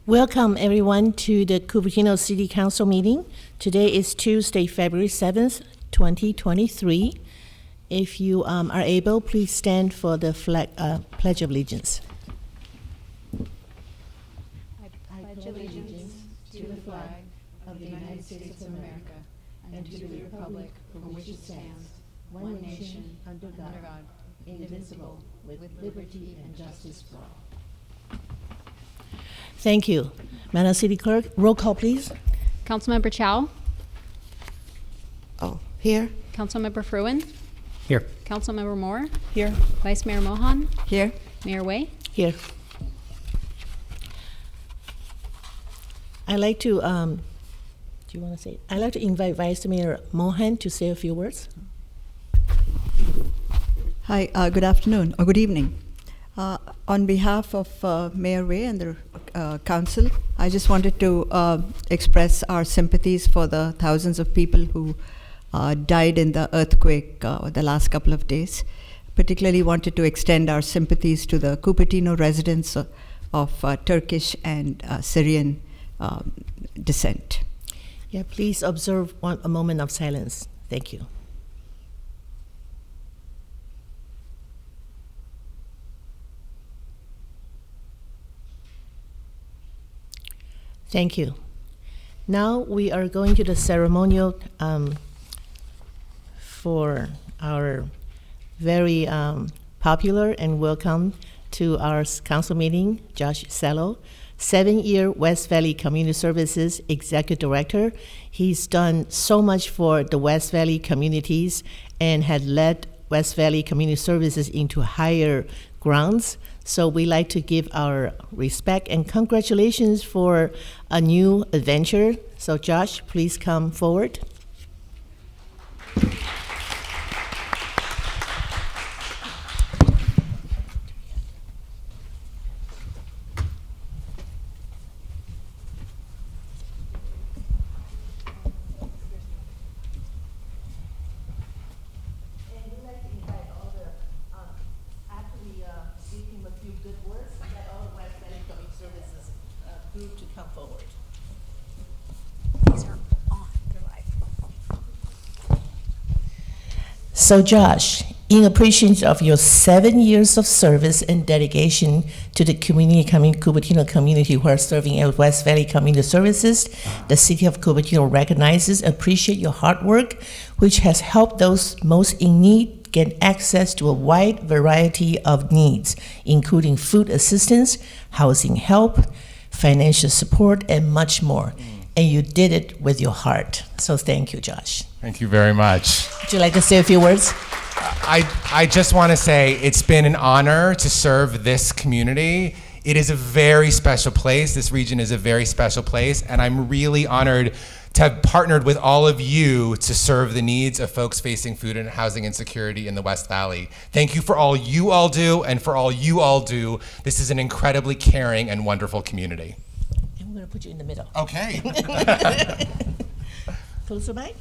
Welcome everyone to the Cupertino City Council meeting. Today is Tuesday, February 7th, 2023. If you are able, please stand for the Pledge of Allegiance. I pledge allegiance to the flag of the United States of America and to the republic for which it stands, one nation, under God, indivisible, with liberty and justice for all. Thank you. Madam City Clerk, roll call, please. Councilmember Chow. Oh, here? Councilmember Fruin. Here. Councilmember Moore. Here. Vice Mayor Mohan. Here. Mayor Way. Here. I'd like to, do you want to say it? I'd like to invite Vice Mayor Mohan to say a few words. Hi, good afternoon, or good evening. On behalf of Mayor Way and the Council, I just wanted to express our sympathies for the thousands of people who died in the earthquake the last couple of days. Particularly wanted to extend our sympathies to the Cupertino residents of Turkish and Syrian descent. Yeah, please observe a moment of silence. Thank you. Thank you. Now we are going to the ceremonial for our very popular and welcome to our council meeting, Josh Sello, 7-year West Valley Community Services Executive Director. He's done so much for the West Valley communities and had led West Valley Community Services into higher grounds. So we like to give our respect and congratulations for a new adventure. So Josh, please come forward. So Josh, in appreciation of your 7 years of service and dedication to the Cupertino community who are serving at West Valley Community Services, the City of Cupertino recognizes and appreciates your hard work, which has helped those most in need get access to a wide variety of needs, including food assistance, housing help, financial support, and much more. And you did it with your heart. So thank you, Josh. Thank you very much. Would you like to say a few words? I just want to say it's been an honor to serve this community. It is a very special place. This region is a very special place, and I'm really honored to have partnered with all of you to serve the needs of folks facing food and housing insecurity in the West Valley. Thank you for all you all do, and for all you all do. This is an incredibly caring and wonderful community. And we're going to put you in the middle. Okay. Closer by.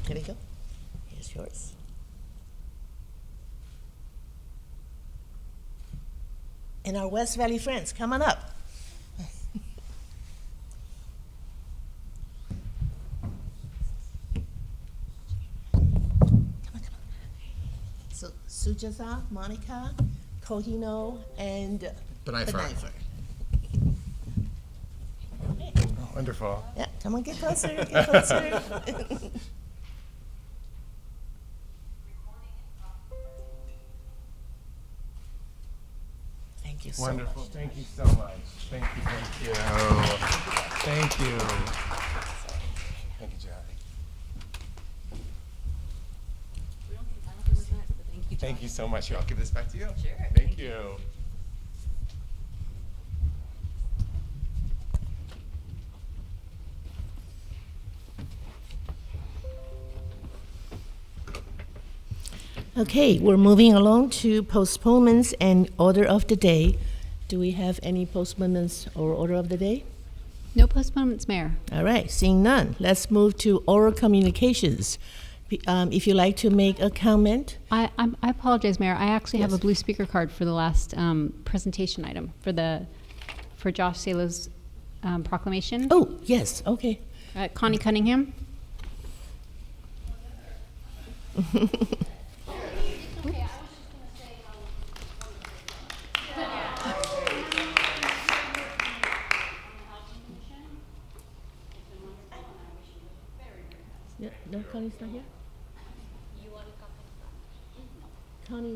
There we go. Here's yours. And our West Valley friends, come on up. Come on. So Sujata, Monica, Kohino, and Benaifer. Oh, wonderful. Yeah, come on, get closer, get closer. Thank you so Wonderful. much. Thank you so much. Thank you. Thank you. Thank you. Thank you, Jack. Thank you so much. Here, I'll give this back to you. Sure. Thank you. Okay, we're moving along to postponements and order of the day. Do we have any postponements or order of the day? No postponements, Mayor. All right, seeing none, let's move to oral communications. If you'd like to make a comment. I apologize, Mayor. I actually have Yes. a blue speaker card for the last presentation item for for Josh Salo's proclamation. Oh, yes, okay. Connie Cunningham. Yeah, no, Connie's not here? Connie,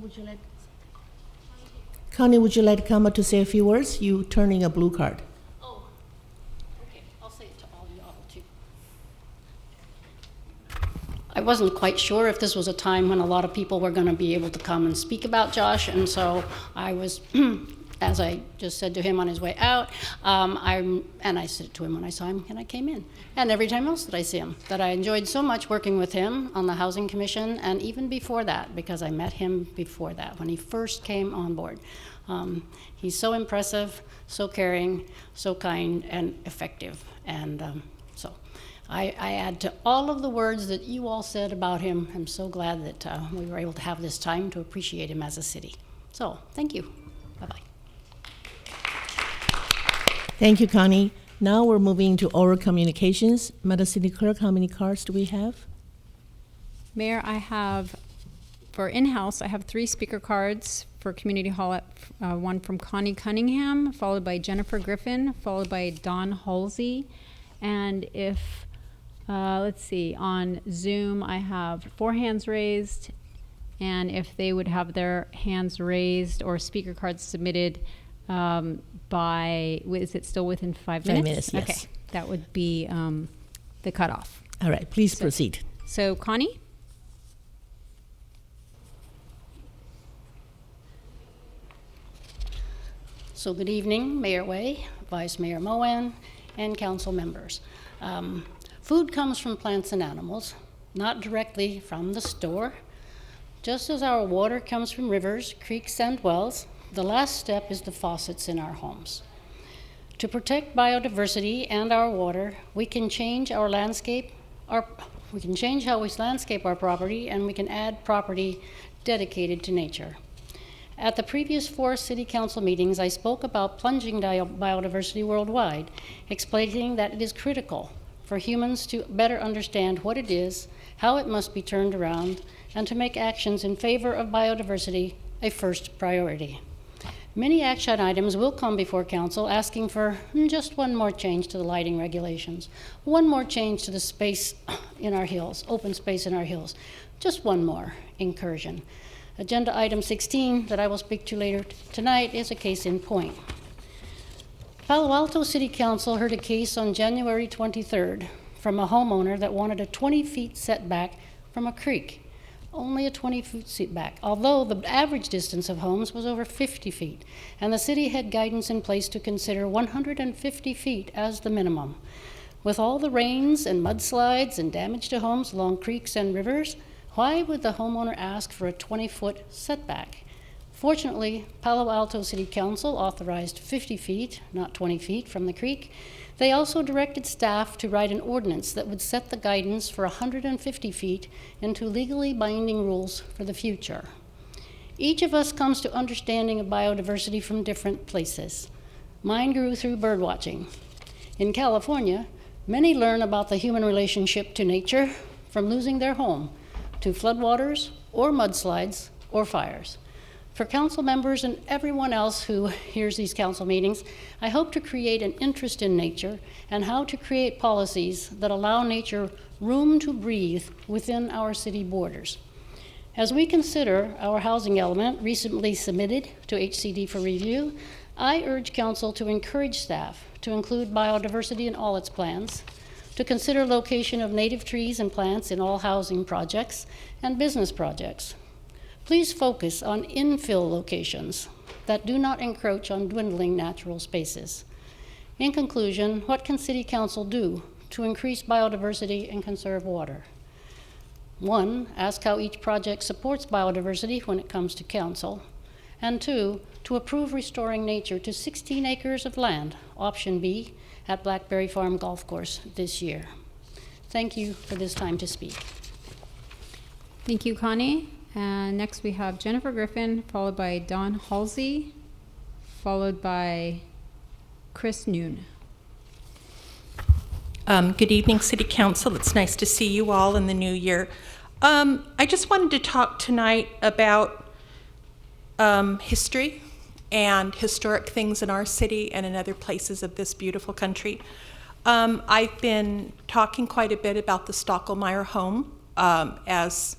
would you like to come up to say a few words? You turning a blue card. Oh, okay. I'll say it to all y'all too. I wasn't quite sure if this was a time when a lot of people were going to be able to come and speak about Josh, and so I was, as I just said to him on his way out, and I said to him when I saw him and I came in, and every time else that I see him, that I enjoyed so much working with him on the Housing Commission, and even before that, because I met him before that, when he first came on board. He's so impressive, so caring, so kind, and effective, and so I add to all of the words that you all said about him. I'm so glad that we were able to have this time to appreciate him as a city. So, thank you. Bye-bye. Thank you, Connie. Now we're moving to oral communications. Madam City Clerk, how many cards do we have? Mayor, I have, for in-house, I have 3 speaker cards for Community Hall, one from Connie Cunningham, followed by Jennifer Griffin, followed by Don Halsey. And if, let's see, on Zoom, I have 4 hands raised. And if they would have their hands raised or speaker cards submitted is it still within 5 minutes? 5 minutes, yes. Okay, that would be the cutoff. All right, please proceed. So, Connie? So good evening, Mayor Way, Vice Mayor Moen, and council members. Food comes from plants and animals, not directly from the store. Just as our water comes from rivers, creeks, and wells, the last step is the faucets in our homes. To protect biodiversity and our water, we can change our landscape, we can change how we landscape our property, and we can add property dedicated to nature. At the previous 4 city council meetings, I spoke about plunging biodiversity worldwide, explaining that it is critical for humans to better understand what it is, how it must be turned around, and to make actions in favor of biodiversity a first priority. Many action items will come before council asking for just one more change to the lighting regulations, one more change to the space in our hills, open space in our hills, just one more incursion. Agenda item 16 that I will speak to later tonight is a case in point. Palo Alto City Council heard a case on January 23rd from a homeowner that wanted a 20-feet setback from a creek. Only a 20-foot setback, although the average distance of homes was over 50 feet, and the city had guidance in place to consider 150 feet as the minimum. With all the rains and mudslides and damage to homes along creeks and rivers, why would the homeowner ask for a 20-foot setback? Fortunately, Palo Alto City Council authorized 50 feet, not 20 feet, from the creek. They also directed staff to write an ordinance that would set the guidance for 150 feet into legally binding rules for the future. Each of us comes to understanding of biodiversity from different places. Mine grew through birdwatching. In California, many learn about the human relationship to nature from losing their home to floodwaters or mudslides or fires. For council members and everyone else who hears these council meetings, I hope to create an interest in nature and how to create policies that allow nature room to breathe within our city borders. As we consider our housing element recently submitted to HCD for review, I urge council to encourage staff to include biodiversity in all its plans, to consider location of native trees and plants in all housing projects and business projects. Please focus on infill locations that do not encroach on dwindling natural spaces. In conclusion, what can City Council do to increase biodiversity and conserve water? 1, ask how each project supports biodiversity when it comes to council. And 2, to approve restoring nature to 16 acres of land, option B, at Blackberry Farm Golf Course this year. Thank you for this time to speak. Thank you, Connie. And next we have Jennifer Griffin, followed by Don Halsey, followed by Chris Noon. Good evening, City Council. It's nice to see you all in the new year. I just wanted to talk tonight about history and historic things in our city and in other places of this beautiful country. I've been talking quite a bit about the Stockelmeyer home, as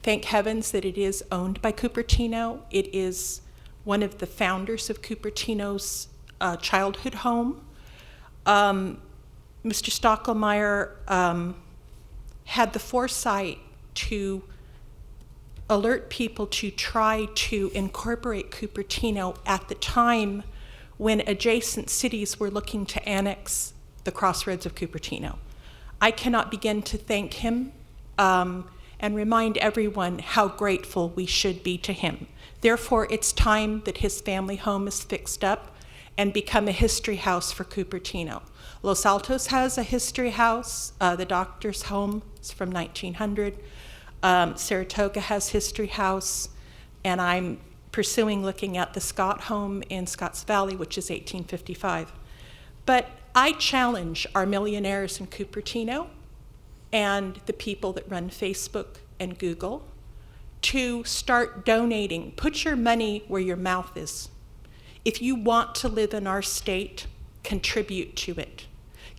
thank heavens that it is owned by Cupertino. It is one of the founders of Cupertino's childhood home. Mr. Stockelmeyer had the foresight to alert people to try to incorporate Cupertino at the time when adjacent cities were looking to annex the crossroads of Cupertino. I cannot begin to thank him and remind everyone how grateful we should be to him. Therefore, it's time that his family home is fixed up and become a history house for Cupertino. Los Altos has a history house. The doctor's home is from 1900. Saratoga has history house, and I'm pursuing looking at the Scott home in Scotts Valley, which is 1855. But I challenge our millionaires in Cupertino and the people that run Facebook and Google to start donating. Put your money where your mouth is. If you want to live in our state, contribute to it.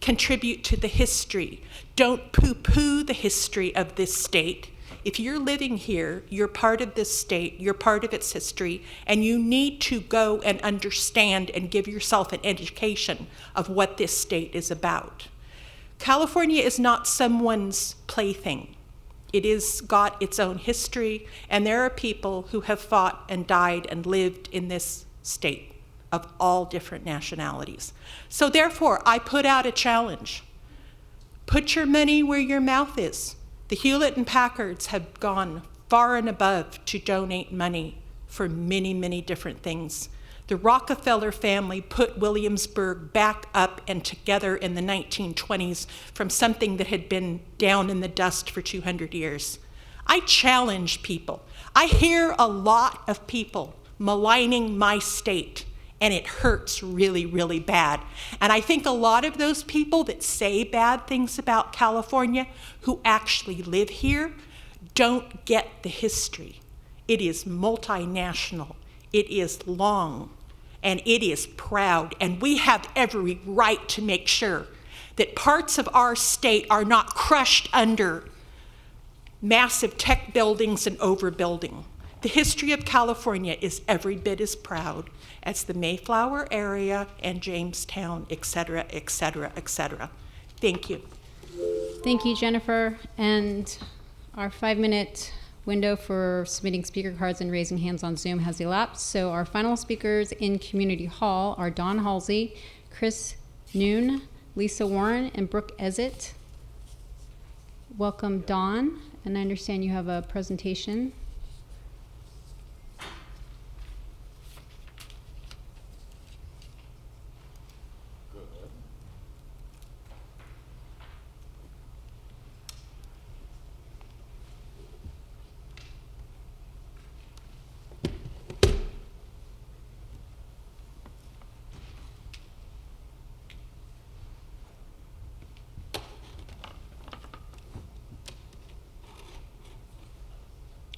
Contribute to the history. Don't poo-poo the history of this state. If you're living here, you're part of this state, you're part of its history, and you need to go and understand and give yourself an education of what this state is about. California is not someone's plaything. It has got its own history, and there are people who have fought and died and lived in this state of all different nationalities. So therefore, I put out a challenge. Put your money where your mouth is. The Hewlett and Packards have gone far and above to donate money for many, many different things. The Rockefeller family put Williamsburg back up and together in the 1920s from something that had been down in the dust for 200 years. I challenge people. I hear a lot of people maligning my state, and it hurts really, really bad. And I think a lot of those people that say bad things about California who actually live here don't get the history. It is multinational, it is long, and it is proud. And we have every right to make sure that parts of our state are not crushed under massive tech buildings and overbuilding. The history of California is every bit as proud as the Mayflower area and Jamestown, et cetera, et cetera, et cetera. Thank you. Thank you, Jennifer. And our 5-minute window for submitting speaker cards and raising hands on Zoom has elapsed. So our final speakers in Community Hall are Don Halsey, Chris Noon, Lisa Warren, and Brooke Ezett. Welcome, Don. And I understand you have a presentation.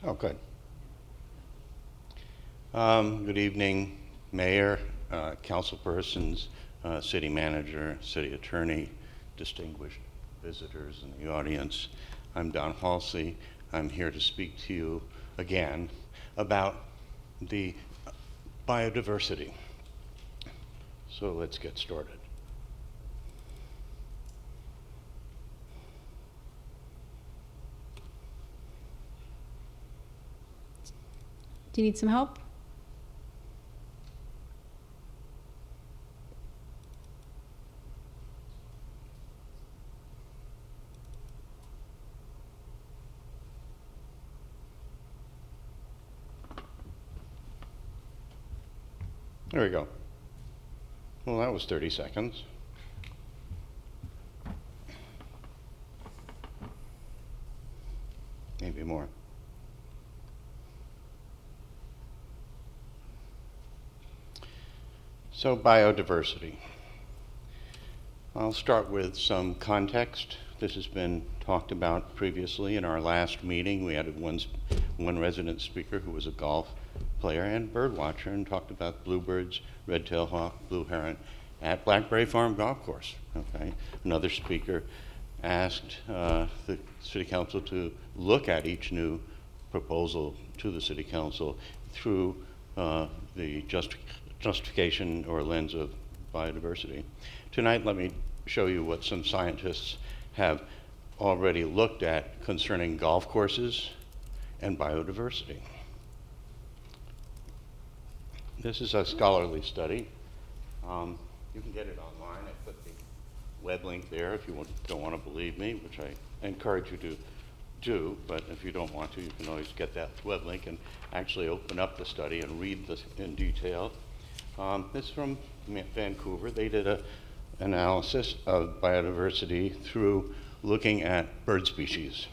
Oh, good. Good evening, Mayor, councilpersons, city manager, city attorney, distinguished visitors in the audience. I'm Don Halsey. I'm here to speak to you again about the biodiversity. So let's get started. Do you need some help? There we go. Well, that was 30 seconds. Maybe more. So biodiversity. I'll start with some context. This has been talked about previously. In our last meeting, we had one resident speaker who was a golf player and bird watcher and talked about bluebirds, red-tailed hawk, blue heron at Blackberry Farm Golf Course. Okay. Another speaker asked the City Council to look at each new proposal to the City Council through the justification or lens of biodiversity. Tonight, let me show you what some scientists have already looked at concerning golf courses and biodiversity. This is a scholarly study. You can get it online. I put the web link there if you don't want to believe me, which I encourage you to do, but if you don't want to, you can always get that web link and actually open up the study and read this in detail. This is from Vancouver. They did an analysis of biodiversity through looking at bird species.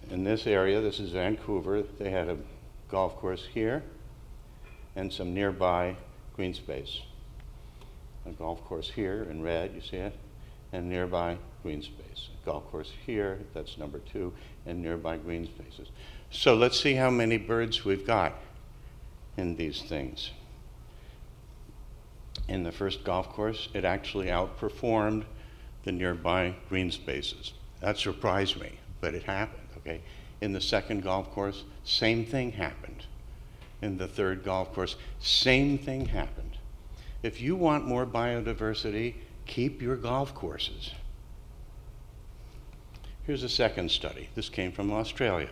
In this area, this is Vancouver, they had a golf course here and some nearby green space. A golf course here in red, you see it, and nearby green space. A golf course here, that's number 2, and nearby green spaces. So let's see how many birds we've got in these things. In the first golf course, it actually outperformed the nearby green spaces. That surprised me, but it happened, okay? In the second golf course, same thing happened. In the third golf course, same thing happened. If you want more biodiversity, keep your golf courses. Here's a second study. This came from Australia.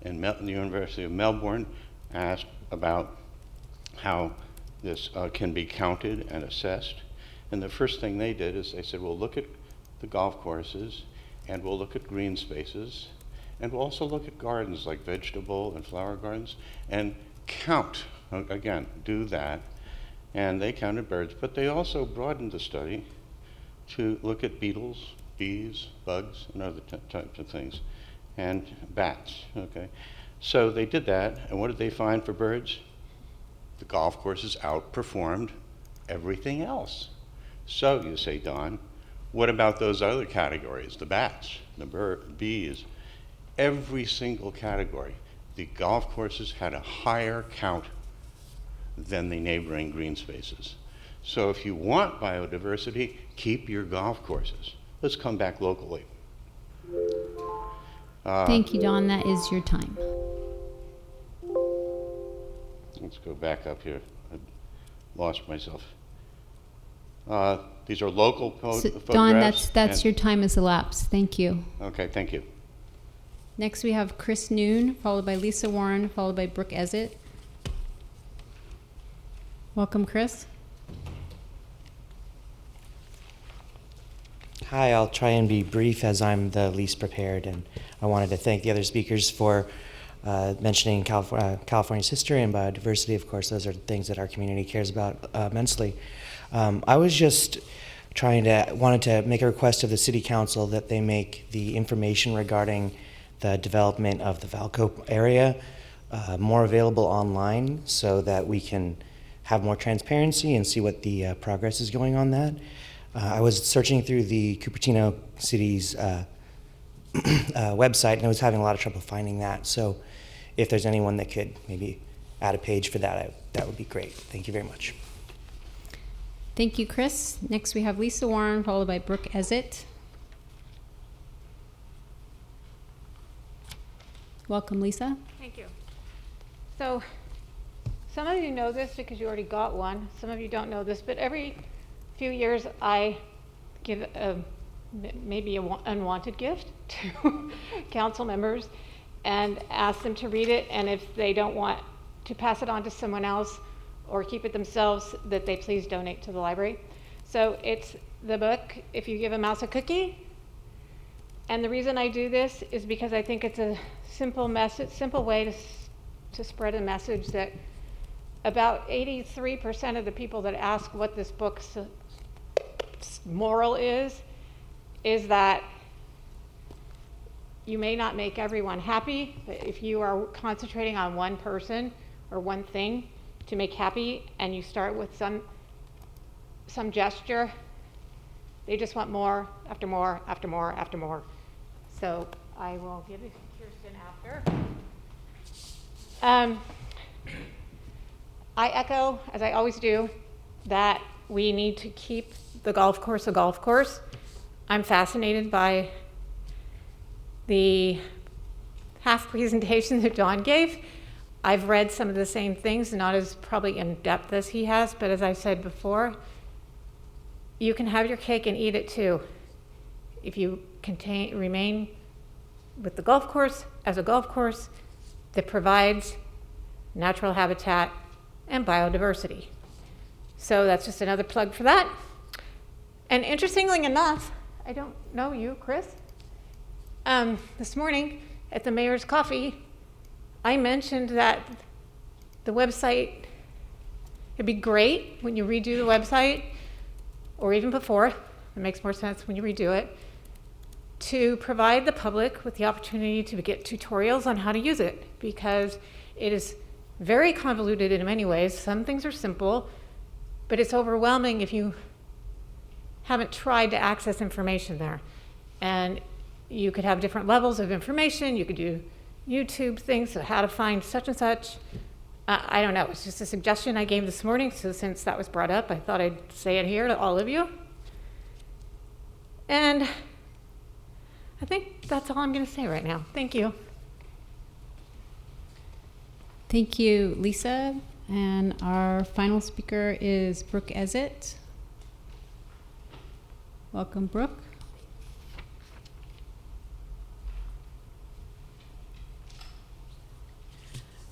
And the University of Melbourne asked about how this can be counted and assessed. And the first thing they did is they said, we'll look at the golf courses, and we'll look at green spaces, and we'll also look at gardens like vegetable and flower gardens, and count. Again, do that. And they counted birds, but they also broadened the study to look at beetles, bees, bugs, and other types of things, and bats, okay? So they did that, and what did they find for birds? The golf courses outperformed everything else. So you say, Don, what about those other categories, the bats, the bees? Every single category, the golf courses had a higher count than the neighboring green spaces. So if you want biodiversity, keep your golf courses. Let's come back locally. Thank you, Don. That is your time. Let's go back up here. I lost myself. These are local photographs. Don, that's your time has elapsed. Thank you. Okay, thank you. Next we have Chris Noon, followed by Lisa Warren, followed by Brooke Ezett. Welcome, Chris. Hi, I'll try and be brief as I'm the least prepared, and I wanted to thank the other speakers for mentioning California's history and biodiversity. Of course, those are things that our community cares about immensely. I was just wanted to make a request of the City Council that they make the information regarding the development of the Valco area more available online so that we can have more transparency and see what the progress is going on that. I was searching through the Cupertino City's website, and I was having a lot of trouble finding that. So if there's anyone that could maybe add a page for that, that would be great. Thank you very much. Thank you, Chris. Next we have Lisa Warren, followed by Brooke Ezett. Welcome, Lisa. Thank you. So some of you know this because you already got one. Some of you don't know this, but every few years I give maybe an unwanted gift to council members and ask them to read it, and if they don't want to pass it on to someone else or keep it themselves, that they please donate to the library. So it's the book, If You Give a Mouse a Cookie. And the reason I do this is because I think it's a simple way to spread a message that about 83% of the people that ask what this book's moral is that you may not make everyone happy, but if you are concentrating on one person or one thing to make happy, and you start with some gesture, they just want more after more after more after more. So I will give it to Kirsten after. I echo, as I always do, that we need to keep the golf course a golf course. I'm fascinated by the half presentation that John gave. I've read some of the same things, not as probably in depth as he has, but as I said before, you can have your cake and eat it too. If you remain with the golf course as a golf course that provides natural habitat and biodiversity. So that's just another plug for that. And interestingly enough, I don't know you, Chris. This morning at the mayor's coffee, I mentioned that the website, it'd be great when you redo the website, or even before, it makes more sense when you redo it, to provide the public with the opportunity to get tutorials on how to use it, because it is very convoluted in many ways. Some things are simple, but it's overwhelming if you haven't tried to access information there. And you could have different levels of information. You could do YouTube things, so how to find such and such. I don't know, it's just a suggestion I gave this morning, so since that was brought up, I thought I'd say it here to all of you. And I think that's all I'm gonna say right now. Thank you. Thank you, Lisa. And our final speaker is Brooke Ezett. Welcome, Brooke.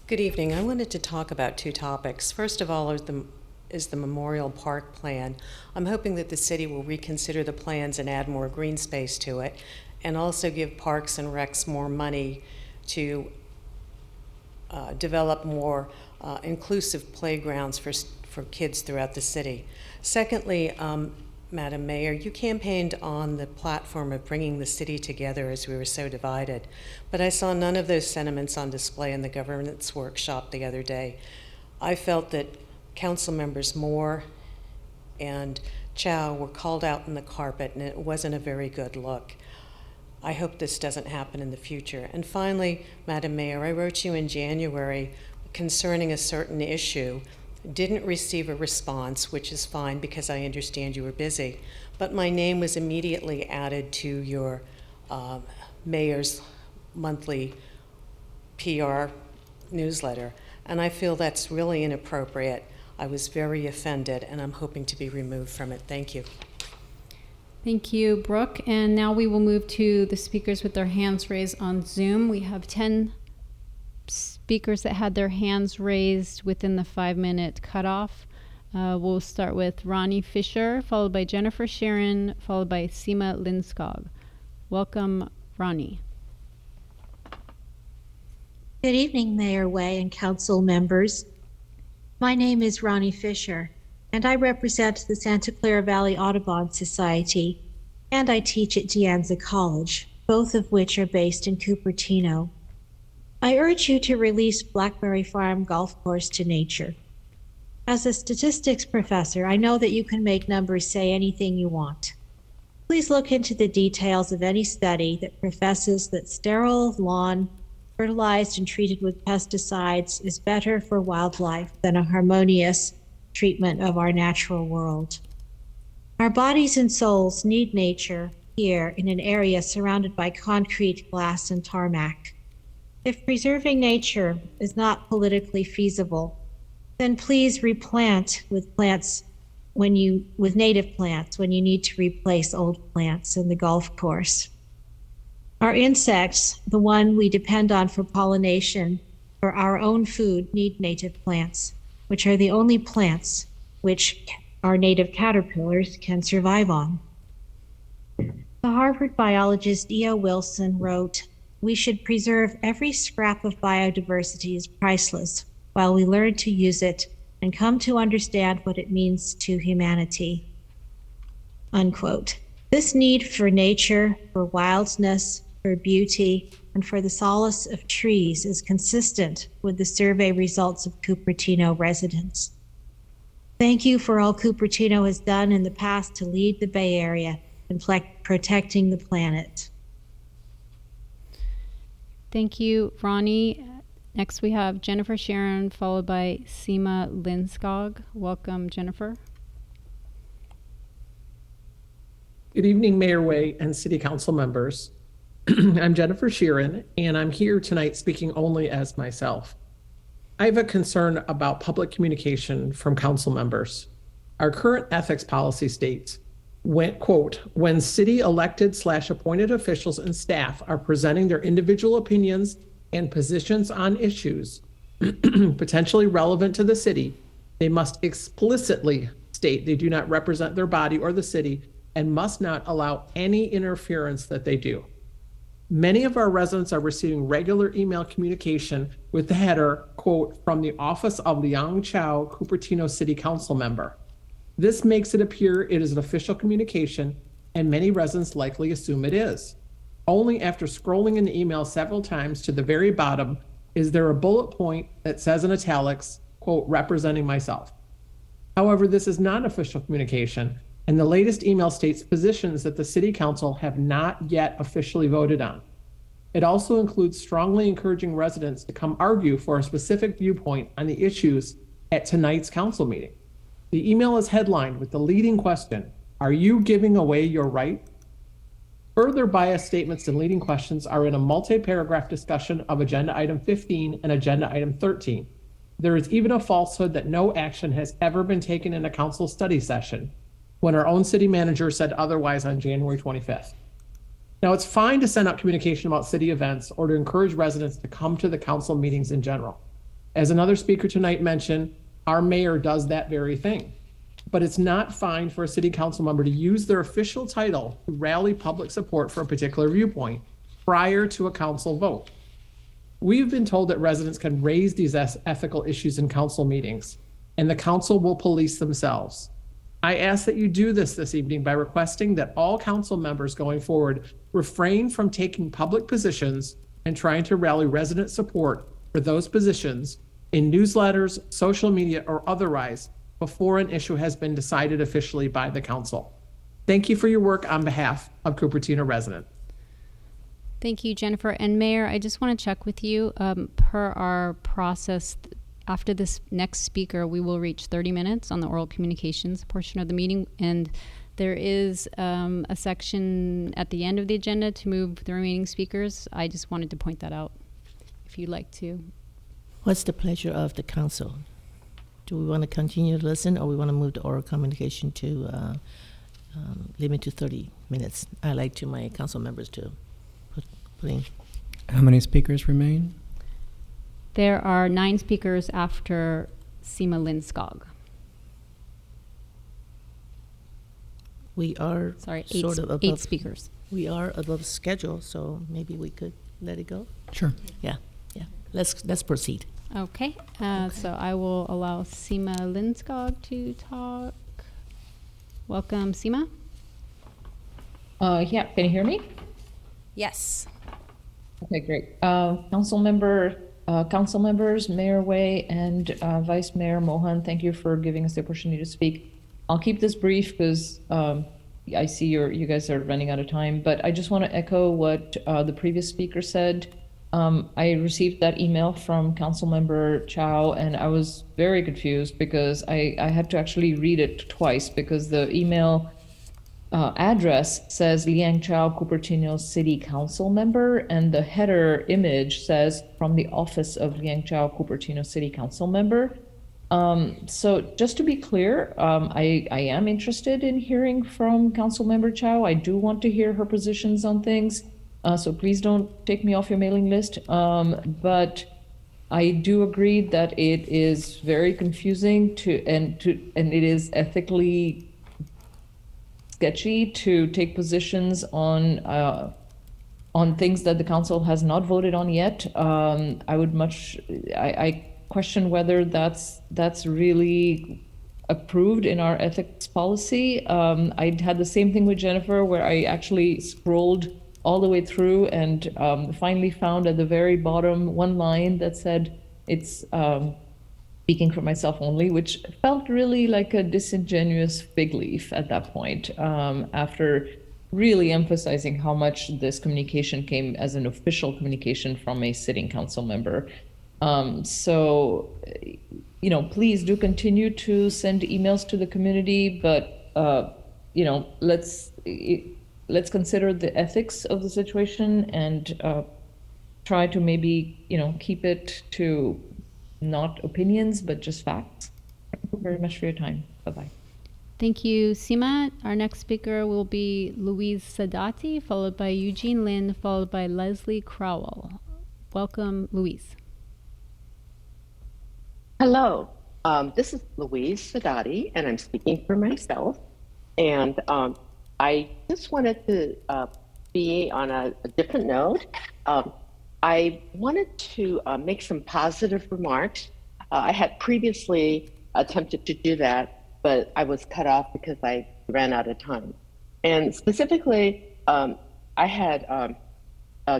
Good evening. I wanted to talk about two topics. First of all is the Memorial Park plan. I'm hoping that the city will reconsider the plans and add more green space to it, and also give Parks and Recs more money to develop more inclusive playgrounds for kids throughout the city. Secondly, Madam Mayor, you campaigned on the platform of bringing the city together as we were so divided, but I saw none of those sentiments on display in the governance workshop the other day. I felt that council members Moore and Chow were called out in the carpet, and it wasn't a very good look. I hope this doesn't happen in the future. And finally, Madam Mayor, I wrote you in January concerning a certain issue, didn't receive a response, which is fine because I understand you were busy, but my name was immediately added to your mayor's monthly PR newsletter, and I feel that's really inappropriate. I was very offended, and I'm hoping to be removed from it. Thank you. Thank you, Brooke. And now we will move to the speakers with their hands raised on Zoom. We have 10 speakers that had their hands raised within the 5-minute cutoff. We'll start with Ronnie Fisher, followed by Jennifer Sharon, followed by Seema Lindskog. Welcome, Ronnie. Good evening, Mayor Way and council members. My name is Ronnie Fisher, and I represent the Santa Clara Valley Audubon Society, and I teach at De Anza College, both of which are based in Cupertino. I urge you to release Blackberry Farm Golf Course to nature. As a statistics professor, I know that you can make numbers say anything you want. Please look into the details of any study that professes that sterile lawn, fertilized and treated with pesticides, is better for wildlife than a harmonious treatment of our natural world. Our bodies and souls need nature here in an area surrounded by concrete, glass, and tarmac. If preserving nature is not politically feasible, then please replant with native plants when you need to replace old plants in the golf course. Our insects, the one we depend on for pollination for our own food, need native plants, which are the only plants which our native caterpillars can survive on. The Harvard biologist E.O. Wilson wrote, "We should preserve every scrap of biodiversity is priceless while we learn to use it and come to understand what it means to humanity." Unquote. This need for nature, for wildness, for beauty, and for the solace of trees is consistent with the survey results of Cupertino residents. Thank you for all Cupertino has done in the past to lead the Bay Area in protecting the planet. Thank you, Ronnie. Next we have Jennifer Sharon, followed by Seema Lindskog. Welcome, Jennifer. Good evening, Mayor Way and City Council members. I'm Jennifer Sheeran, and I'm here tonight speaking only as myself. I have a concern about public communication from council members. Our current ethics policy states, quote, when city elected/appointed officials and staff are presenting their individual opinions and positions on issues potentially relevant to the city, they must explicitly state they do not represent their body or the city and must not allow any interference that they do. Many of our residents are receiving regular email communication with the header, quote, from the office of Liang Chow, Cupertino City Council member. This makes it appear it is an official communication, and many residents likely assume it is. Only after scrolling in the email several times to the very bottom is there a bullet point that says in italics, quote, representing myself. However, this is not official communication, and the latest email states positions that the City Council have not yet officially voted on. It also includes strongly encouraging residents to come argue for a specific viewpoint on the issues at tonight's council meeting. The email is headlined with the leading question, are you giving away your right? Further biased statements and leading questions are in a multi-paragraph discussion of Agenda Item 15 and Agenda Item 13. There is even a falsehood that no action has ever been taken in a council study session, when our own city manager said otherwise on January 25th. Now, it's fine to send out communication about city events or to encourage residents to come to the council meetings in general. As another speaker tonight mentioned, our mayor does that very thing. But it's not fine for a city council member to use their official title to rally public support for a particular viewpoint prior to a council vote. We've been told that residents can raise these ethical issues in council meetings, and the council will police themselves. I ask that you do this evening by requesting that all council members going forward refrain from taking public positions and trying to rally resident support for those positions in newsletters, social media, or otherwise before an issue has been decided officially by the council. Thank you for your work on behalf of Cupertino residents. Thank you, Jennifer. And Mayor, I just want to check with you, per our process, after this next speaker, we will reach 30 minutes on the oral communications portion of the meeting. And there is a section at the end of the agenda to move the remaining speakers. I just wanted to point that out, if you'd like to. What's the pleasure of the council? Do we want to continue to listen, or we want to move the oral communication to limit to 30 minutes? I like to my council members to put in. How many speakers remain? There are 9 speakers after Seema Lindskog. We are eight speakers. We are above schedule, so maybe we could let it go. Sure. Yeah. Let's proceed. Okay. So I will allow Seema Lindskog to talk. Welcome, Seema. Yeah, can you hear me? Yes. Okay, great. Council members, Mayor Way and Vice Mayor Mohan, thank you for giving us the opportunity to speak. I'll keep this brief because I see you guys are running out of time, but I just want to echo what the previous speaker said. I received that email from Councilmember Chow, and I was very confused because I had to actually read it twice because the email address says Liang Chow, Cupertino City Council member, and the header image says from the office of Liang Chow, Cupertino City Council member. So just to be clear, I am interested in hearing from Councilmember Chow. I do want to hear her positions on things. So please don't take me off your mailing list. But I do agree that it is very confusing and it is ethically sketchy to take positions on things that the council has not voted on yet. I question whether that's really approved in our ethics policy. I had the same thing with Jennifer, where I actually scrolled all the way through and finally found at the very bottom one line that said, it's speaking for myself only, which felt really like a disingenuous fig leaf at that point, after really emphasizing how much this communication came as an official communication from a sitting council member. So, you know, please do continue to send emails to the community, but, you know, let's consider the ethics of the situation and try to maybe, you know, keep it to not opinions, but just facts. Thank you very much for your time. Bye-bye. Thank you, Seema. Our next speaker will be Louise Sadati, followed by Eugene Lin, followed by Leslie Crowell. Welcome, Louise. Hello, this is Louise Sadati, and I'm speaking for myself. And I just wanted to be on a different note. I wanted to make some positive remarks. I had previously attempted to do that, but I was cut off because I ran out of time. And specifically, I had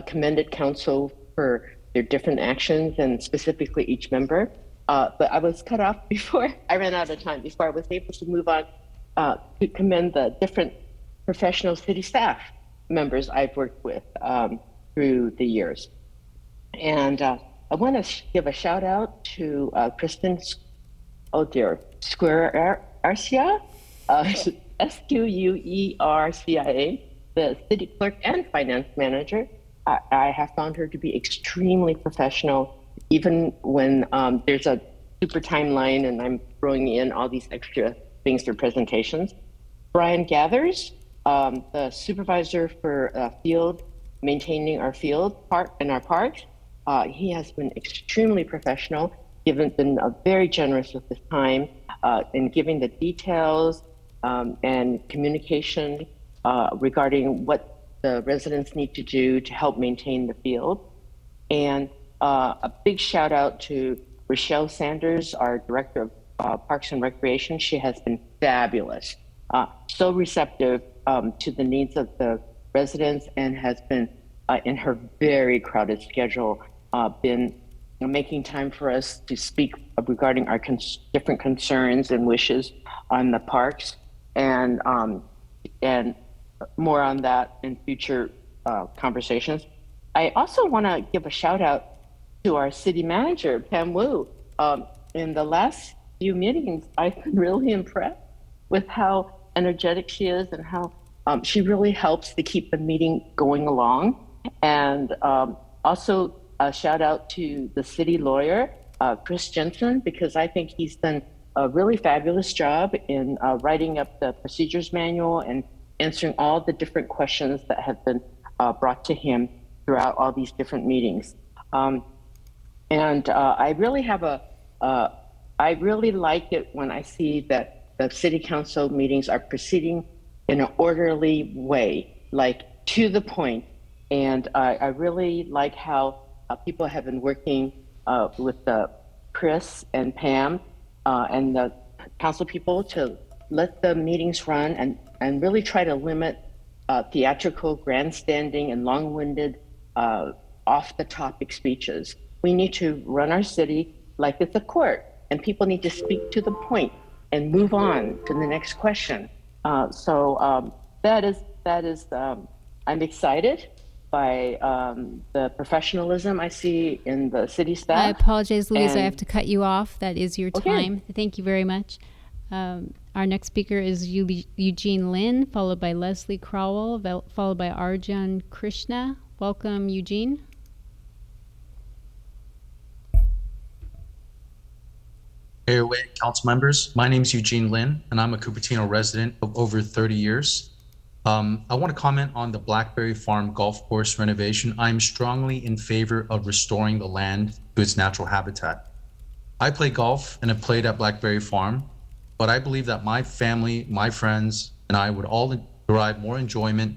commended council for their different actions and specifically each member. But I was cut off before I ran out of time, before I was able to move on to commend the different professional city staff members I've worked with through the years. And I want to give a shout out to Kristen, Squercia, Squercia, the city clerk and finance manager. I have found her to be extremely professional, even when there's a super timeline and I'm throwing in all these extra things for presentations. Brian Gathers, the supervisor for field, maintaining our field park and our parks. He has been extremely professional, been very generous with his time in giving the details and communication regarding what the residents need to do to help maintain the field. And a big shout out to Rochelle Sanders, our director of Parks and Recreation. She has been fabulous, so receptive to the needs of the residents, and has been in her very crowded schedule, been making time for us to speak regarding our different concerns and wishes on the parks, and more on that in future conversations. I also want to give a shout out to our city manager, Pam Wu. In the last few meetings, I've been really impressed with how energetic she is and how she really helps to keep the meeting going along. And also a shout out to the city lawyer, Chris Jensen, because I think he's done a really fabulous job in writing up the procedures manual and answering all the different questions that have been brought to him throughout all these different meetings. And I really have I really like it when I see that the city council meetings are proceeding in an orderly way, like to the point. And I really like how people have been working with Chris and Pam and the council people to let the meetings run and really try to limit theatrical grandstanding and long-winded off-the-topic speeches. We need to run our city like it's a court, and people need to speak to the point and move on to the next question. So that is I'm excited by the professionalism I see in the city staff. I apologize, Louise, I have to cut you off. That is your time. Okay. Thank you very much. Our next speaker is Eugene Lin, followed by Leslie Crowell, followed by Arjun Krishna. Welcome, Eugene. Mayor Way, council members, my name is Eugene Lin, and I'm a Cupertino resident of over 30 years. I want to comment on the Blackberry Farm golf course renovation. I'm strongly in favor of restoring the land to its natural habitat. I play golf and have played at Blackberry Farm, but I believe that my family, my friends, and I would all derive more enjoyment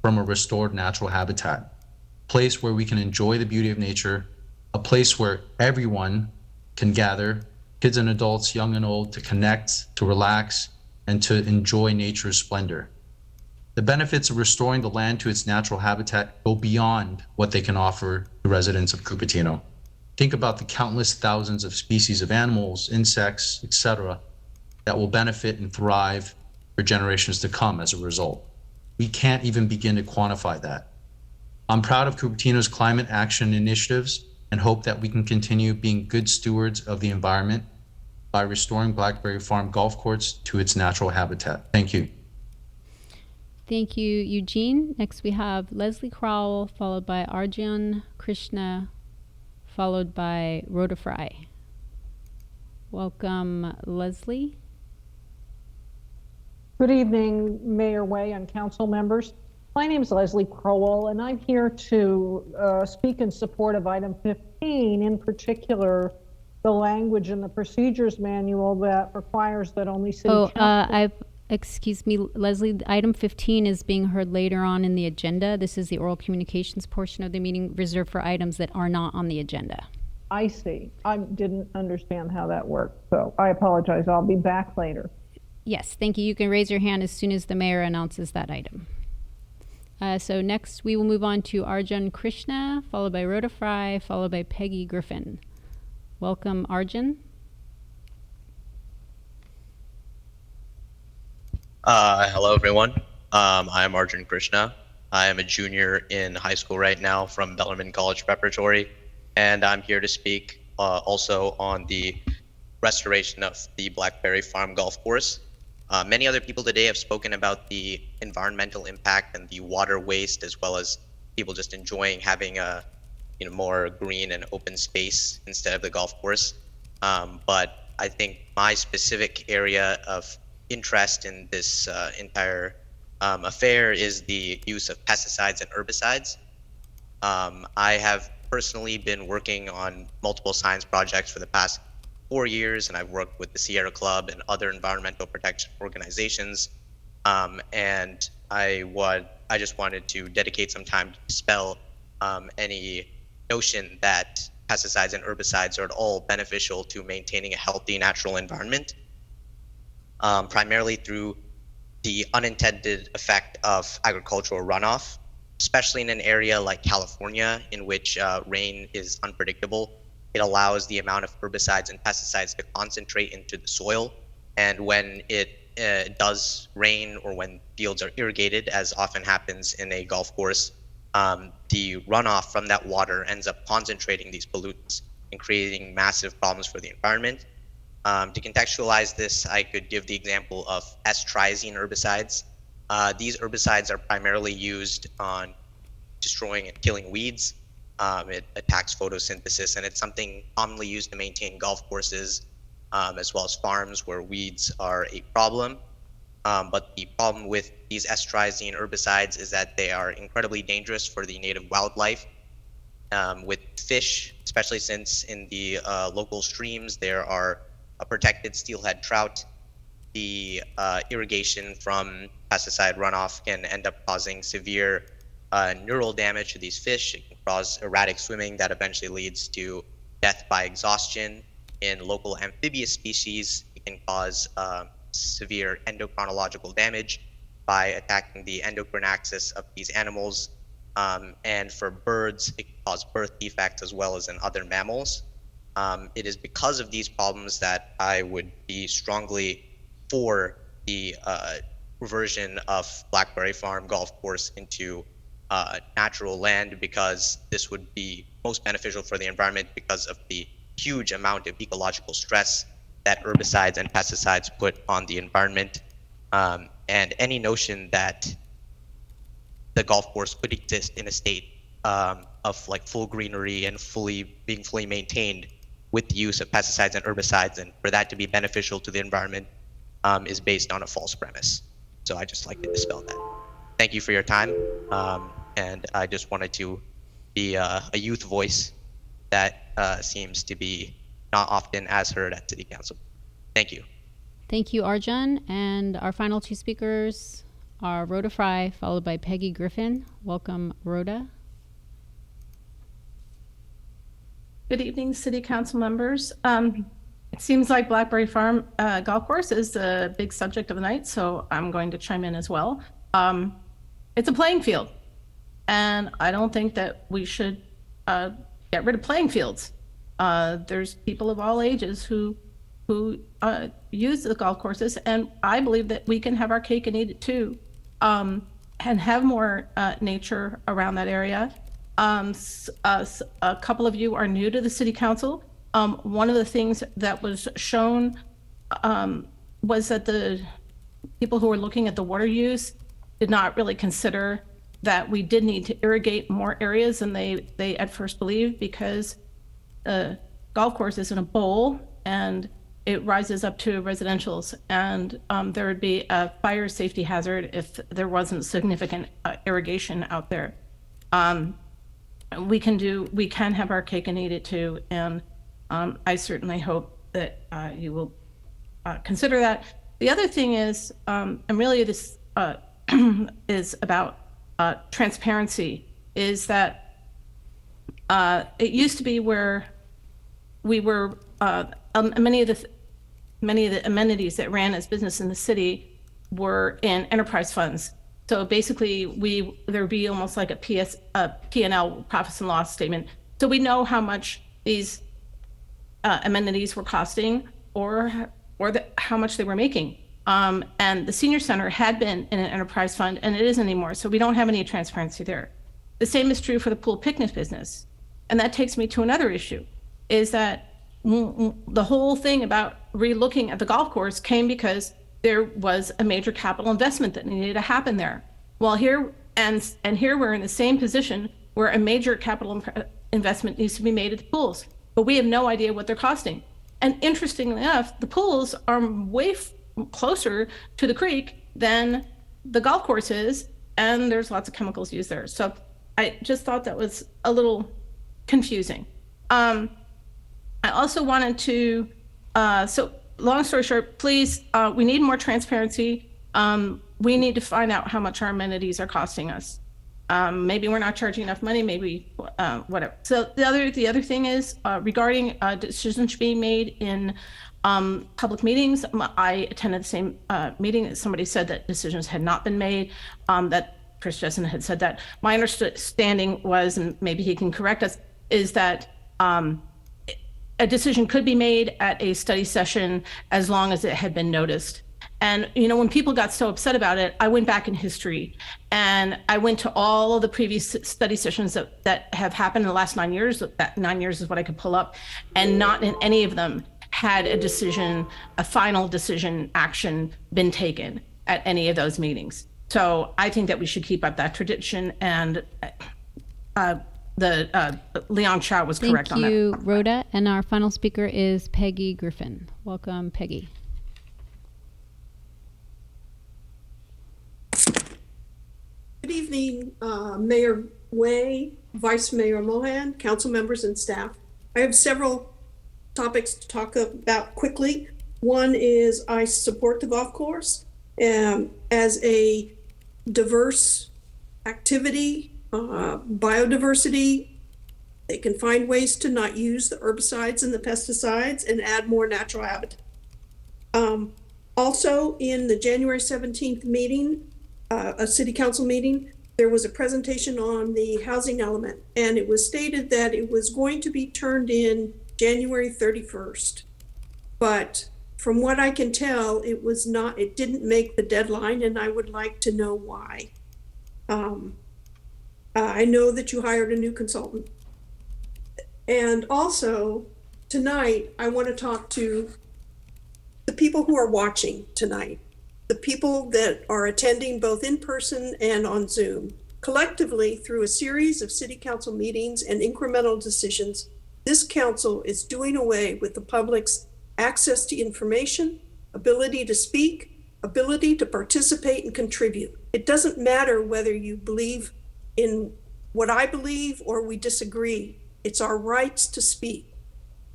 from a restored natural habitat, a place where we can enjoy the beauty of nature, a place where everyone can gather, kids and adults, young and old, to connect, to relax, and to enjoy nature's splendor. The benefits of restoring the land to its natural habitat go beyond what they can offer the residents of Cupertino. Think about the countless thousands of species of animals, insects, etc., that will benefit and thrive for generations to come as a result. We can't even begin to quantify that. I'm proud of Cupertino's climate action initiatives and hope that we can continue being good stewards of the environment by restoring Blackberry Farm golf course to its natural habitat. Thank you. Thank you, Eugene. Next we have Leslie Crowell, followed by Arjun Krishna, followed by Rhoda Fry. Welcome, Leslie. Good evening, Mayor Way and council members. My name is Leslie Crowell, and I'm here to speak in support of item 15, in particular, the language in the procedures manual that requires that only city council. Excuse me, Leslie, item 15 is being heard later on in the agenda. This is the oral communications portion of the meeting reserved for items that are not on the agenda. I see. I didn't understand how that worked, so I apologize. I'll be back later. Yes, thank you. You can raise your hand as soon as the mayor announces that item. So next we will move on to Arjun Krishna, followed by Rhoda Fry, followed by Peggy Griffin. Welcome, Arjun. Hello, everyone. I'm Arjun Krishna. I am a junior in high school right now from Bellarmine College Preparatory, and I'm here to speak also on the restoration of the Blackberry Farm golf course. Many other people today have spoken about the environmental impact and the water waste, as well as people just enjoying having a more green and open space instead of the golf course. But I think my specific area of interest in this entire affair is the use of pesticides and herbicides. I have personally been working on multiple science projects for the past 4 years, and I've worked with the Sierra Club and other environmental protection organizations. And I just wanted to dedicate some time to dispel any notion that pesticides and herbicides are at all beneficial to maintaining a healthy natural environment, primarily through the unintended effect of agricultural runoff, especially in an area like California, in which rain is unpredictable. It allows the amount of herbicides and pesticides to concentrate into the soil. And when it does rain, or when fields are irrigated, as often happens in a golf course, the runoff from that water ends up concentrating these pollutants and creating massive problems for the environment. To contextualize this, I could give the example of S-triazine herbicides. These herbicides are primarily used on destroying and killing weeds. It attacks photosynthesis, and it's something commonly used to maintain golf courses, as well as farms where weeds are a problem. But the problem with these S-triazine herbicides is that they are incredibly dangerous for the native wildlife. With fish, especially since in the local streams there are a protected steelhead trout, the irrigation from pesticide runoff can end up causing severe neural damage to these fish. It can cause erratic swimming that eventually leads to death by exhaustion. In local amphibious species, it can cause severe endocrinological damage by attacking the endocrine axis of these animals. And for birds, it can cause birth defects as well as in other mammals. It is because of these problems that I would be strongly for the reversion of Blackberry Farm golf course into natural land, because this would be most beneficial for the environment because of the huge amount of ecological stress that herbicides and pesticides put on the environment. And any notion that the golf course could exist in a state of like full greenery and being fully maintained with the use of pesticides and herbicides, and for that to be beneficial to the environment, is based on a false premise. So I just like to dispel that. Thank you for your time. And I just wanted to be a youth voice that seems to be not often as heard at City Council. Thank you. Thank you, Arjun. And our final two speakers are Rhoda Fry, followed by Peggy Griffin. Welcome, Rhoda. Good evening, City Council members. It seems like Blackberry Farm Golf Course is a big subject of the night, so I'm going to chime in as well. it's a playing field. And I don't think that we should get rid of playing fields. There's people of all ages who use the golf courses, and I believe that we can have our cake and eat it too, and have more nature around that area. A couple of you are new to the city council. One of the things that was shown was that the people who were looking at the water use did not really consider that we did need to irrigate more areas than they at first believed, because the golf course is in a bowl and it rises up to residential's, and there would be a fire safety hazard if there wasn't significant irrigation out there. We can have our cake and eat it too, and I certainly hope that you will consider that. The other thing is, and really this is about transparency, is that it used to be where we were many of the amenities that ran as business in the city were in enterprise funds. So basically, there would be almost like a P&L, profits and loss statement. So we know how much these amenities were costing, or how much they were making. And the senior center had been in an enterprise fund, and it isn't anymore. So we don't have any transparency there. The same is true for the pool picnic business. And that takes me to another issue, is that the whole thing about re-looking at the golf course came because there was a major capital investment that needed to happen there. Well, here we're in the same position where a major capital investment needs to be made at the pools, but we have no idea what they're costing. And interestingly enough, the pools are way closer to the creek than the golf course is, and there's lots of chemicals used there. So I just thought that was a little confusing. I also wanted to, so long story short, please, we need more transparency. We need to find out how much our amenities are costing us. Maybe we're not charging enough money, maybe whatever. So the other thing is regarding decisions being made in public meetings. I attended the same meeting. Somebody said that decisions had not been made, that Chris Jessen had said that. My understanding was, and maybe he can correct us, is that a decision could be made at a study session as long as it had been noticed. And when people got so upset about it, I went back in history and I went to all of the previous study sessions that have happened in the last 9 years. That 9 years is what I could pull up, and not in any of them had a final decision action been taken at any of those meetings. So I think that we should keep up that tradition, and Leon Chow was correct on that. Thank you, Rhoda. And our final speaker is Peggy Griffin. Welcome, Peggy. Good evening, Mayor Way, Vice Mayor Mohan, council members and staff. I have several topics to talk about quickly. One is I support the golf course as a diverse activity. Biodiversity, they can find ways to not use the herbicides and the pesticides and add more natural habitat. Also, in the January 17th meeting, a city council meeting, there was a presentation on the housing element, and it was stated that it was going to be turned in January 31st. But from what I can tell, it didn't make the deadline, and I would like to know why. I know that you hired a new consultant. And also, tonight, I want to talk to the people who are watching tonight, the people that are attending both in person and on Zoom. Collectively, through a series of city council meetings and incremental decisions, this council is doing away with the public's access to information, ability to speak, ability to participate and contribute. It doesn't matter whether you believe in what I believe or we disagree. It's our rights to speak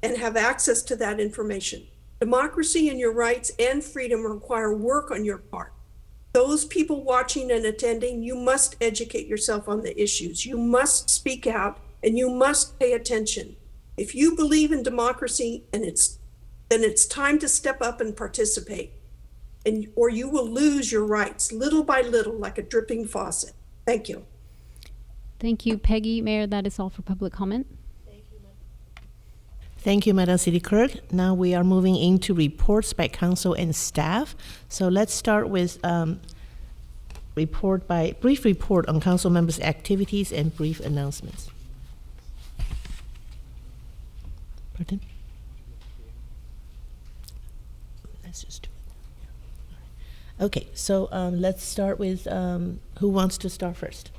and have access to that information. Democracy and your rights and freedom require work on your part. Those people watching and attending, you must educate yourself on the issues. You must speak out and you must pay attention. If you believe in democracy, then it's time to step up and participate, or you will lose your rights little by little like a dripping faucet. Thank you. Thank you, Peggy. Mayor, that is all for public comment. Thank you, Madam City Clerk. Now we are moving into reports by council and staff. So let's start with brief report on council members' activities and brief announcements. Pardon? Let's just do it. Okay, so let's start with who wants to start first?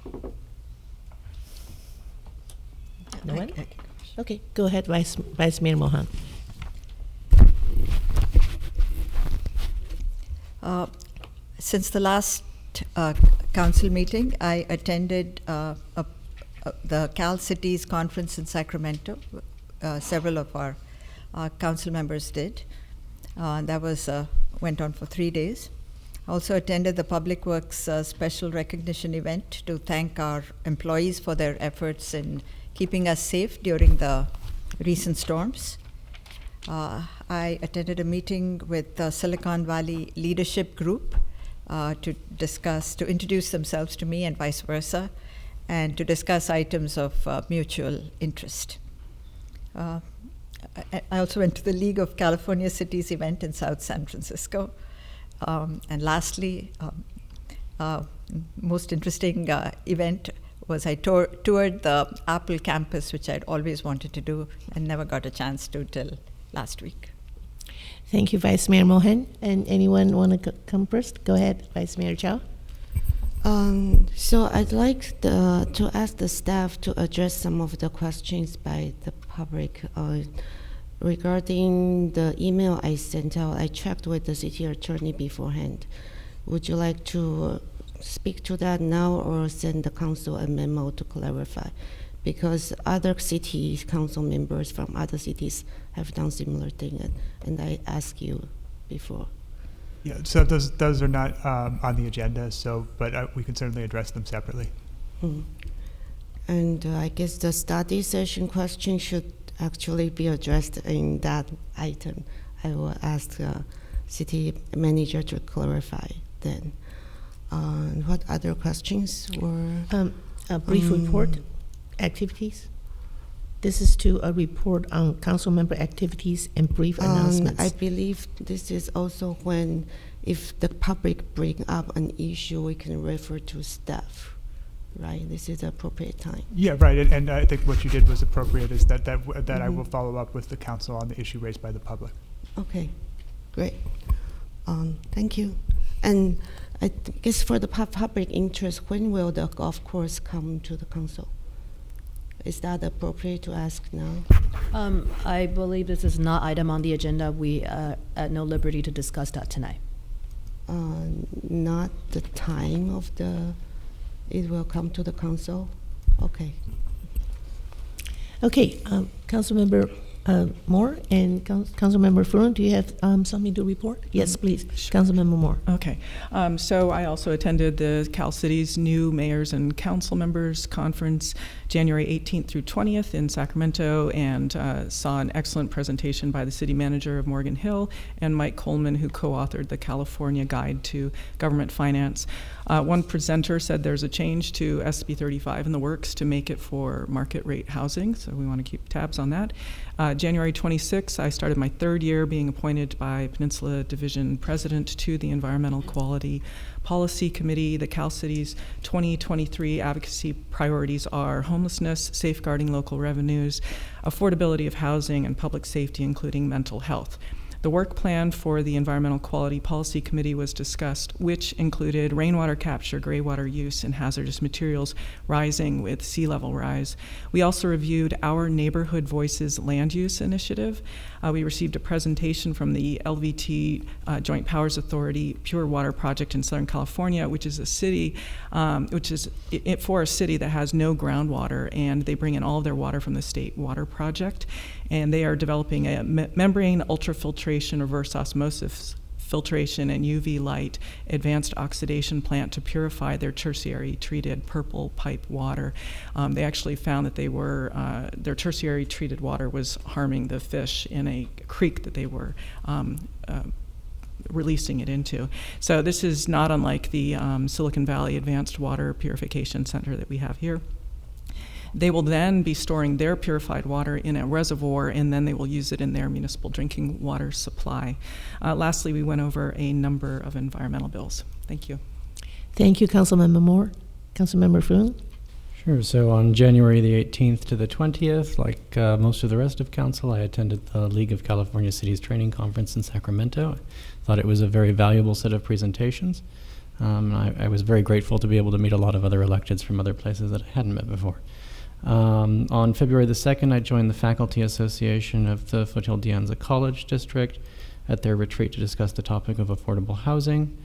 No one? Okay, go ahead, Vice Mayor Mohan. Since the last council meeting, I attended the Cal Cities conference in Sacramento. Several of our council members did. That was went on for 3 days. I also attended the Public Works special recognition event to thank our employees for their efforts in keeping us safe during the recent storms. I attended a meeting with the Silicon Valley Leadership Group to introduce themselves to me and vice versa, and to discuss items of mutual interest. I also went to the League of California Cities event in South San Francisco. And lastly, most interesting event was I toured the Apple campus, which I'd always wanted to do and never got a chance to till last week. Thank you, Vice Mayor Mohan. And anyone want to come first? Go ahead, Vice Mayor Chow. So I'd like to ask the staff to address some of the questions by the public regarding the email I sent out. I checked with the city attorney beforehand. Would you like to speak to that now or send the council a memo to clarify? Because other city council members from other cities have done similar thing, and I asked you before. Yeah, so those are not on the agenda, but we can certainly address them separately. And I guess the study session question should actually be addressed in that item. I will ask the city manager to clarify then. What other questions were? A brief report, activities. This is to a report on council member activities and brief announcements. I believe this is also when, if the public bring up an issue, we can refer to staff, right? This is the appropriate time. Yeah, right. And I think what you did was appropriate. Is that I will follow up with the council on the issue raised by the public. Okay, great. Thank you. And I guess for the public interest, when will the golf course come to the council? Is that appropriate to ask now? I believe this is not item on the agenda. We are at no liberty to discuss that tonight. Not the time of it will come to the council? Okay. Okay, Councilmember Moore and Councilmember Furlan, do you have something to report? Yes, please. Councilmember Moore. Okay. So I also attended the Cal Cities New Mayors and Council Members Conference January 18th through 20th in Sacramento, and saw an excellent presentation by the city manager of Morgan Hill and Mike Coleman, who co-authored the California Guide to Government Finance. One presenter said there's a change to SB 35 in the works to make it for market rate housing, so we want to keep tabs on that. January 26th, I started my third year being appointed by Peninsula Division President to the Environmental Quality Policy Committee. The Cal Cities 2023 advocacy priorities are homelessness, safeguarding local revenues, affordability of housing, and public safety, including mental health. The work plan for the Environmental Quality Policy Committee was discussed, which included rainwater capture, gray water use, and hazardous materials rising with sea level rise. We also reviewed our Neighborhood Voices land use initiative. We received a presentation from the LVT Joint Powers Authority Pure Water Project in Southern California, which is a city, for a city that has no groundwater, and they bring in all of their water from the State Water Project. And they are developing a membrane ultrafiltration, reverse osmosis filtration, and UV light advanced oxidation plant to purify their tertiary treated purple pipe water. They actually found that their tertiary treated water was harming the fish in a creek that they were releasing it into. So this is not unlike the Silicon Valley Advanced Water Purification Center that we have here. They will then be storing their purified water in a reservoir, and then they will use it in their municipal drinking water supply. Lastly, we went over a number of environmental bills. Thank you. Thank you, Councilmember Moore. Councilmember Froon? Sure. So on January the 18th to the 20th, like most of the rest of council, I attended the League of California Cities Training Conference in Sacramento. I thought it was a very valuable set of presentations. I was very grateful to be able to meet a lot of other electeds from other places that I hadn't met before. On February the 2nd, I joined the Faculty Association of the Foothill De Anza College District at their retreat to discuss the topic of affordable housing.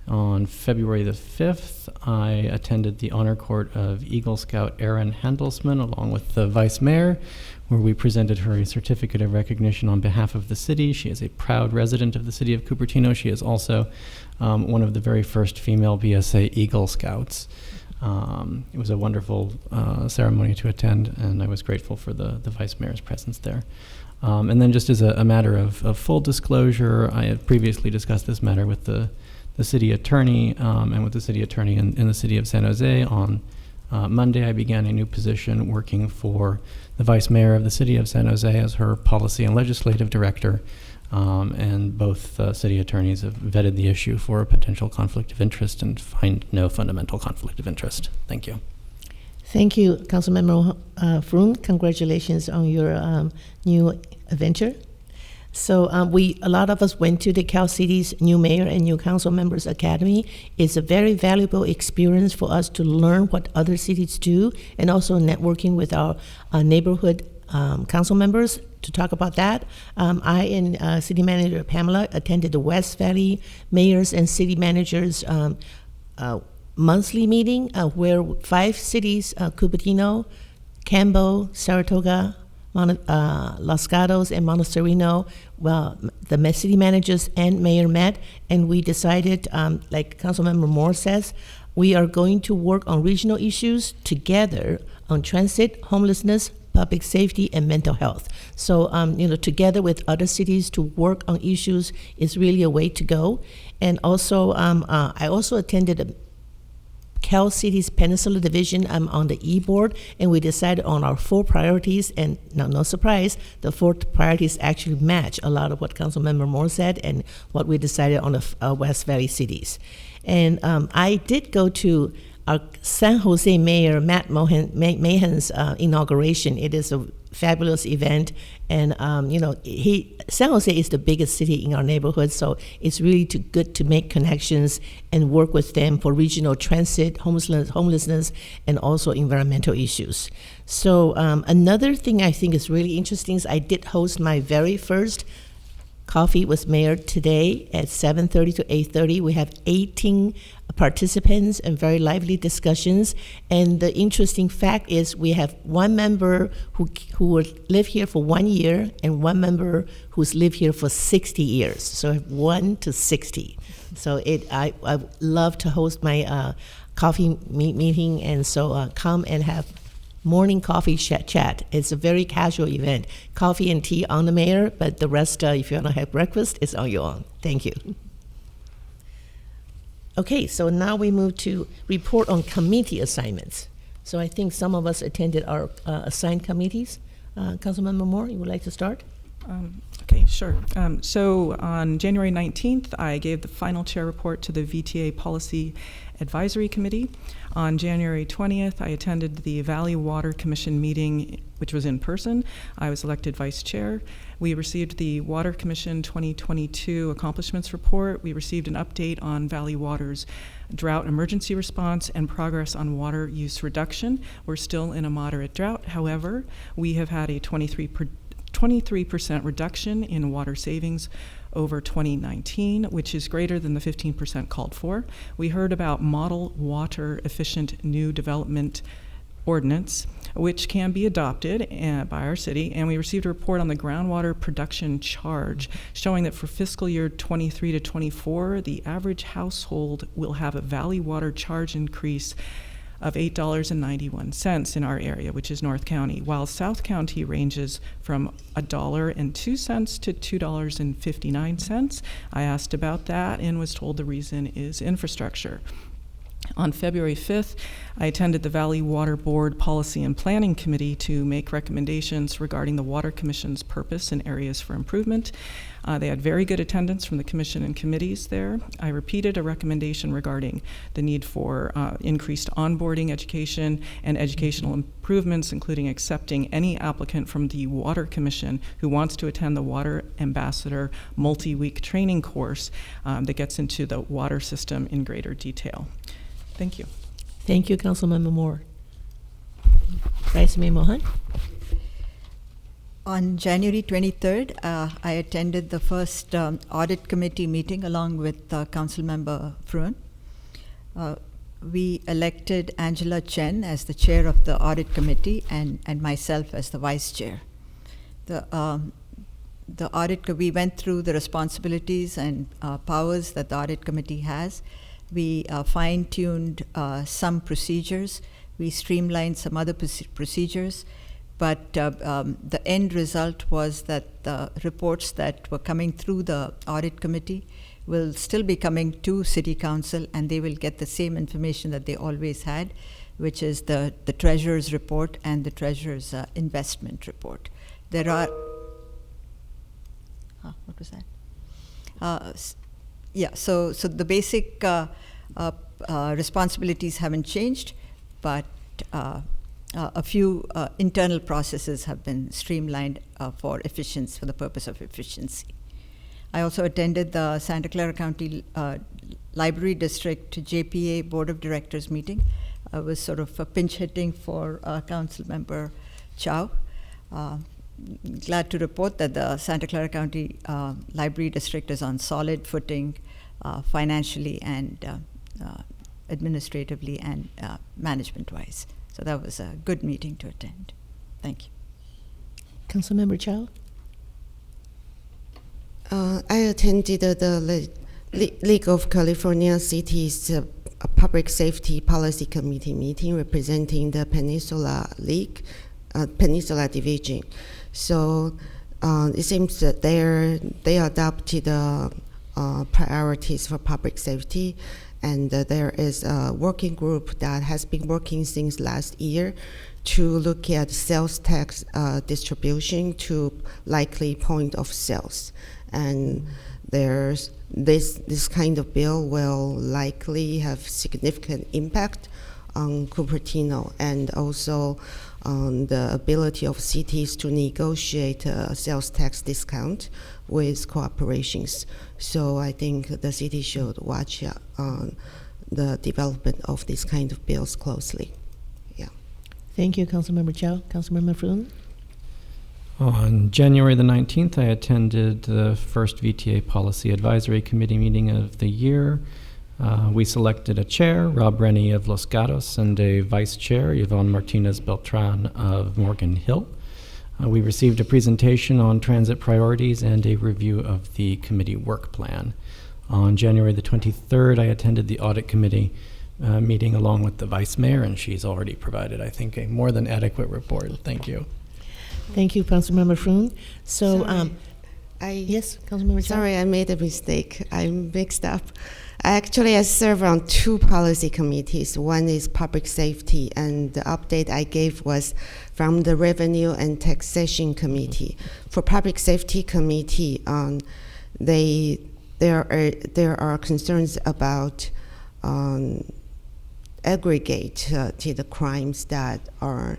On February the 5th, I attended the honor court of Eagle Scout Erin Handelsman along with the Vice Mayor, where we presented her a certificate of recognition on behalf of the city. She is a proud resident of the city of Cupertino. She is also one of the very first female BSA Eagle Scouts. It was a wonderful ceremony to attend, and I was grateful for the Vice Mayor's presence there. And then just as a matter of full disclosure, I had previously discussed this matter with the city attorney and with the city attorney in the city of San Jose. On Monday, I began a new position working for the Vice Mayor of the city of San Jose as her policy and legislative director. And both city attorneys have vetted the issue for a potential conflict of interest and find no fundamental conflict of interest. Thank you. Thank you, Councilmember Froon. Congratulations on your new venture. So a lot of us went to the Cal City's new mayor and new council members academy. It's a very valuable experience for us to learn what other cities do, and also networking with our neighborhood council members to talk about that. I and City Manager Pamela attended the West Valley Mayors and City Managers monthly meeting where 5 cities, Cupertino, Campbell, Saratoga, Los Gatos, and Montecito, well, the city managers and mayor met, and we decided, like Councilmember Moore says, we are going to work on regional issues together on transit, homelessness, public safety, and mental health. So, together with other cities to work on issues is really a way to go. And also, I also attended a Cal City's Peninsula Division. I'm on the E-board, and we decided on our 4 priorities, and no surprise, the 4 priorities actually match a lot of what Councilmember Moore said and what we decided on the West Valley cities. And I did go to our San Jose Mayor Matt Mahan's inauguration. It is a fabulous event, and San Jose is the biggest city in our neighborhood, so it's really good to make connections and work with them for regional transit, homelessness, and also environmental issues. So another thing I think is really interesting is I did host my very first Coffee with Mayor today at 7:30 to 8:30. We have 18 participants and very lively discussions. And the interesting fact is we have one member who will live here for 1 year and one member who's lived here for 60 years. So 1 to 60. So I love to host my coffee meeting, and so come and have morning coffee chat. It's a very casual event. Coffee and tea on the mayor, but the rest, if you want to have breakfast, it's on your own. Thank you. Okay, so now we move to report on committee assignments. So I think some of us attended our assigned committees. Councilmember Moore, you would like to start? Okay, sure. So on January 19th, I gave the final chair report to the VTA Policy Advisory Committee. On January 20th, I attended the Valley Water Commission meeting, which was in person. I was elected vice chair. We received the Water Commission 2022 accomplishments report. We received an update on Valley Water's drought emergency response and progress on water use reduction. We're still in a moderate drought. However, we have had a 23% reduction in water savings over 2019, which is greater than the 15% called for. We heard about model water efficient new development ordinance, which can be adopted by our city, and we received a report on the groundwater production charge showing that for fiscal year 23 to 24, the average household will have a Valley Water charge increase of $8.91 in our area, which is North County, while South County ranges from $1.02 to $2.59. I asked about that and was told the reason is infrastructure. On February 5th, I attended the Valley Water Board Policy and Planning Committee to make recommendations regarding the Water Commission's purpose and areas for improvement. They had very good attendance from the commission and committees there. I repeated a recommendation regarding the need for increased onboarding education and educational improvements, including accepting any applicant from the Water Commission who wants to attend the Water Ambassador multi-week training course that gets into the water system in greater detail. Thank you. Thank you, Councilmember Moore. Vice Mayor Mohan? On January 23rd, I attended the first audit committee meeting along with Councilmember Fruin. We elected Angela Chen as the chair of the audit committee and myself as the vice chair. The audit, we went through the responsibilities and powers that the audit committee has. We fine-tuned some procedures. We streamlined some other procedures. But the end result was that the reports that were coming through the audit committee will still be coming to City Council, and they will get the same information that they always had, which is the Treasurer's report and the Treasurer's investment report. There are... what was that? Yeah, so the basic responsibilities haven't changed, but a few internal processes have been streamlined for the purpose of efficiency. I also attended the Santa Clara County Library District JPA Board of Directors meeting. I was sort of pinch hitting for Council Member Chow. Glad to report that the Santa Clara County Library District is on solid footing financially and administratively and management-wise. So that was a good meeting to attend. Thank you. Councilmember Chow? I attended the League of California Cities Public Safety Policy Committee meeting representing the Peninsula League, Peninsula Division. So it seems that they adopted priorities for public safety, and there is a working group that has been working since last year to look at sales tax distribution to likely point of sales. And there's this kind of bill will likely have significant impact on Cupertino and also on the ability of cities to negotiate a sales tax discount with corporations. So I think the city should watch the development of these kind of bills closely. Yeah. Thank you, Councilmember Chow. Councilmember Fruin? On January the 19th, I attended the first VTA Policy Advisory Committee meeting of the year. We selected a chair, Rob Rennie of Los Gatos, and a vice chair, Yvonne Martinez Beltran of Morgan Hill. We received a presentation on transit priorities and a review of the committee work plan. On January the 23rd, I attended the audit committee meeting along with the vice mayor, and she's already provided, I think, a more than adequate report. Thank you. Thank you, Councilmember Fruin. So, yes, Councilmember Chow? Sorry, I made a mistake. I mixed up. Actually, I serve on two policy committees. One is public safety, and the update I gave was from the Revenue and Taxation Committee. For Public Safety Committee, there are concerns about aggregate to the crimes that are.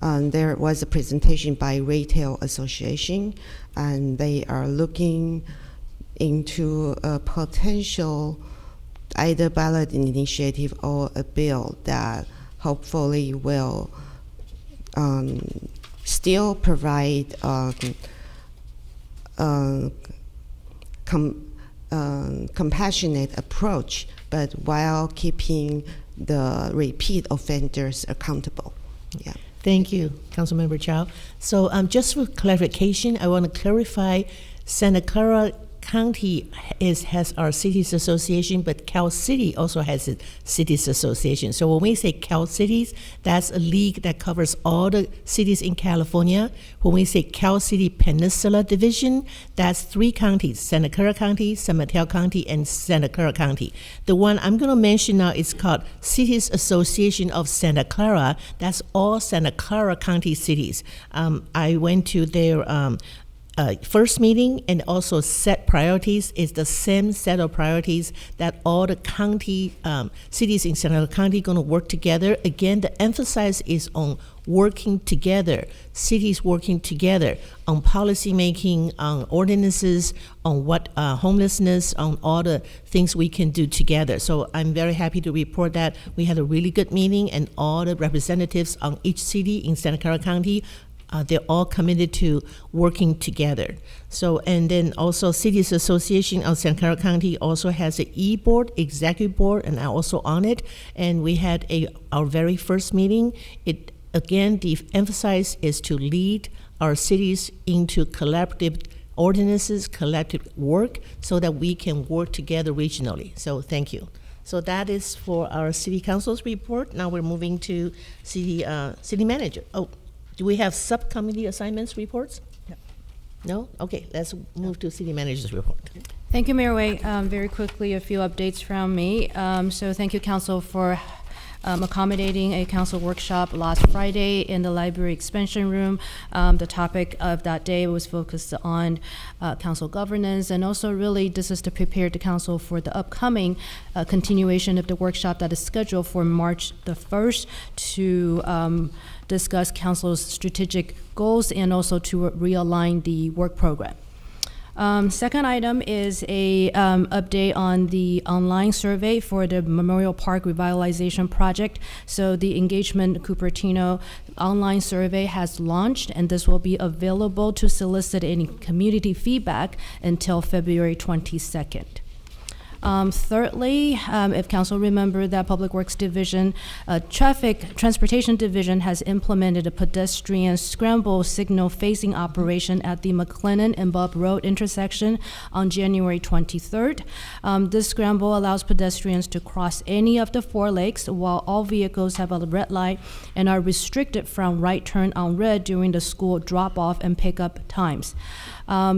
There was a presentation by Retail Association, and they are looking into a potential either ballot initiative or a bill that hopefully will still provide compassionate approach, but while keeping the repeat offenders accountable. Yeah. Thank you, Councilmember Chow. So just for clarification, I want to clarify Santa Clara county has our cities association, but Cal City also has a cities association. So when we say Cal Cities, that's a league that covers all the cities in California. When we say Cal City Peninsula Division, that's 3 counties: Santa Clara County, San Mateo County, and Santa Clara County. The one I'm going to mention now is called Cities Association of Santa Clara. That's all Santa Clara County cities. I went to their first meeting and also set priorities. Is the same set of priorities that all the county cities in Santa Clara County going to work together. Again, the emphasis is on working together, cities working together on policy making, on ordinances, on what homelessness, on all the things we can do together. So I'm very happy to report that we had a really good meeting, and all the representatives on each city in Santa Clara County, they're all committed to working together. So, and then also Cities Association of Santa Clara County also has an e-board, executive board, and I'm also on it. And we had our very first meeting. Again, the emphasis is to lead our cities into collaborative ordinances, collective work, so that we can work together regionally. So thank you. So that is for our city council's report. Now we're moving to city manager. Oh, do we have subcommittee assignments reports? Yeah. No? Okay, let's move to city manager's report. Thank you, Mayor Wei. Very quickly, a few updates from me. So thank you, council, for accommodating a council workshop last Friday in the library expansion room. The topic of that day was focused on council governance, and also really this is to prepare the council for the upcoming continuation of the workshop that is scheduled for March the 1st to discuss council's strategic goals and also to realign the work program. Second item is a update on the online survey for the Memorial Park Revitalization Project. So the Engagement Cupertino online survey has launched, and this will be available to solicit any community feedback until February 22nd. Thirdly, if council remember that Public Works Division, Transportation Division has implemented a pedestrian scramble signal phasing operation at the McLennan and Bob Road intersection on January 23rd. This scramble allows pedestrians to cross any of the 4 lanes while all vehicles have a red light and are restricted from right turn on red during the school drop-off and pickup times.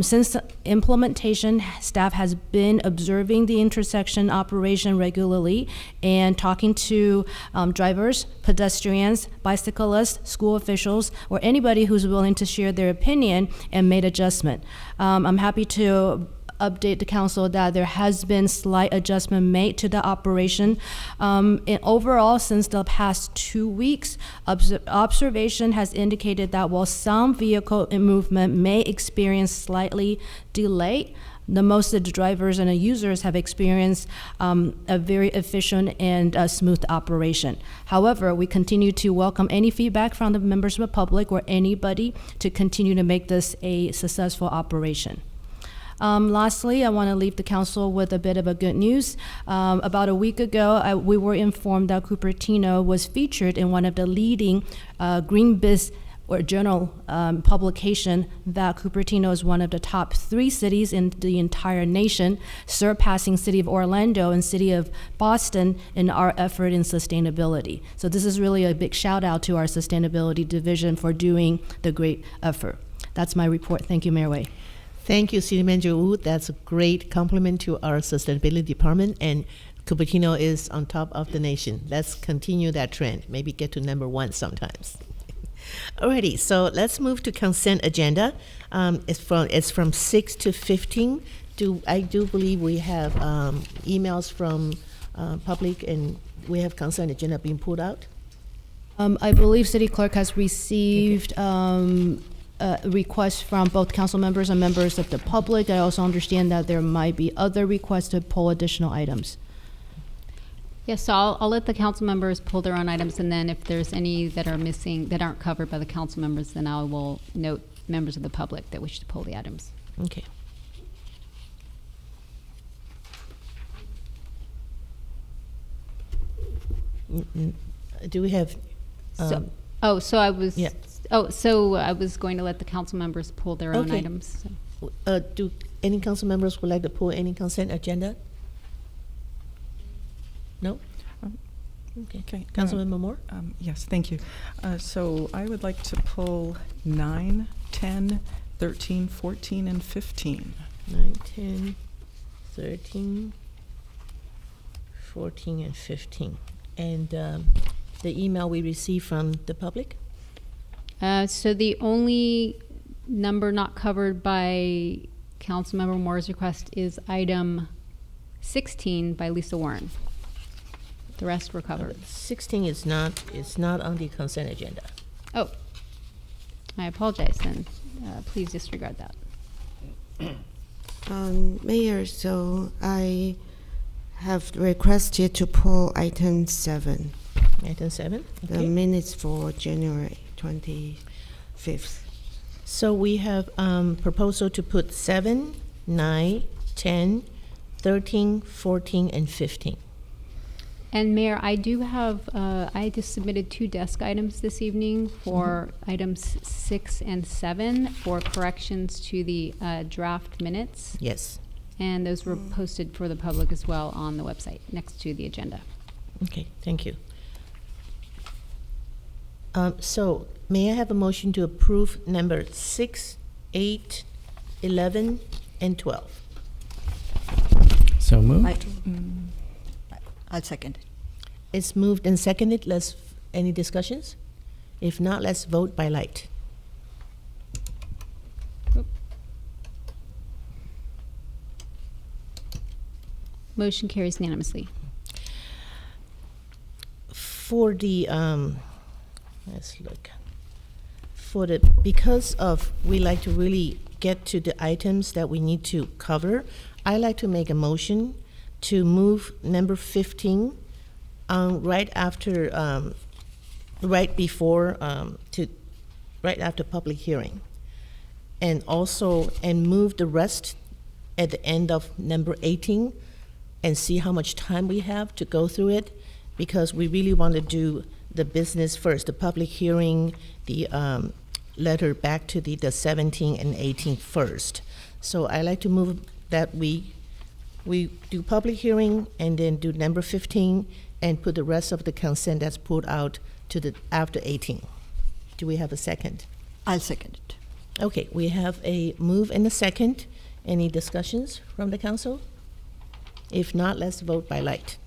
Since the implementation, staff has been observing the intersection operation regularly and talking to drivers, pedestrians, bicyclists, school officials, or anybody who's willing to share their opinion and made adjustment. I'm happy to update the council that there has been slight adjustment made to the operation. And overall, since the past 2 weeks, observation has indicated that while some vehicle movement may experience slightly delay, most of the drivers and the users have experienced a very efficient and smooth operation. However, we continue to welcome any feedback from the members of the public or anybody to continue to make this a successful operation. Lastly, I want to leave the council with a bit of a good news. About a week ago, we were informed that Cupertino was featured in one of the leading Green Biz or journal publication that Cupertino is one of the top 3 cities in the entire nation, surpassing City of Orlando and City of Boston in our effort in sustainability. So this is really a big shout out to our sustainability division for doing the great effort. That's my report. Thank you, Mayor Wei. Thank you, City Manager Wu. That's a great compliment to our sustainability department, and Cupertino is on top of the nation. Let's continue that trend. Maybe get to number 1 sometimes. Alrighty, so let's move to consent agenda. It's from 6 to 15. I do believe we have emails from public, and we have consent agenda being pulled out. I believe City Clerk has received requests from both council members and members of the public. I also understand that there might be other requests to pull additional items. Yes, so I'll let the council members pull their own items, and then if there's any that are missing, that aren't covered by the council members, then I will note members of the public that wish to pull the items. Okay. Do we have? So I was. Yeah. Oh, so I was going to let the council members pull their own items. So. Do any council members would like to pull any consent agenda? No? Okay. Councilmember Moore? Yes, thank you. So I would like to pull 9, 10, 13, 14, and 15. 9, 10, 13, 14, and 15. And the email we received from the public? So the only number not covered by Councilmember Moore's request is item 16 by Lisa Warren. The rest were covered. 16 is not on the consent agenda. Oh, I apologize then. Please disregard that. Mayor, so I have requested to pull item 7. Item 7? The Okay. minutes for January 25th. So we have proposal to put 7, 9, 10, 13, 14, and 15. And Mayor, I do have, I just submitted 2 desk items this evening for items 6 and 7 for corrections to the draft minutes. Yes. And those were posted for the public as well on the website next to the agenda. Okay, thank you. So may I have a motion to approve number 6, 8, 11, and 12? So moved. I'll second it. It's moved and seconded. Any discussions? If not, let's vote by light. Motion carries unanimously. For the, let's look. Because we like to really get to the items that we need to cover, I like to make a motion to move number 15 right after public hearing, and move the rest at the end of number 18, and see how much time we have to go through it, because we really want to do the business first, the public hearing, the letter back to the 17 and 18 first. So I like to move that we do public hearing and then do number 15 and put the rest of the consent that's pulled out to the after 18. Do we have a second? I'll second it. Okay, we have a move and a second. Any discussions from the council? If not, let's vote by light.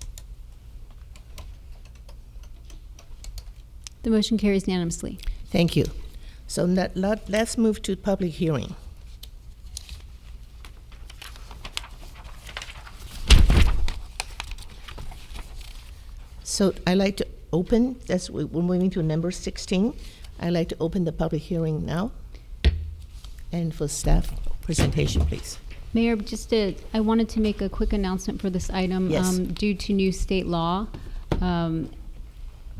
The motion carries unanimously. Thank you. So let's move to public hearing. So I like to open, we're moving to number 16. I like to open the public hearing now. And for staff presentation, please. Mayor, I wanted to make a quick announcement for this item. Yes. Due to new state law,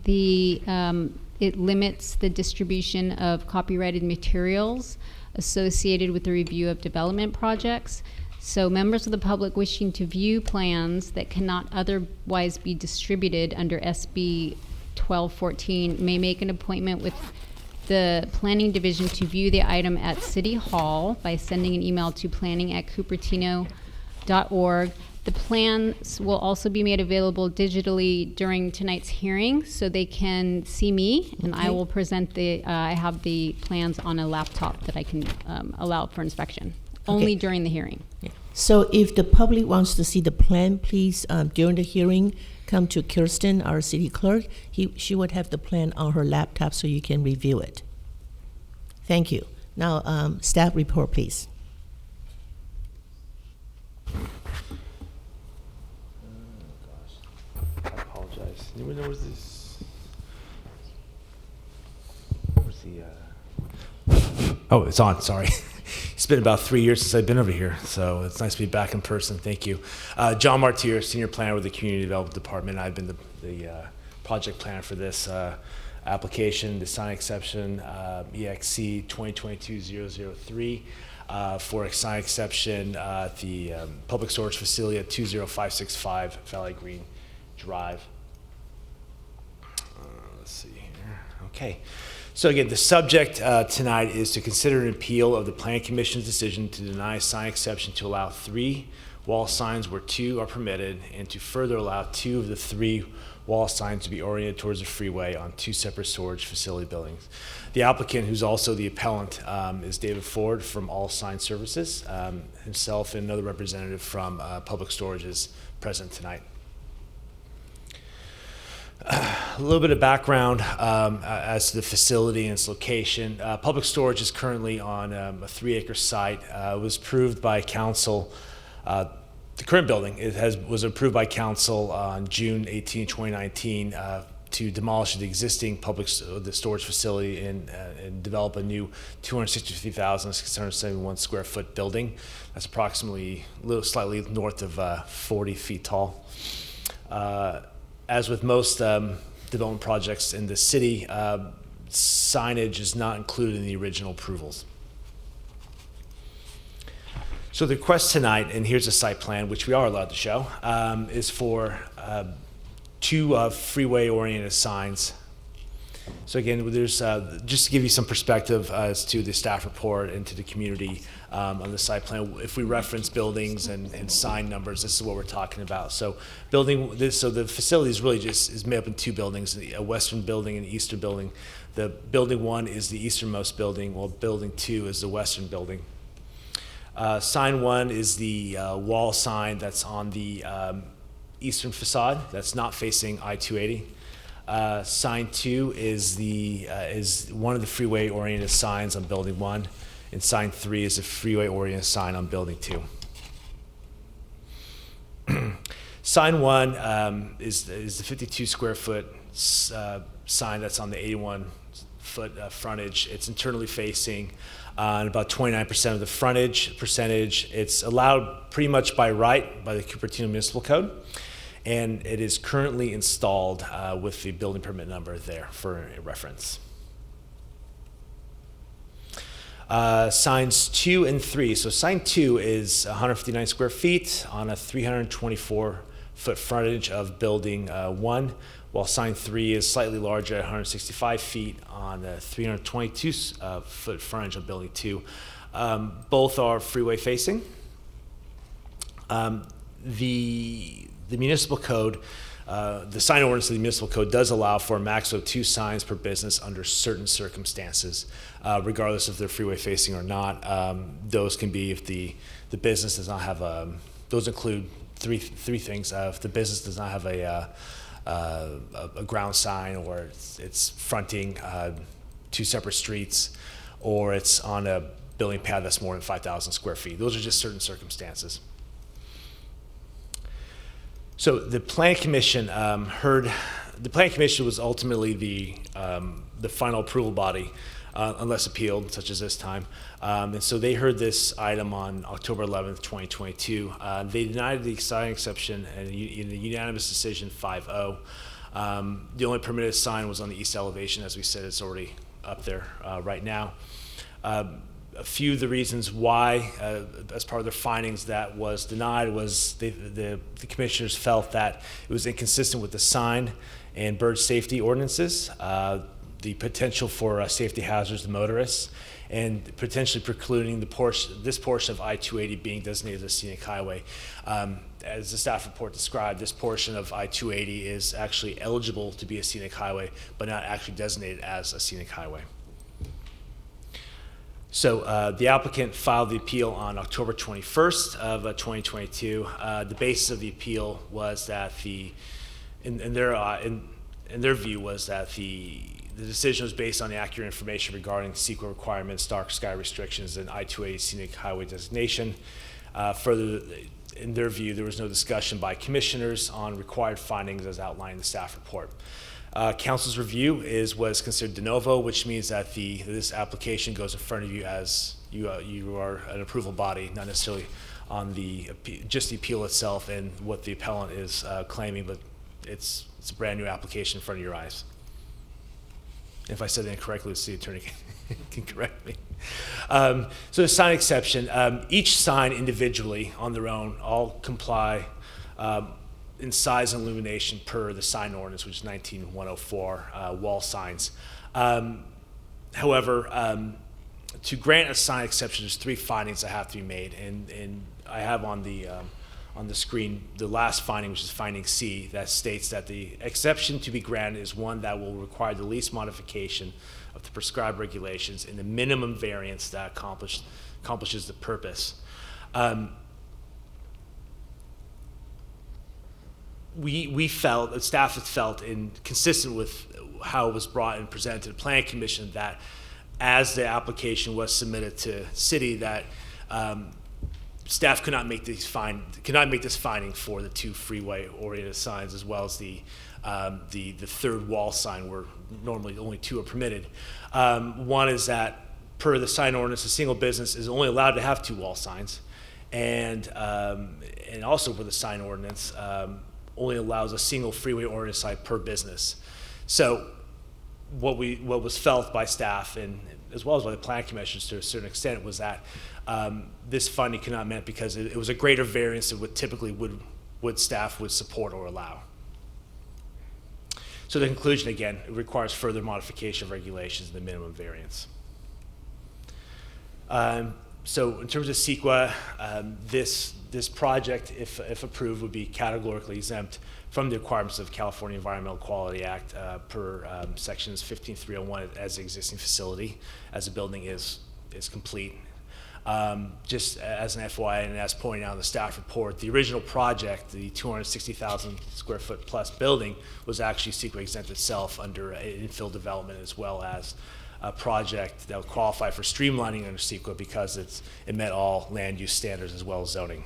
it limits the distribution of copyrighted materials associated with the review of development projects. So members of the public wishing to view plans that cannot otherwise be distributed under SB 1214 may make an appointment with the Planning Division to view the item at City Hall by sending an email to planning@cupertino.org. The plans will also be made available digitally during tonight's hearing, so they can see me, and I will present I have the plans on a laptop that I can allow for inspection, only during the hearing. Yeah. So if the public wants to see the plan, please, during the hearing, come to Kirsten, our city clerk. She would have the plan on her laptop so you can review it. Thank you. Now, staff report, please. I apologize. Anyone know where's this? Where's the? Oh, it's on. Sorry. It's been about 3 years since I've been over here, so it's nice to be back in person. Thank you. John Martier, Senior Planner with the Community Development Department. I've been the project planner for this application, the sign exception, EXC 2022-003, for a sign exception at the public storage facility at 20565 Valley Green Drive. Let's see here. Okay. So again, the subject tonight is to consider an appeal of the Plan Commission's decision to deny sign exception to allow 3 wall signs where 2 are permitted, and to further allow 2 of the 3 wall signs to be oriented towards the freeway on 2 separate storage facility buildings. The applicant, who's also the appellant, is David Ford from All Sign Services. Himself and another representative from Public Storage is present tonight. A little bit of background as to the facility and its location. Public Storage is currently on a 3-acre site. It was approved by council. The current building was approved by council on June 18, 2019, to demolish the existing the storage facility and develop a new 263,671 square foot building. That's approximately slightly north of 40 feet tall. As with most development projects in the city, signage is not included in the original approvals. So the request tonight, and here's a site plan, which we are allowed to show, is for 2 freeway-oriented signs. So again, there's just to give you some perspective as to the staff report and to the community on the site plan. If we reference buildings and sign numbers, this is what we're talking about. So so the facility is really is made up in 2 buildings: a western building and an eastern building. The building 1 is the easternmost building, while building 2 is the western building. Sign 1 is the wall sign that's on the eastern facade that's not facing I-280. Sign 2 is one of the freeway-oriented signs on building 1, and sign 3 is a freeway-oriented sign on building 2. Sign 1 is the 52 square foot sign that's on the 81 foot frontage. It's internally facing, and about 29% of the frontage percentage. It's allowed pretty much by right by the Cupertino Municipal Code, and it is currently installed with the building permit number there for reference. Signs 2 and 3. So sign 2 is 159 square feet on a 324 foot frontage of building 1, while sign 3 is slightly larger at 165 feet on a 322 foot frontage of building 2. Both are freeway facing. The municipal code, the sign ordinance of the municipal code does allow for a maximum of 2 signs per business under certain circumstances, regardless if they're freeway facing or not. Those can be if the business does not have those include three things. If the business does not have a ground sign, or it's fronting 2 separate streets, or it's on a building pad that's more than 5,000 square feet. Those are just certain circumstances. So the Plan Commission the Plan Commission was ultimately the final approval body, unless appealed, such as this time. And so they heard this item on October 11th, 2022. They denied the sign exception in a unanimous decision 5-0. The only permitted sign was on the east elevation. As we said, it's already up there right now. A few of the reasons why, as part of their findings, that was denied was the commissioners felt that it was inconsistent with the sign and bird safety ordinances, the potential for safety hazards to motorists, and potentially precluding this portion of I-280 being designated as a scenic highway. As the staff report described, this portion of I-280 is actually eligible to be a scenic highway, but not actually designated as a scenic highway. So the applicant filed the appeal on October 21st of 2022. The basis of the appeal was that in their view was that the decision was based on the accurate information regarding CEQA requirements, dark sky restrictions, and I-280 scenic highway designation. Further, in their view, there was no discussion by commissioners on required findings as outlined in the staff report. Council's review was considered de novo, which means that this application goes in front of you as you are an approval body, not necessarily on just the appeal itself and what the appellant is claiming, but it's a brand new application in front of your eyes. If I said that incorrectly, the city attorney can correct me. So the sign exception, each sign individually on their own all comply in size and illumination per the sign ordinance, which is 19104, wall signs. However, to grant a sign exception, there's 3 findings that have to be made, and I have on the screen the last finding, which is finding C, that states that the exception to be granted is one that will require the least modification of the prescribed regulations and the minimum variance that accomplishes the purpose. We felt, staff has felt, and consistent with how it was brought and presented to the Planning Commission, that as the application was submitted to city, that staff could not make this finding for the 2 freeway-oriented signs, as well as the third wall sign, where normally only 2 are permitted. One is that per the sign ordinance, a single business is only allowed to have 2 wall signs, and also for the sign ordinance, only allows a single freeway-oriented sign per business. So what was felt by staff, and as well as by the planning commissions to a certain extent, was that this finding cannot be met because it was a greater variance than what typically would staff would support or allow. So the conclusion, again, it requires further modification of regulations and the minimum variance. So in terms of CEQA, this project, if approved, would be categorically exempt from the requirements of California Environmental Quality Act per sections 15301 as the existing facility, as the building is complete. Just as an FYI, and as pointed out in the staff report, the original project, the 260,000 square foot plus building, was actually CEQA exempt itself under infill development, as well as a project that would qualify for streamlining under CEQA because it met all land use standards as well as zoning.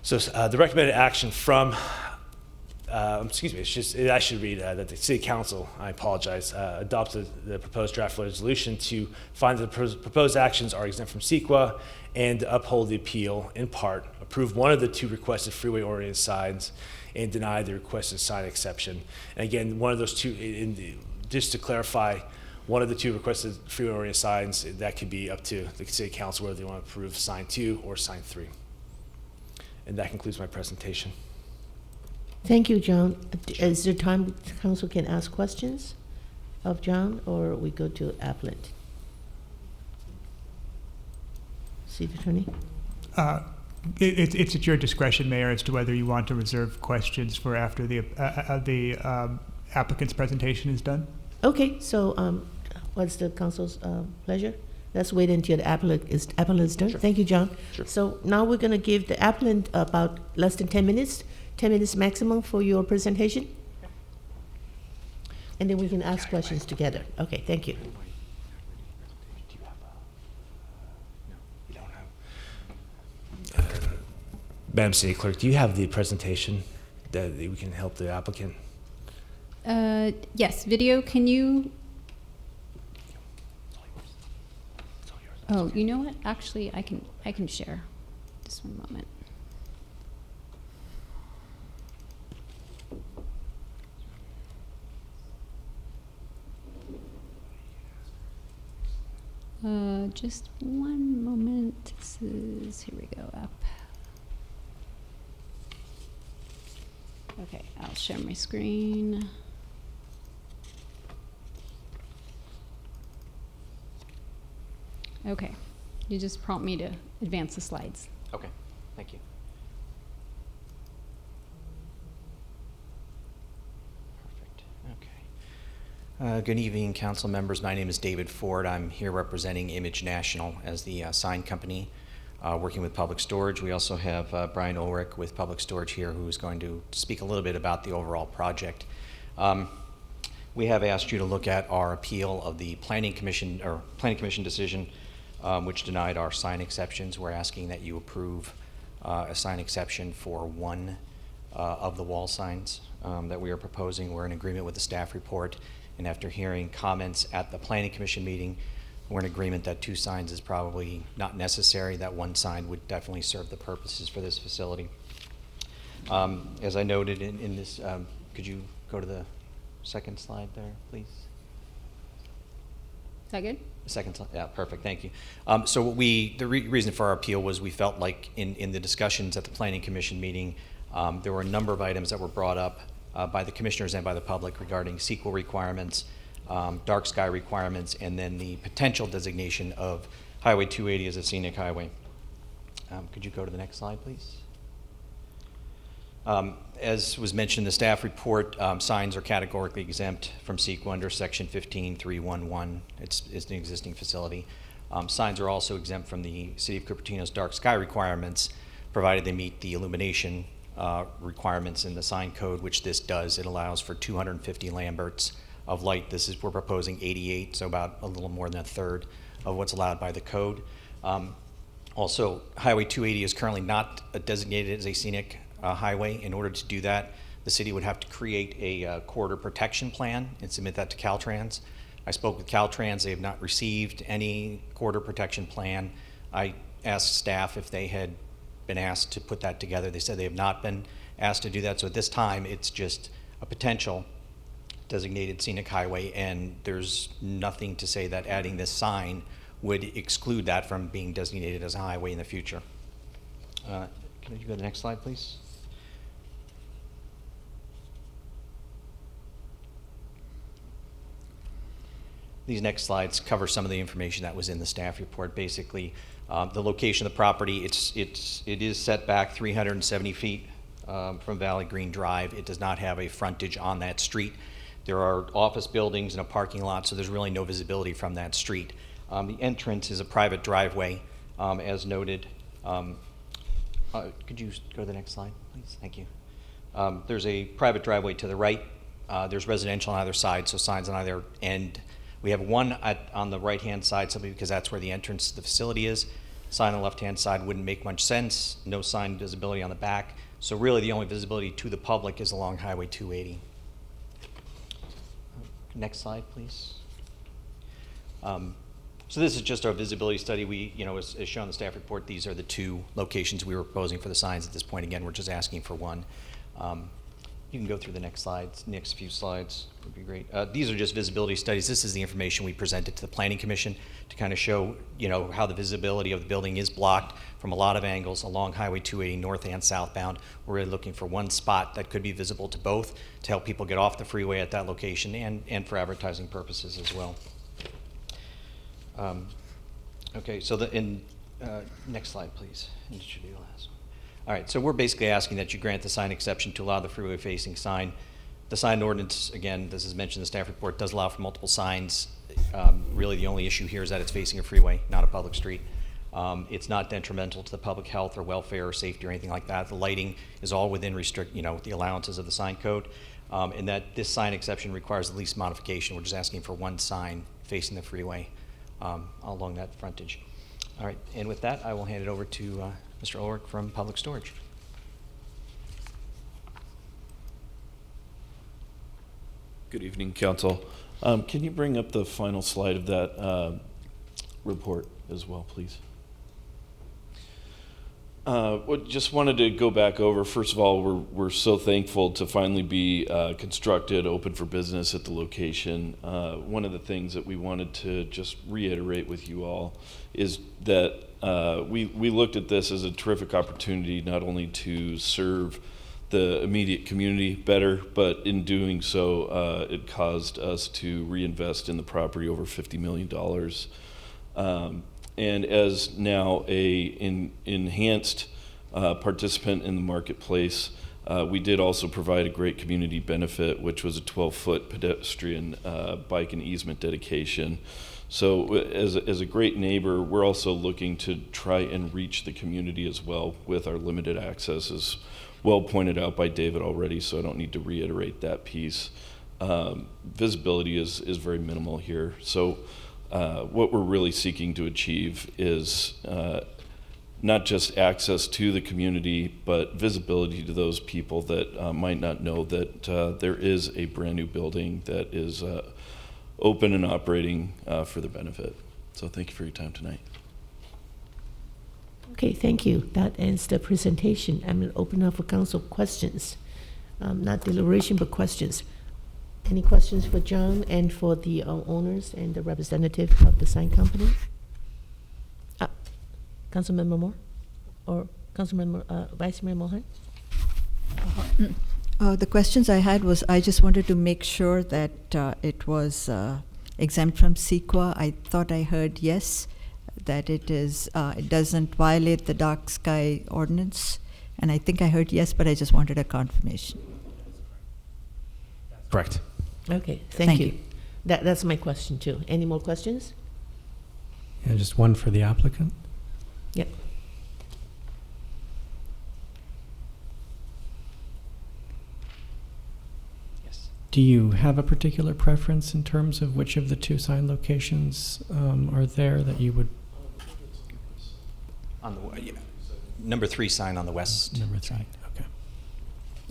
So the recommended action from, I should read that the City Council, I apologize, adopted the proposed draft resolution to find that the proposed actions are exempt from CEQA and to uphold the appeal in part, approve one of the 2 requested freeway-oriented signs, and deny the requested sign exception. And again, one of those 2, just to clarify, one of the 2 requested freeway-oriented signs, that could be up to the City Council whether they want to approve sign 2 or sign 3. And that concludes my presentation. Thank you, John. Is there time the council can ask questions of John, or we go to applicant? City Attorney? It's at your discretion, Mayor, as to whether you want to reserve questions for after the applicant's presentation is done. Okay, so what's the council's pleasure? Let's wait until the applicant is done. Sure. Thank you, John. Sure. So now we're going to give the applicant about less than 10 minutes, 10 minutes maximum for your presentation. Okay. And then we can ask questions together. Okay, thank you. Madam City Clerk, do you have the presentation that we can help the applicant? Yes, video, can you? Oh, you know what? Actually, I can share. Just one moment. Just one moment. This is, here we go, up. Okay, I'll share my screen. Okay, you just prompt me to advance the slides. Okay, thank you. Perfect, okay. Good evening, council members. My name is David Ford. I'm here representing Image National as the sign company, working with Public Storage. We also have Brian Ulrich with Public Storage here, who's going to speak a little bit about the overall project. We have asked you to look at our appeal of the Planning Commission decision, which denied our sign exceptions. We're asking that you approve a sign exception for one of the wall signs that we are proposing. We're in agreement with the staff report, and after hearing comments at the Planning Commission meeting, we're in agreement that 2 signs is probably not necessary, that 1 sign would definitely serve the purposes for this facility. As I noted in this, could you go to the second slide there, please? Is that good? Second slide, yeah, perfect, thank you. So the reason for our appeal was we felt like in the discussions at the Planning Commission meeting, There were a number of items that were brought up by the commissioners and by the public regarding CEQA requirements, dark sky requirements, and then the potential designation of Highway 280 as a scenic highway. Could you go to the next slide, please? As was mentioned in the staff report, signs are categorically exempt from CEQA under Section 15.311. It's an existing facility. Signs are also exempt from the City of Cupertino's dark sky requirements, provided they meet the illumination requirements in the sign code, which this does. It allows for 250 Lamberts of light. We're proposing 88, so about a little more than a third of what's allowed by the code. Also, Highway 280 is currently not designated as a scenic highway. In order to do that, the city would have to create a corridor protection plan and submit that to Caltrans. I spoke with Caltrans. They have not received any corridor protection plan. I asked staff if they had been asked to put that together. They said they have not been asked to do that. So at this time, it's just a potential designated scenic highway, and there's nothing to say that adding this sign would exclude that from being designated as a highway in the future. Can you go to the next slide, please? These next slides cover some of the information that was in the staff report. Basically, the location of the property, it is set back 370 feet from Valley Green Drive. It does not have a frontage on that street. There are office buildings and a parking lot, so there's really no visibility from that street. The entrance is a private driveway, as noted. Could you go to the next slide, please? Thank you. There's a private driveway to the right. There's residential on either side, so signs on either end. We have one on the right-hand side simply because that's where the entrance to the facility is. Sign on the left-hand side wouldn't make much sense. No sign visibility on the back. So really the only visibility to the public is along Highway 280. Next slide, please. So this is just our visibility study. We, as shown in the staff report, these are the two locations we were proposing for the signs at this point. Again, we're just asking for one. You can go through the next slides. Next few slides would be great. These are just visibility studies. This is the information we presented to the Planning Commission to kind of show, how the visibility of the building is blocked from a lot of angles along Highway 280 north and southbound. We're really looking for one spot that could be visible to both to help people get off the freeway at that location and for advertising purposes as well. Okay, so next slide, please. It should be the last one. All right, so we're basically asking that you grant the sign exception to allow the freeway-facing sign. The sign ordinance, again, this is mentioned in the staff report, does allow for multiple signs. Really, the only issue here is that it's facing a freeway, not a public street. It's not detrimental to the public health or welfare or safety or anything like that. The lighting is all within the allowances of the sign code, and that this sign exception requires the least modification. We're just asking for one sign facing the freeway along that frontage. All right, and with that, I will hand it over to Mr. Ulrich from Public Storage. Good evening, Council. Can you bring up the final slide of that report as well, please? Just wanted to go back over. First of all, we're so thankful to finally be constructed, open for business at the location. One of the things that we wanted to just reiterate with you all is that we looked at this as a terrific opportunity not only to serve the immediate community better, but in doing so, it caused us to reinvest in the property over $50 million. And as now an enhanced participant in the marketplace, we did also provide a great community benefit, which was a 12-foot pedestrian bike and easement dedication. So as a great neighbor, we're also looking to try and reach the community as well with our limited access, as well pointed out by David already, so I don't need to reiterate that piece. Visibility is very minimal here. So what we're really seeking to achieve is not just access to the community, but visibility to those people that might not know that there is a brand new building that is open and operating for their benefit. So thank you for your time tonight. Okay, thank you. That ends the presentation. I'm going to open up for council questions. Not deliberation, but questions. Any questions for John and for the owners and the representative of the sign company? Councilmember Moore or Councilmember Vice Mayor Mohan? The questions I had was, I just wanted to make sure that it was exempt from CEQA. I thought I heard yes, that it is, it doesn't violate the dark sky ordinance. And I think I heard yes, but I just wanted a confirmation. Correct. Okay, thank you. That's my question too. Any more questions? Yeah, just one for the applicant. Yep. Do you have a particular preference in terms of which of the two sign locations are there that you would? On the yeah. Number 3 sign on the west. Number 3. Side. Okay.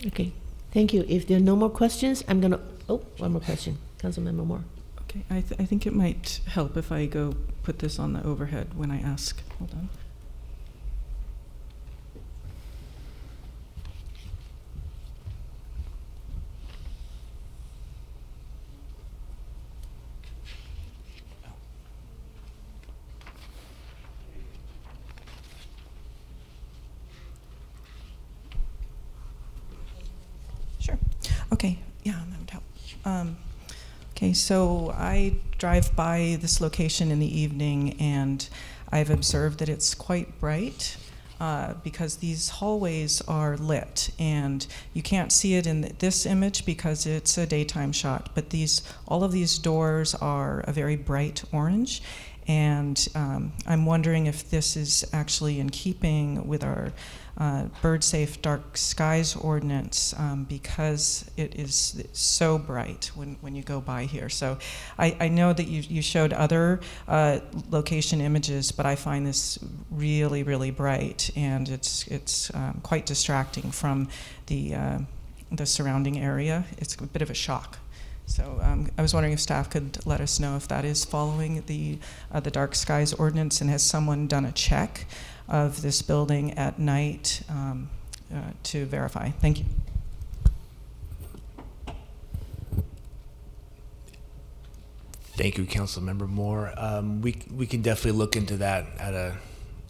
Okay, thank you. If there are no more questions, I'm gonna, one more question. Councilmember Moore. Okay, I think it might help if I go put this on the overhead when I ask. Hold on. Sure. Okay. Yeah, that would help. Okay, so I drive by this location in the evening, and I've observed that it's quite bright because these hallways are lit, and you can't see it in this image because it's a daytime shot. But all of these doors are a very bright orange, and I'm wondering if this is actually in keeping with our bird safe dark skies ordinance because it is so bright when you go by here. So I know that you showed other location images, but I find this really, really bright, and it's quite distracting from the surrounding area. It's a bit of a shock. So I was wondering if staff could let us know if that is following the dark skies ordinance, and has someone done a check of this building at night to verify. Thank you. Thank you, Councilmember Moore. We can definitely look into that at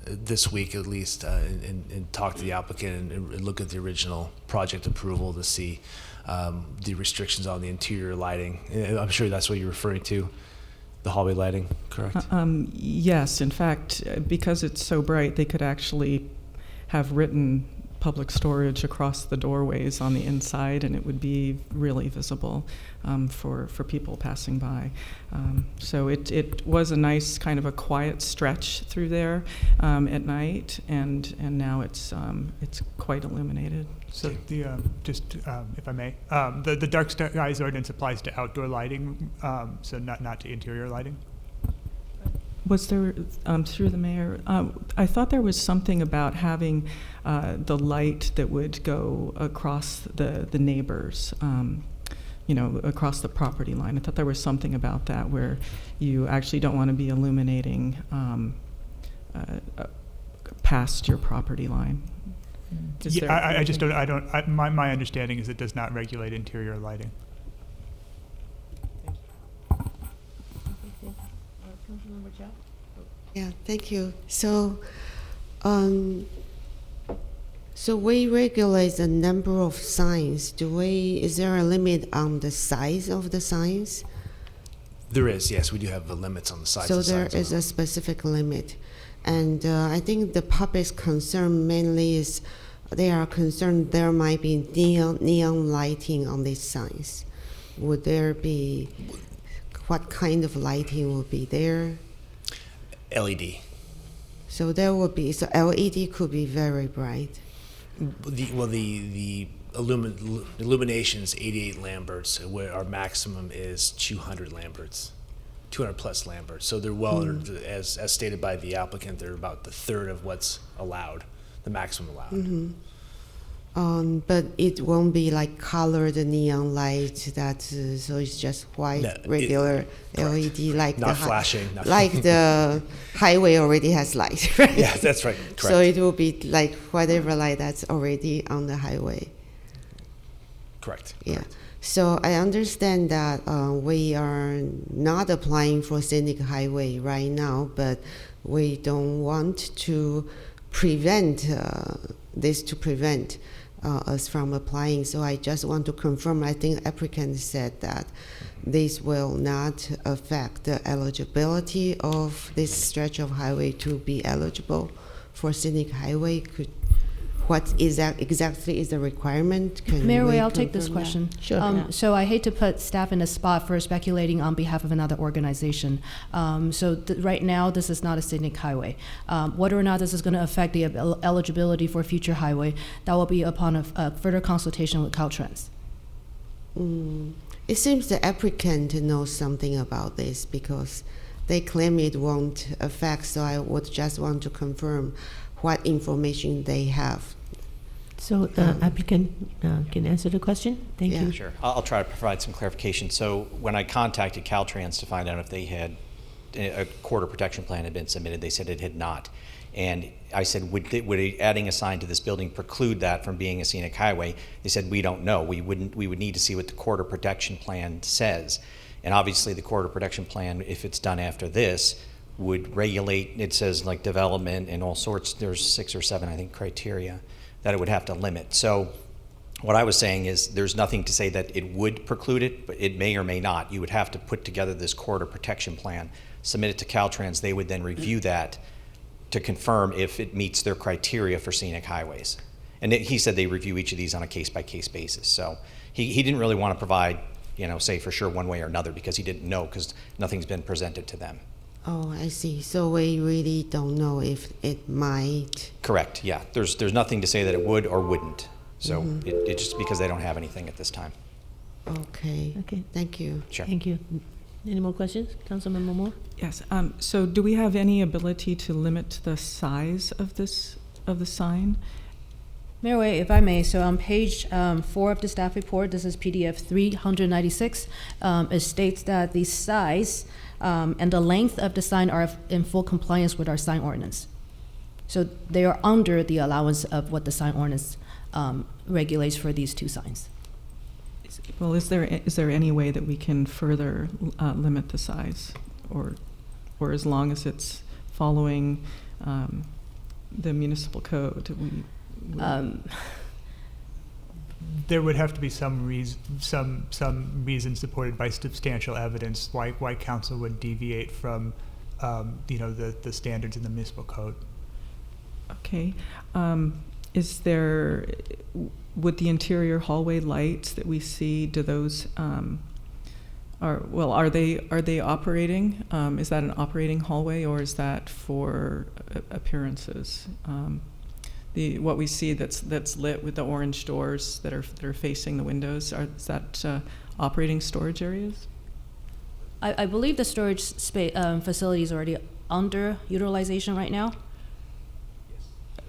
this week at least, and talk to the applicant and look at the original project approval to see the restrictions on the interior lighting. I'm sure that's what you're referring to, the hallway lighting, correct? Yes, in fact, because it's so bright, they could actually have written public storage across the doorways on the inside, and it would be really visible for people passing by. So it was a nice kind of a quiet stretch through there at night, and now it's quite illuminated. So the if I may, the dark skies ordinance applies to outdoor lighting, so not to interior lighting. Was there, through the mayor, I thought there was something about having the light that would go across the neighbors, across the property line. I thought there was something about that where you actually don't want to be illuminating past your property line. I just don't. My understanding is it does not regulate interior lighting. Yeah, thank you. So, so we regulate the number of signs. Is there a limit on the size of the signs? There is, yes. We do have the limits on the size So of the there signs. is a specific limit. And I think the public's concern mainly is they are concerned there might be neon lighting on these signs. Would there be, what kind of lighting will be there? LED. So there will be, so LED could be very bright. The illumination is 88 lamberts, where our maximum is 200 lamberts, 200 plus lamberts. So they're as stated by the applicant, they're about the third of what's allowed, the maximum allowed. Mm-hmm. But it won't be like colored neon light. So it's just white, regular LED, like not flashing, like the highway already has light, right? Yeah, that's right. Correct. So it will be like whatever light that's already on the highway. Correct. Yeah. Correct. So I understand that we are not applying for scenic highway right now, but we don't want to prevent us from applying. So I just want to confirm, I think applicant said that this will not affect the eligibility of this stretch of highway to be eligible for scenic highway. What is that exactly is the requirement? Can Mayor we Wei, I'll take this confirm that? question. Sure. So I hate to put staff in a spot for speculating on behalf of another organization. Right now, this is not a scenic highway. Whether or not this is going to affect the eligibility for future highway, that will be upon a further consultation with Caltrans. It seems the applicant knows something about this because they claim it won't affect, so I would just want to confirm what information they have. So the applicant can answer the question. Thank you. Sure. I'll try to provide some clarification. So when I contacted Caltrans to find out if they had a corridor protection plan had been submitted, they said it had not. And I said, would adding a sign to this building preclude that from being a scenic highway? They said, we don't know. We would need to see what the corridor protection plan says. And obviously the corridor protection plan, if it's done after this, would regulate, it says like development and all sorts, there's 6 or 7, I think, criteria that it would have to limit. So what I was saying is there's nothing to say that it would preclude it, but it may or may not. You would have to put together this corridor protection plan, submit it to Caltrans. They would then review that to confirm if it meets their criteria for scenic highways. And he said they review each of these on a case-by-case basis. So he didn't really want to provide, say for sure one way or another because he didn't know because nothing's been presented to them. Oh, I see. So we really don't know if it might. Correct, yeah. There's nothing to say that it would or wouldn't. So it's just because they don't have anything at this time. Okay. Okay. Thank you. Sure. Thank you. Any more questions? Councilmember Moore? Yes. So do we have any ability to limit the size of the sign? Mayor Wei, if I may, so on page 4 of the staff report, this is PDF 396, it states that the size and the length of the sign are in full compliance with our sign ordinance. So they are under the allowance of what the sign ordinance regulates for these 2 signs. Well, is there any way that we can further limit the size, or as long as it's following the municipal code? There would have to be some reason supported by substantial evidence why council would deviate from the standards in the municipal code. Okay. Would the interior hallway lights that we see, do those are they operating? Is that an operating hallway, or is that for appearances? What we see that's lit with the orange doors that are facing the windows, is that operating storage areas? I believe the storage facility is already under utilization right now.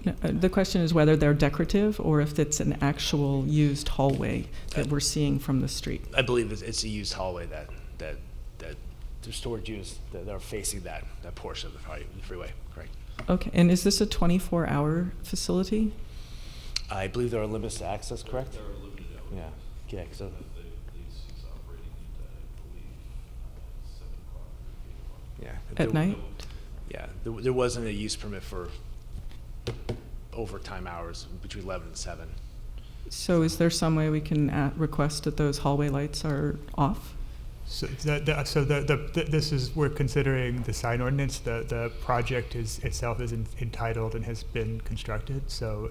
No, the question is whether they're decorative or if it's an actual used hallway that we're seeing from the street. I believe it's a used hallway that the storage use that are facing that portion of the freeway, correct? Okay, and is this a 24-hour facility? I believe there are limits to access, correct? There are limited hours. Yeah, so. He's operating at, I believe, 7 o'clock, 8 o'clock. Yeah. At night? Yeah, there wasn't a use permit for overtime hours between 11 and 7. So is there some way we can request that those hallway lights are off? So this is, we're considering the sign ordinance. The project itself is entitled and has been constructed. So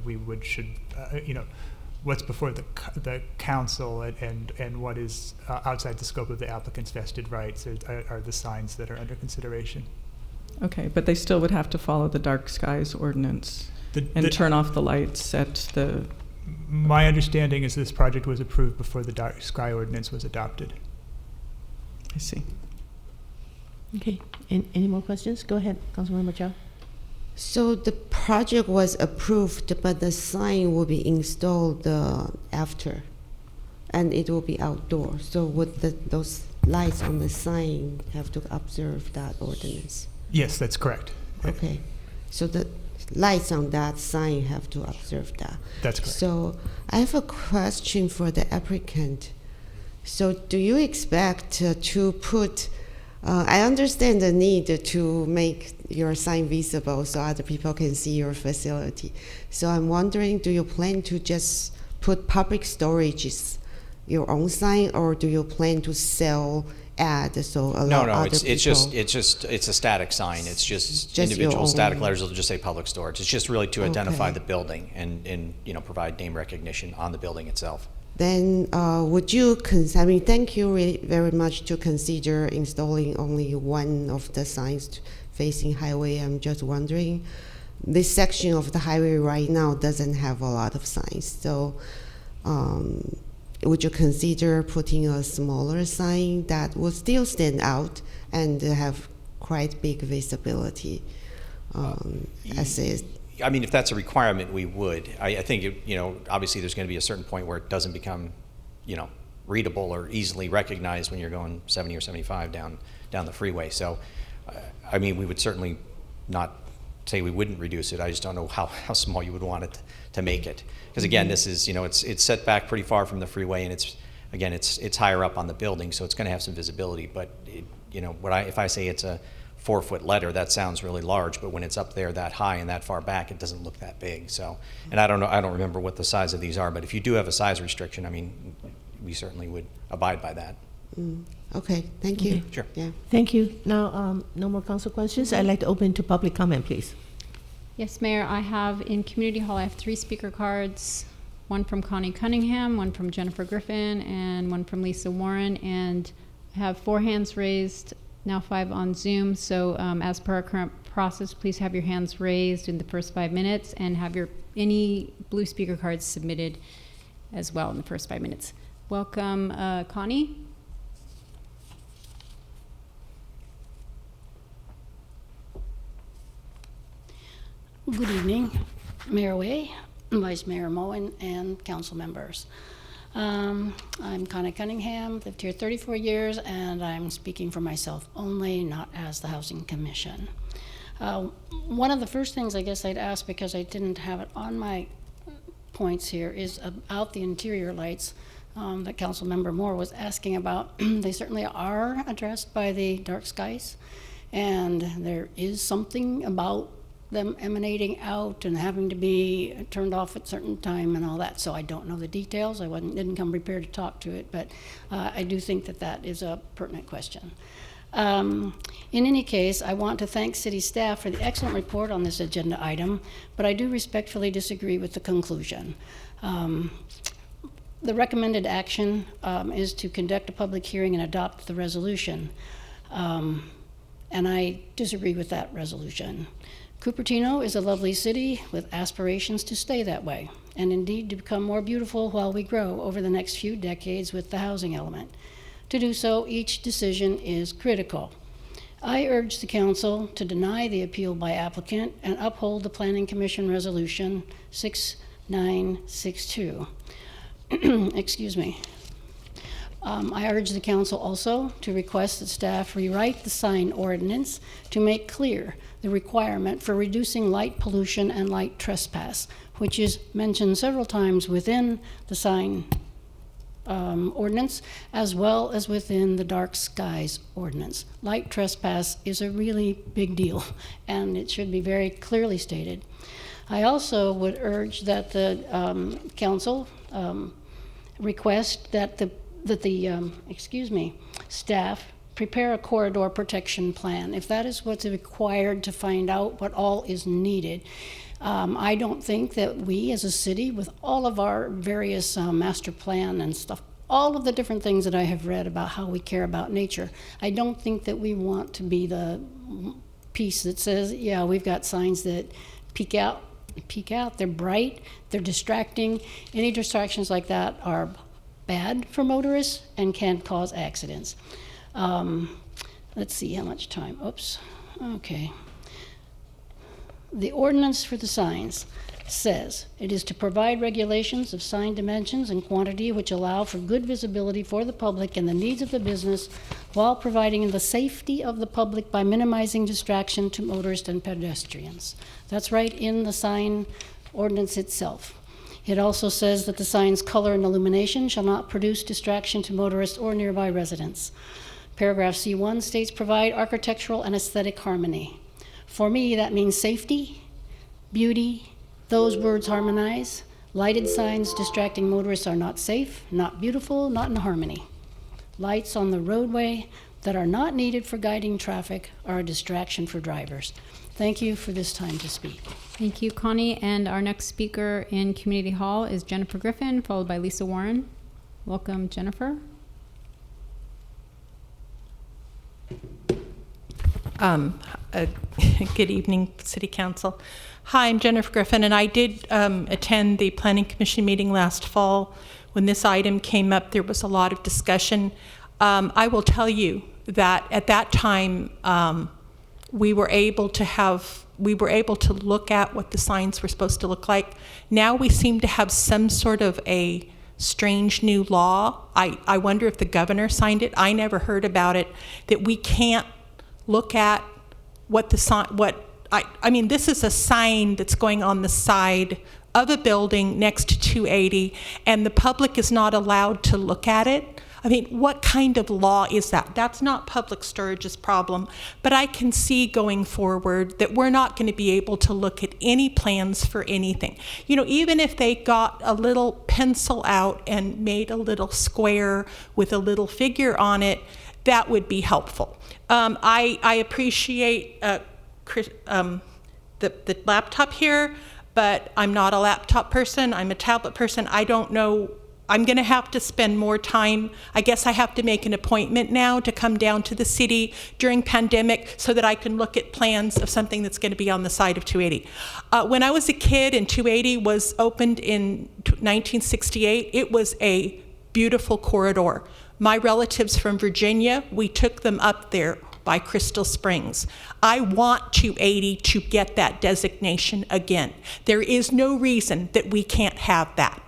we should what's before the council and what is outside the scope of the applicant's vested rights are the signs that are under consideration. Okay, but they still would have to follow the dark skies ordinance and turn off the lights at the... My understanding is this project was approved before the dark sky ordinance was adopted. I see. Okay. Any more questions? Go ahead, Councilmember Chow. So the project was approved, but the sign will be installed after, and it will be outdoor. So would those lights on the sign have to observe that ordinance? Yes, that's correct. Okay. So the lights on that sign have to observe that. That's correct. So I have a question for the applicant. So do you expect to put I understand the need to make your sign visible so other people can see your facility. So I'm wondering, do you plan to just put public storages, your own sign, or do you plan to sell ads so allow No, other it's people? it's a static sign. It's just Just your individual static own- letters will just say public storage. It's just really to identify Okay. the building and provide name recognition on the building itself. Then would you, thank you very much to consider installing only one of the signs facing highway. I'm just wondering, this section of the highway right now doesn't have a lot of signs. So would you consider putting a smaller sign that would still stand out and have quite big visibility? As is. I mean, if that's a requirement, we would. I think, obviously there's going to be a certain point where it doesn't become, readable or easily recognized when you're going 70 or 75 down the freeway. So, I mean, we would certainly not say we wouldn't reduce it. I just don't know how small you would want it to make it. Because again, this is, it's set back pretty far from the freeway, and it's higher up on the building, so it's going to have some visibility. But, if I say it's a 4-foot letter, that sounds really large, but when it's up there that high and that far back, it doesn't look that big. So, and I don't remember what the size of these are, but if you do have a size restriction, I mean, we certainly would abide by that. Okay, thank you. Sure. Yeah. Thank you. Now, no more council questions. I'd like to open to public comment, please. Yes, Mayor, I have in Community Hall, I have 3 speaker cards, one from Connie Cunningham, one from Jennifer Griffin, and one from Lisa Warren, and I have 4 hands raised, now 5 on Zoom. So as per our current process, please have your hands raised in the first 5 minutes and have any blue speaker cards submitted as well in the first 5 minutes. Welcome, Connie. Good evening, Mayor Way, Vice Mayor Moen, and council members. I'm Connie Cunningham, lived here 34 years, and I'm speaking for myself only, not as the Housing Commission. One of the first things I guess I'd ask, because I didn't have it on my points here, is about the interior lights that Council Member Moore was asking about. They certainly are addressed by the dark skies, and there is something about them emanating out and having to be turned off at certain time and all that. So I don't know the details. I didn't come prepared to talk to it, but I do think that is a pertinent question. In any case, I want to thank city staff for the excellent report on this agenda item, but I do respectfully disagree with the conclusion. The recommended action is to conduct a public hearing and adopt the resolution. And I disagree with that resolution. Cupertino is a lovely city with aspirations to stay that way, and indeed to become more beautiful while we grow over the next few decades with the housing element. To do so, each decision is critical. I urge the council to deny the appeal by applicant and uphold the Planning Commission Resolution 6962. Excuse me. I urge the council also to request that staff rewrite the sign ordinance to make clear the requirement for reducing light pollution and light trespass, which is mentioned several times within the sign ordinance, as well as within the dark skies ordinance. Light trespass is a really big deal, and it should be very clearly stated. I also would urge that the council request that the staff prepare a corridor protection plan. If that is what's required to find out what all is needed. I don't think that we as a city, with all of our various master plan and stuff, all of the different things that I have read about how we care about nature, I don't think that we want to be the piece that says, yeah, we've got signs that peek out, they're bright, they're distracting. Any distractions like that are bad for motorists and can cause accidents. Let's see how much time. Oops. Okay. The ordinance for the signs says it is to provide regulations of sign dimensions and quantity which allow for good visibility for the public and the needs of the business while providing the safety of the public by minimizing distraction to motorists and pedestrians. That's right in the sign ordinance itself. It also says that the sign's color and illumination shall not produce distraction to motorists or nearby residents. Paragraph C1 states provide architectural and aesthetic harmony. For me, that means safety, beauty, those words harmonize. Lighted signs distracting motorists are not safe, not beautiful, not in harmony. Lights on the roadway that are not needed for guiding traffic are a distraction for drivers. Thank you for this time to speak. Thank you, Connie. And our next speaker in Community Hall is Jennifer Griffin, followed by Lisa Warren. Welcome, Jennifer. Good evening, City Council. Hi, I'm Jennifer Griffin, and I did attend the Planning Commission meeting last fall. When this item came up, there was a lot of discussion. I will tell you that at that time, we were able to look at what the signs were supposed to look like. Now we seem to have some sort of a strange new law. I wonder if the governor signed it. I never heard about it, that we can't look at what the sign, I mean, this is a sign that's going on the side of a building next to 280, and the public is not allowed to look at it. I mean, what kind of law is that? That's not Public Storage's problem, but I can see going forward that we're not going to be able to look at any plans for anything. You know, even if they got a little pencil out and made a little square with a little figure on it, that would be helpful. I appreciate the laptop here, but I'm not a laptop person. I'm a tablet person. I don't know. I'm going to have to spend more time. I guess I have to make an appointment now to come down to the city during pandemic so that I can look at plans of something that's going to be on the side of 280. When I was a kid and 280 was opened in 1968, it was a beautiful corridor. My relatives from Virginia, we took them up there by Crystal Springs. I want 280 to get that designation again. There is no reason that we can't have that.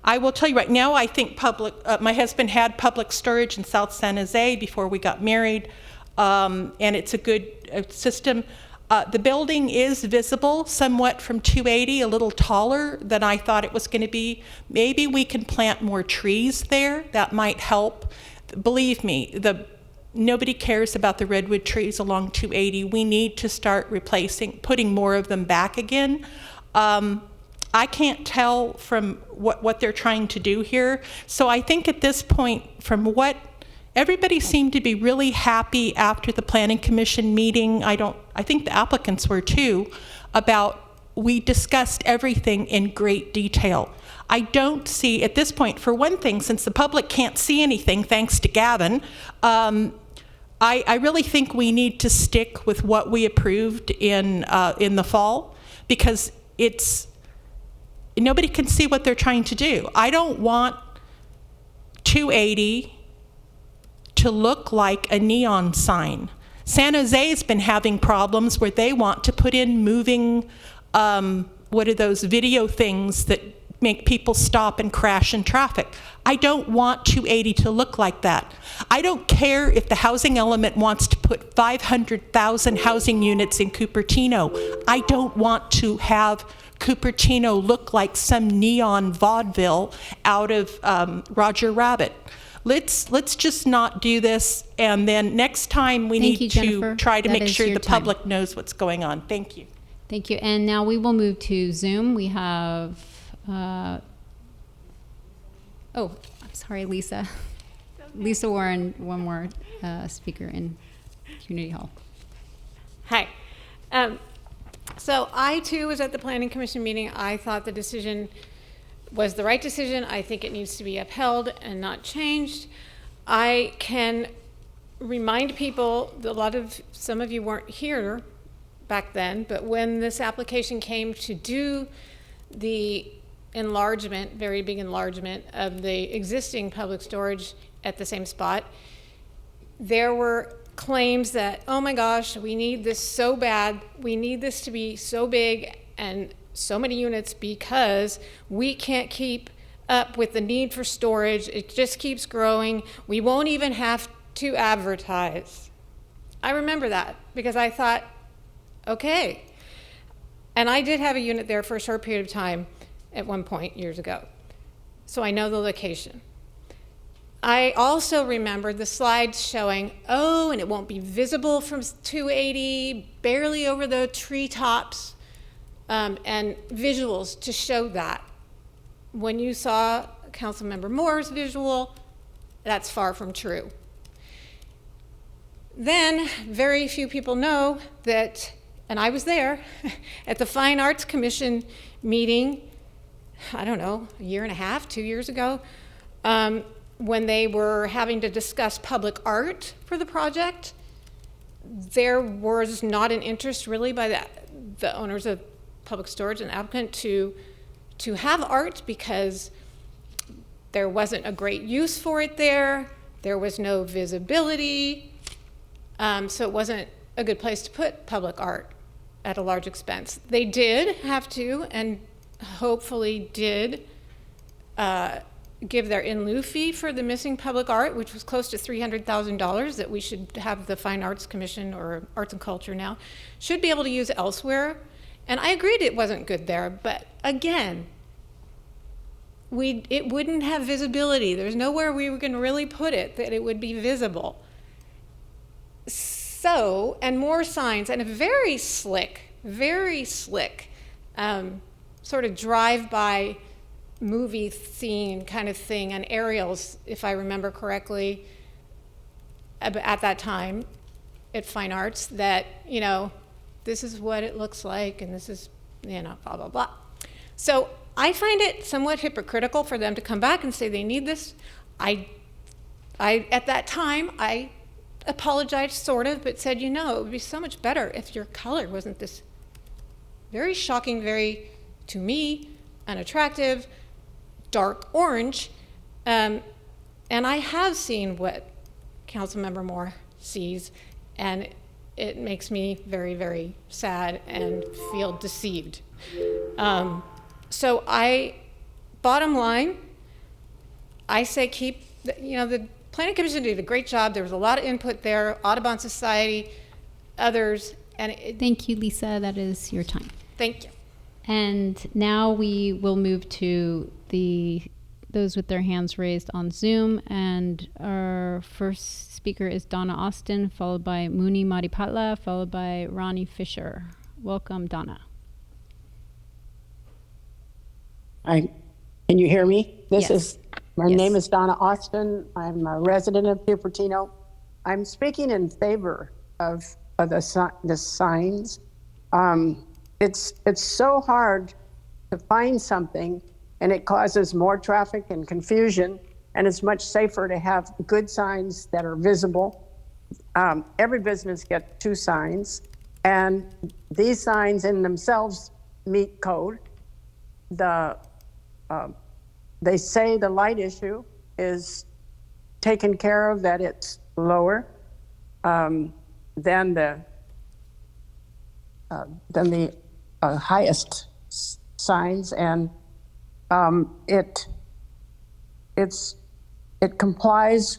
I will tell you right now, I think my husband had Public Storage in South San Jose before we got married, and it's a good system. The building is visible somewhat from 280, a little taller than I thought it was going to be. Maybe we can plant more trees there. That might help. Believe me, nobody cares about the redwood trees along 280. We need to start putting more of them back again. I can't tell from what they're trying to do here. So I think at this point, from what everybody seemed to be really happy after the Planning Commission meeting. I think the applicants were too, we discussed everything in great detail. I don't see, at this point, for one thing, since the public can't see anything, thanks to Gavin, I really think we need to stick with what we approved in the fall, because nobody can see what they're trying to do. I don't want 280 to look like a neon sign. San Jose's been having problems where they want to put in moving, what are those video things that make people stop and crash in traffic. I don't want 280 to look like that. I don't care if the housing element wants to put 500,000 housing units in Cupertino. I don't want to have Cupertino look like some neon vaudeville out of Roger Rabbit. Let's just not do this, and then next time we need to try to make sure the public knows what's going on. Thank you. Thank you. And now we will move to Zoom. We have, I'm sorry, Lisa. Lisa Warren, one more speaker in Community Hall. Hi. So I too was at the Planning Commission meeting. I thought the decision was the right decision. I think it needs to be upheld and not changed. I can remind people, some of you weren't here back then, but when this application came to do the enlargement, very big enlargement of the existing public storage at the same spot, there were claims that, oh my gosh, we need this so bad, we need this to be so big and so many units because we can't keep up with the need for storage. It just keeps growing. We won't even have to advertise. I remember that because I thought, okay. And I did have a unit there for a short period of time at one point years ago. So I know the location. I also remember the slides showing, oh, and it won't be visible from 280, barely over the treetops, and visuals to show that. When you saw Councilmember Moore's visual, that's far from true. Then, very few people know that, and I was there, at the Fine Arts Commission meeting, I don't know, a year and a half, 2 years ago, when they were having to discuss public art for the project, there was not an interest really by the owners of Public Storage and applicant to have art because there wasn't a great use for it there. There was no visibility. So it wasn't a good place to put public art at a large expense. They did have to, and hopefully did, give their in lieu fee for the missing public art, which was close to $300,000 that we should have the Fine Arts Commission, or Arts and Culture now, should be able to use elsewhere. And I agreed it wasn't good there, but again, it wouldn't have visibility. There's nowhere we were going to really put it that it would be visible. So, and more signs, and a very slick, sort of drive-by movie scene kind of thing, and aerials, if I remember correctly, at that time at Fine Arts, that, you know, this is what it looks like, and this is, you know, blah, blah, blah. So I find it somewhat hypocritical for them to come back and say they need this. I at that time, I apologized sort of, but said, you know, it would be so much better if your color wasn't this very shocking, very, to me, unattractive, dark orange. And I have seen what Councilmember Moore sees, and it makes me very, very sad and feel deceived. So bottom line, I say keep, you know, the Planning Commission did a great job. There was a lot of input there, Audubon Society, others, and Thank you, Lisa. That is your time. Thank you. And now we will move to those with their hands raised on Zoom. And our first speaker is Donna Austin, followed by Muni Maripatla, followed by Ronnie Fisher. Welcome, Donna. Can you hear me? Yes. My name is Donna Austin. I'm a resident of Cupertino. I'm speaking in favor of the signs. It's so hard to find something, and it causes more traffic and confusion, and it's much safer to have good signs that are visible. Every business gets 2 signs, and these signs in themselves meet code. They say the light issue is taken care of, that it's lower than the highest signs, and it complies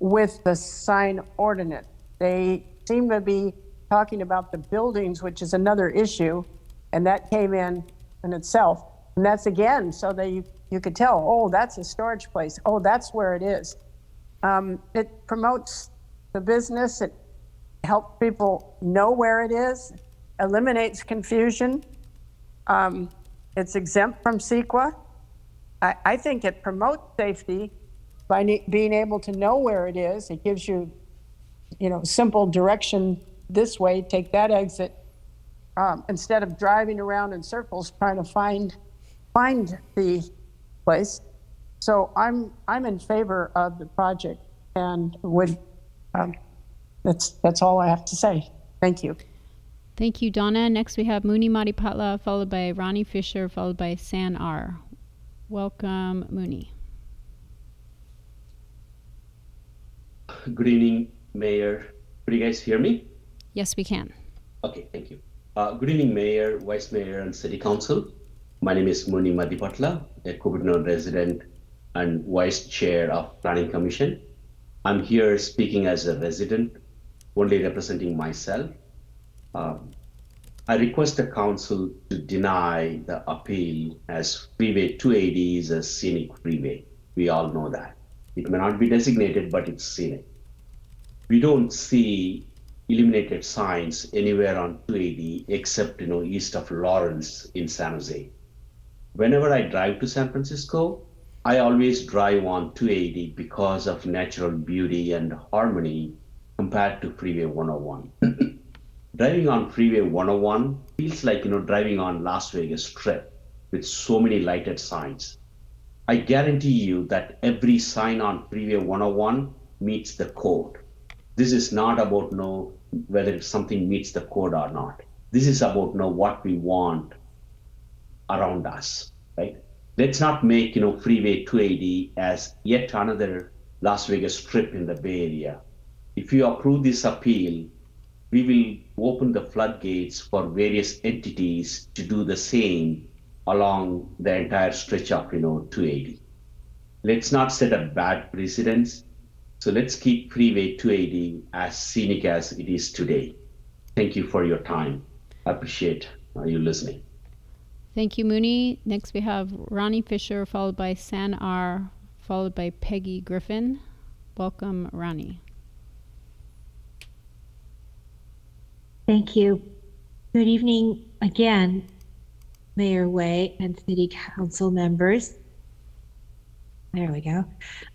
with the sign ordinance. They seem to be talking about the buildings, which is another issue, and that came in itself. And that's again, so that you could tell, oh, that's a storage place. Oh, that's where it is. It promotes the business. It helps people know where it is, eliminates confusion. It's exempt from CEQA. I think it promotes safety by being able to know where it is. It gives you, simple direction this way, take that exit, instead of driving around in circles trying to find the place. So I'm in favor of the project, and that's all I have to say. Thank you. Thank you, Donna. Next we have Muni Maripatla, followed by Ronnie Fisher, followed by San R. Welcome, Muni. Good evening, Mayor. Could you guys hear me? Yes, we can. Okay, thank you. Good evening, Mayor, Vice Mayor, and City Council. My name is Muni Maripatla, a Cupertino resident and Vice Chair of Planning Commission. I'm here speaking as a resident, only representing myself. I request the council to deny the appeal, as Freeway 280 is a scenic freeway. We all know that. It may not be designated, but it's scenic. We don't see illuminated signs anywhere on 280 except east of Lawrence in San Jose. Whenever I drive to San Francisco, I always drive on 280 because of natural beauty and harmony compared to Freeway 101. Driving on Freeway 101 feels like driving on Las Vegas Strip with so many lighted signs. I guarantee you that every sign on Freeway 101 meets the code. This is not about whether something meets the code or not. This is about what we want around us, right? Let's not make Freeway 280 as yet another Las Vegas Strip in the Bay Area. If you approve this appeal, we will open the floodgates for various entities to do the same along the entire stretch of 280. Let's not set a bad precedence. So let's keep Freeway 280 as scenic as it is today. Thank you for your time. I appreciate you listening. Thank you, Mooney. Next we have Ronnie Fisher, followed by San R, followed by Peggy Griffin. Welcome, Ronnie. Thank you. Good evening again, Mayor Way and City Council members. There we go.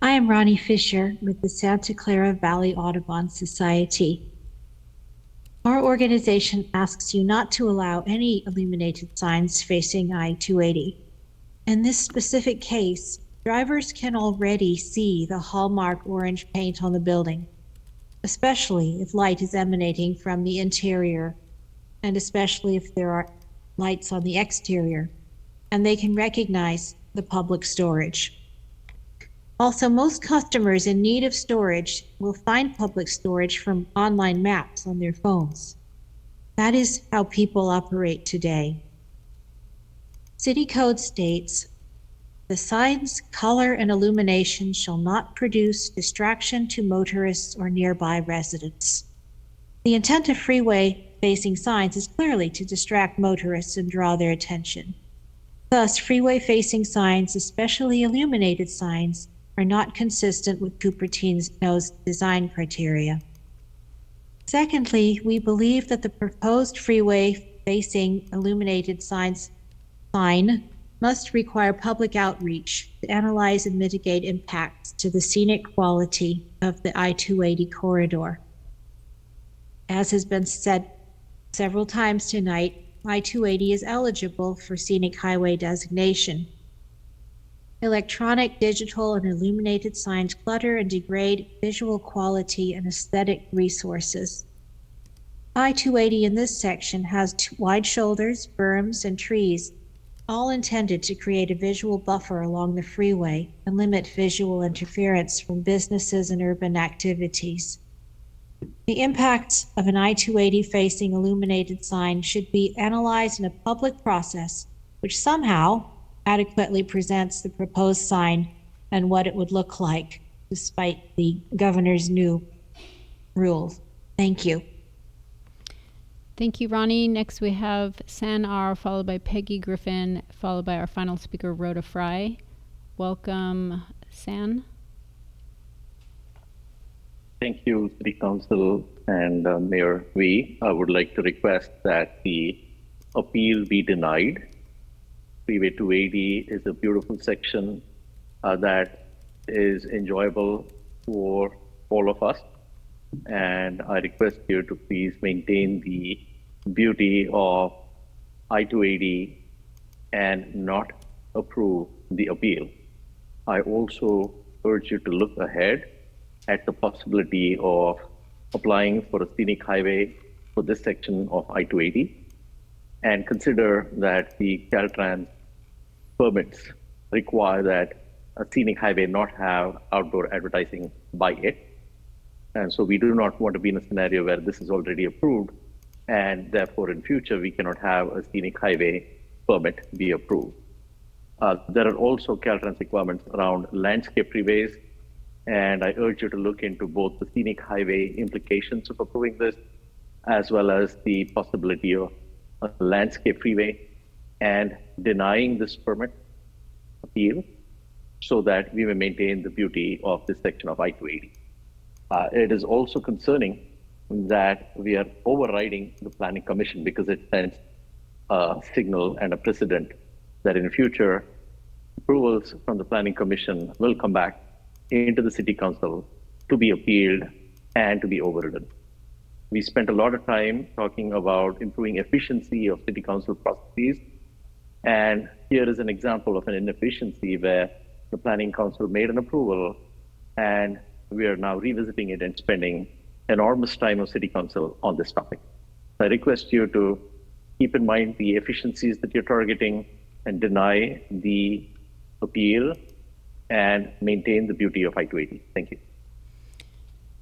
I am Ronnie Fisher with the Santa Clara Valley Audubon Society. Our organization asks you not to allow any illuminated signs facing I-280. In this specific case, drivers can already see the hallmark orange paint on the building, especially if light is emanating from the interior, and especially if there are lights on the exterior, and they can recognize the public storage. Also, most customers in need of storage will find public storage from online maps on their phones. That is how people operate today. City Code states, the sign's color and illumination shall not produce distraction to motorists or nearby residents. The intent of freeway-facing signs is clearly to distract motorists and draw their attention. Thus, freeway-facing signs, especially illuminated signs, are not consistent with Cupertino's design criteria. Secondly, we believe that the proposed freeway-facing illuminated sign must require public outreach to analyze and mitigate impacts to the scenic quality of the I-280 corridor. As has been said several times tonight, I-280 is eligible for scenic highway designation. Electronic, digital, and illuminated signs clutter and degrade visual quality and aesthetic resources. I-280 in this section has wide shoulders, berms, and trees, all intended to create a visual buffer along the freeway and limit visual interference from businesses and urban activities. The impacts of an I-280 facing illuminated sign should be analyzed in a public process, which somehow adequately presents the proposed sign and what it would look like, despite the governor's new rules. Thank you. Thank you, Ronnie. Next we have San R, followed by Peggy Griffin, followed by our final speaker, Rhoda Fry. Welcome, San. Thank you, City Council and Mayor Wee. I would like to request that the appeal be denied. Freeway 280 is a beautiful section that is enjoyable for all of us. And I request you to please maintain the beauty of I-280 and not approve the appeal. I also urge you to look ahead at the possibility of applying for a scenic highway for this section of I-280 and consider that the Caltrans permits require that a scenic highway not have outdoor advertising by it. And so we do not want to be in a scenario where this is already approved and therefore in future we cannot have a scenic highway permit be approved. There are also Caltrans requirements around landscape freeways, and I urge you to look into both the scenic highway implications of approving this, as well as the possibility of a landscape freeway and denying this permit appeal so that we may maintain the beauty of this section of I-280. It is also concerning that we are overriding the Planning Commission because it sends a signal and a precedent that in future, approvals from the Planning Commission will come back into the City Council to be appealed and to be overridden. We spent a lot of time talking about improving efficiency of City Council processes. And here is an example of an inefficiency where the Planning Council made an approval and we are now revisiting it and spending enormous time of City Council on this topic. I request you to keep in mind the efficiencies that you're targeting and deny the appeal and maintain the beauty of I-280. Thank you.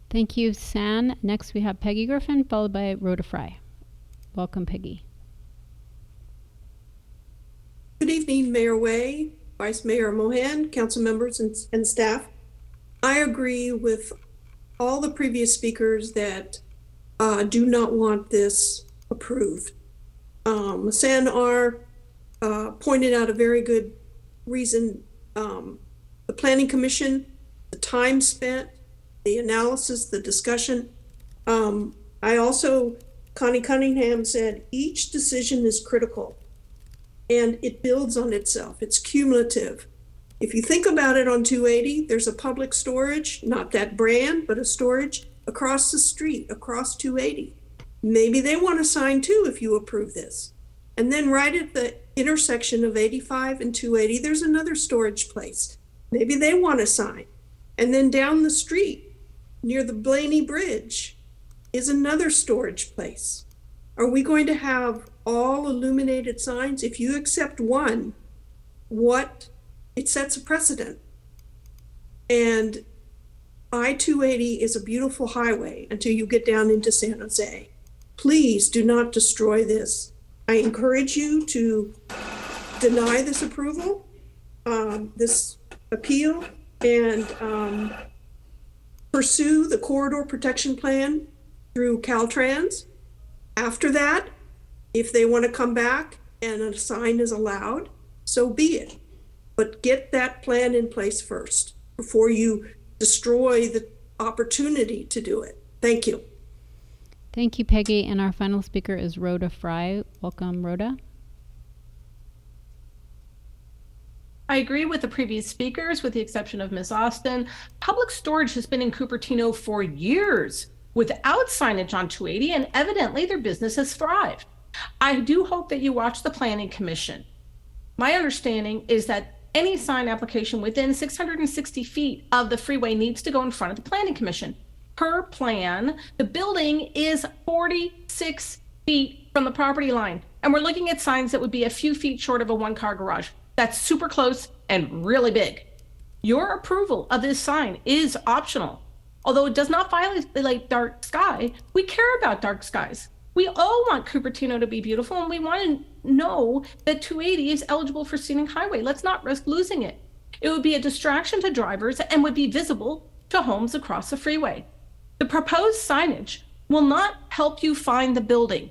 Thank you, San. Next we have Peggy Griffin, followed by Rhoda Fry. Welcome, Peggy. Good evening, Mayor Way, Vice Mayor Mohan, council members and staff. I agree with all the previous speakers that do not want this approved. San R pointed out a very good reason. The Planning Commission, the time spent, the analysis, the discussion. I also, Connie Cunningham said, each decision is critical and it builds on itself. It's cumulative. If you think about it on 280, there's a public storage, not that brand, but a storage across the street, across 280. Maybe they want a sign too if you approve this. And then right at the intersection of 85 and 280, there's another storage place. Maybe they want a sign. And then down the street near the Blaney Bridge is another storage place. Are we going to have all illuminated signs? If you accept one, it sets a precedent. And I-280 is a beautiful highway until you get down into San Jose. Please do not destroy this. I encourage you to deny this approval, this appeal, and pursue the corridor protection plan through Caltrans. After that, if they want to come back and a sign is allowed, so be it. But get that plan in place first before you destroy the opportunity to do it. Thank you. Thank you, Peggy. And our final speaker is Rhoda Fry. Welcome, Rhoda. I agree with the previous speakers, with the exception of Ms. Austin. Public storage has been in Cupertino for years without signage on 280, and evidently their business has thrived. I do hope that you watch the Planning Commission. My understanding is that any sign application within 660 feet of the freeway needs to go in front of the Planning Commission. Per plan, the building is 46 feet from the property line, and we're looking at signs that would be a few feet short of a one-car garage. That's super close and really big. Your approval of this sign is optional. Although it does not violate dark sky, we care about dark skies. We all want Cupertino to be beautiful, and we want to know that 280 is eligible for scenic highway. Let's not risk losing it. It would be a distraction to drivers and would be visible to homes across the freeway. The proposed signage will not help you find the building.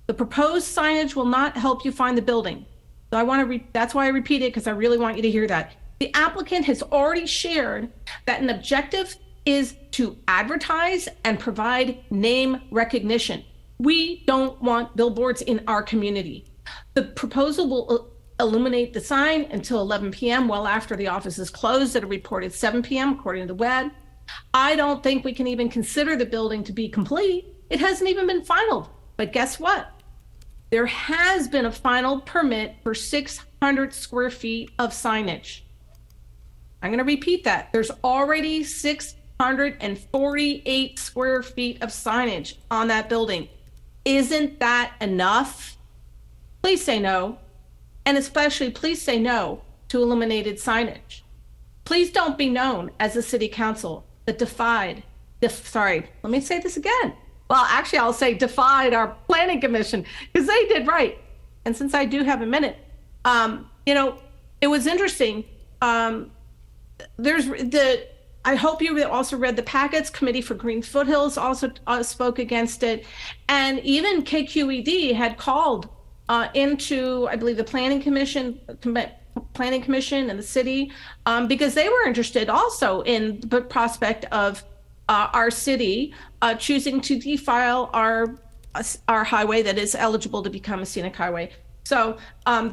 The proposed signage will not help you find the building. So that's why I repeat it, because I really want you to hear that. The applicant has already shared that an objective is to advertise and provide name recognition. We don't want billboards in our community. The proposal will illuminate the sign until 11 p.m. well after the office is closed at a reported 7 p.m. according to the web. I don't think we can even consider the building to be complete. It hasn't even been finalized. But guess what? There has been a final permit for 600 square feet of signage. I'm going to repeat that. There's already 648 square feet of signage on that building. Isn't that enough? Please say no. And especially please say no to illuminated signage. Please don't be known as a city council that defied our planning commission, because they did right. And since I do have a minute, it was interesting. I hope you also read the packets. Committee for Green Foothills also spoke against it. And even KQED had called into, I believe, the Planning Commission Planning Commission and the city, because they were interested also in the prospect of our city choosing to defile our highway that is eligible to become a scenic highway. So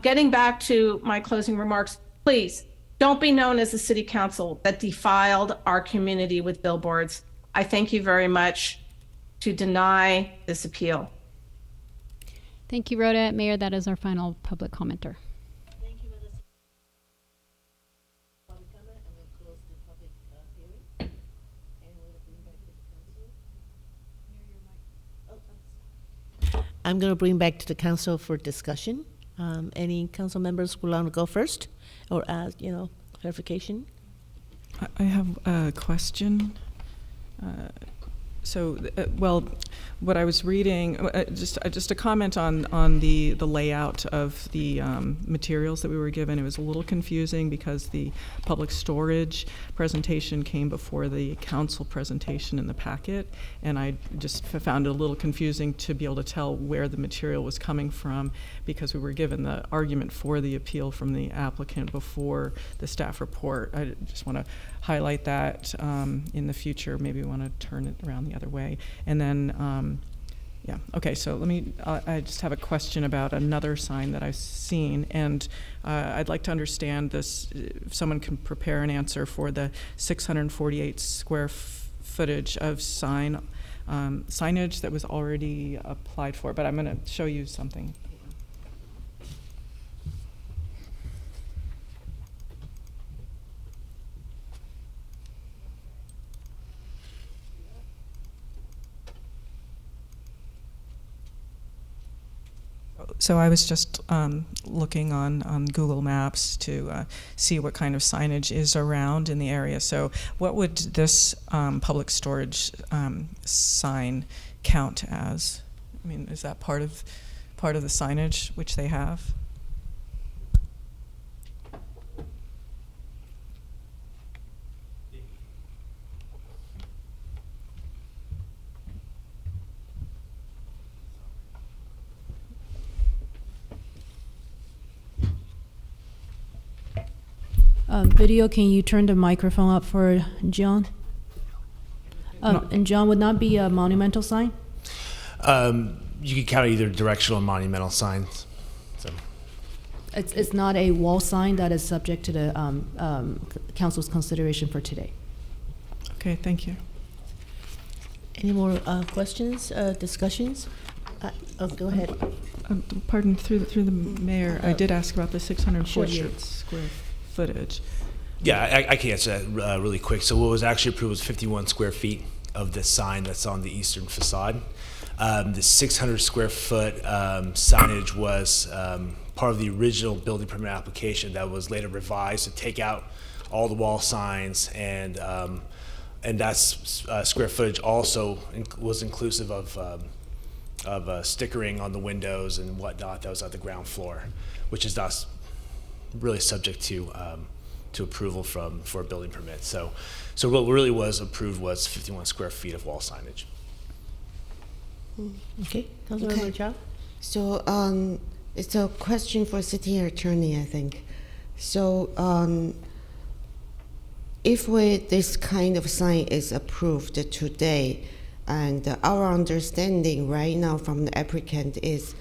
getting back to my closing remarks, please don't be known as the city council that defiled our community with billboards. I thank you very much to deny this appeal. Thank you, Rhoda. Mayor, that is our final public commenter. I'm going to bring back to the council for discussion. Any council members who want to go first or ask, clarification? I have a question. What I was reading, just a comment on the layout of the materials that we were given. It was a little confusing because the public storage presentation came before the council presentation in the packet, and I just found it a little confusing to be able to tell where the material was coming from, because we were given the argument for the appeal from the applicant before the staff report. I just want to highlight that in the future. Maybe we want to turn it around the other way. And then, so let me, I just have a question about another sign that I've seen, and I'd like to understand this, if someone can prepare an answer for the 648 square footage of signage that was already applied for, but I'm going to show you something. So I was just looking on Google Maps to see what kind of signage is around in the area. So what would this public storage sign count as? I mean, is that part of the signage which they have? Video, can you turn the microphone up for John? And John, would not be a monumental sign? You could count either directional or monumental signs. So. It's not a wall sign that is subject to the council's consideration for today. Okay, thank you. Any more questions, discussions? Go ahead. Pardon, through the mayor, I did ask about the 648 square footage. Yeah, I can answer that really quick. So what was actually approved was 51 square feet of the sign that's on the eastern facade. The 600 square foot signage was part of the original building permit application that was later revised to take out all the wall signs, and that's square footage also was inclusive of stickering on the windows and whatnot that was at the ground floor, which is not really subject to approval for a building permit. So what really was approved was 51 square feet of wall signage. Okay, Councilmember Chow. So it's a question for city attorney, I think. So if this kind of sign is approved today, and our understanding right now from the applicant is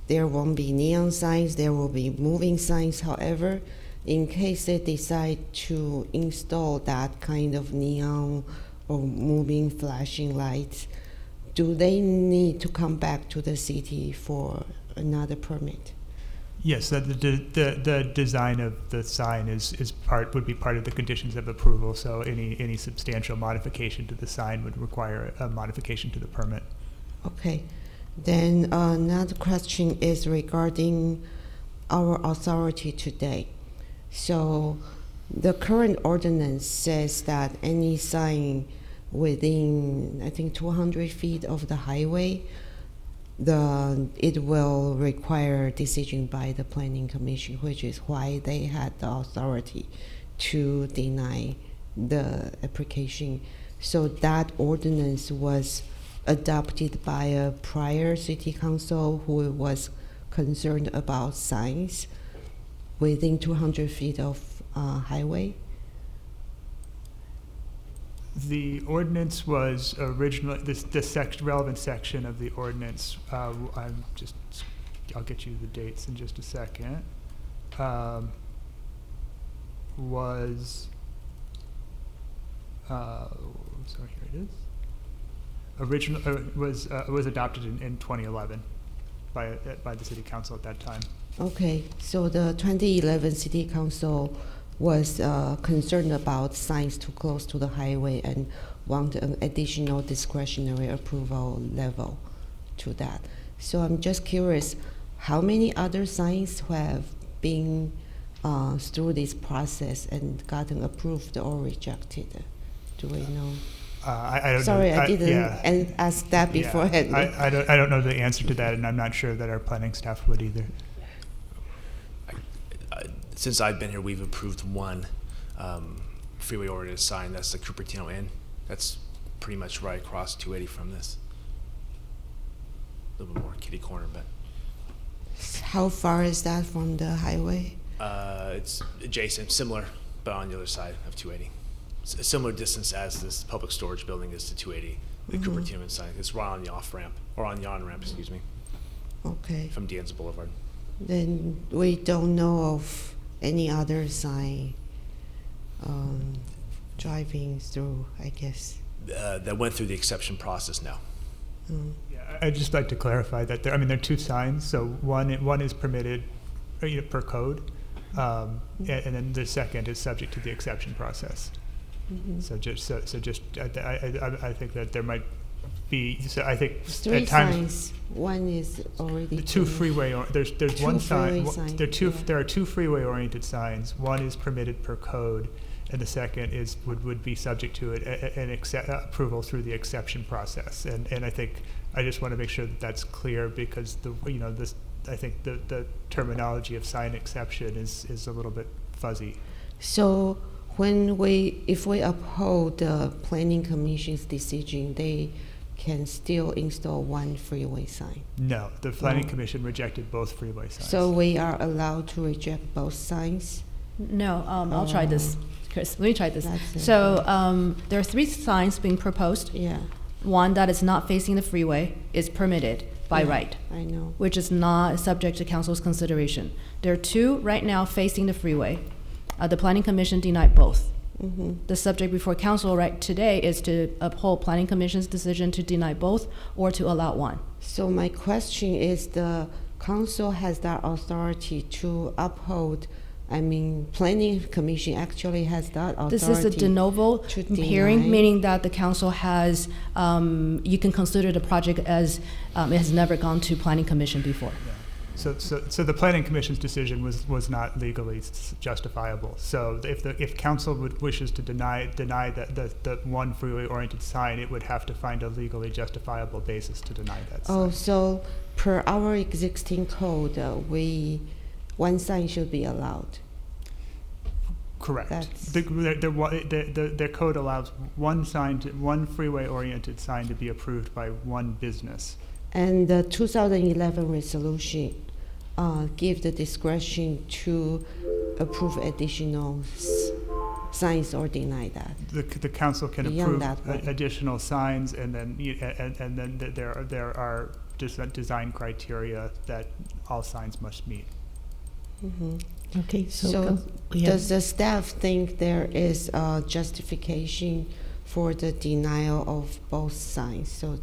there won't be neon signs, there will be moving signs. However, in case they decide to install that kind of neon or moving flashing lights, do they need to come back to the city for another permit? Yes, the design of the sign would be part of the conditions of approval. So any substantial modification to the sign would require a modification to the permit. Okay. Then another question is regarding our authority today. So the current ordinance says that any sign within, I think, 200 feet of the highway, it will require decision by the Planning Commission, which is why they had the authority to deny the application. So that ordinance was adopted by a prior city council who was concerned about signs. within 200 feet of highway? The ordinance was originally, this relevant section of the ordinance, I'll get you the dates in just a second, was, sorry, here it is. Was adopted in 2011 by the city council at that time. Okay, so the 2011 city council was concerned about signs too close to the highway and want an additional discretionary approval level to that. So I'm just curious, how many other signs have been through this process and gotten approved or rejected? Do we know? I don't Sorry, know. I didn't ask that beforehand. I don't know the answer to that, and I'm not sure that our planning staff would either. Since I've been here, we've approved one freeway-oriented sign. That's the Cupertino Inn. That's pretty much right across 280 from this. A little bit more kitty corner, but. How far is that from the highway? It's adjacent, similar, but on the other side of 280. It's a similar distance as this public storage building is to 280. The Cupertino Inn sign. It's right on the off-ramp, or on the on-ramp, excuse me. Okay. From Danza Boulevard. Then we don't know of any other sign driving through, I guess. That went through the exception process now. Yeah, I'd just like to clarify that there are two signs. So one is permitted per code, and then the second is subject to the exception process. So just I think that there might be. So I think three at times, signs. One is already the two freeway. There's two one sign. signs, There are two freeway-oriented signs. One is permitted per code, and the second would be subject to an approval through the exception process. And I think I just want to make sure that that's clear, because I think the terminology of sign exception is a little bit fuzzy. So if we uphold the planning commission's decision, they can still install one freeway sign. No, the planning commission rejected both freeway signs. So we are allowed to reject both signs? No, I'll try this, Chris. Let me try this. That's So there are three signs being proposed. Yeah. One that is not facing the freeway is permitted by right, I know. which is not subject to council's consideration. There are two right now facing the freeway. The planning commission denied both. The subject before council right today is to uphold planning commission's decision to deny both or to allow one. So my question is, the council has that authority to uphold, planning commission actually has that authority. This is a de novo hearing, meaning that the council has, you can consider the project as it has never gone to planning commission before. So the planning commission's decision was not legally justifiable. So if council wishes to deny the one freeway-oriented sign, it would have to find a legally justifiable basis to deny that sign. Oh, so per our existing code, one sign should be allowed. Correct. The code allows one freeway-oriented sign to be approved by one business. And the 2011 resolution give the discretion to approve additional signs or deny that. The council can Beyond approve additional signs, and then there are design criteria that all signs must meet. Okay, So does the staff think there is a justification for the denial of both signs? So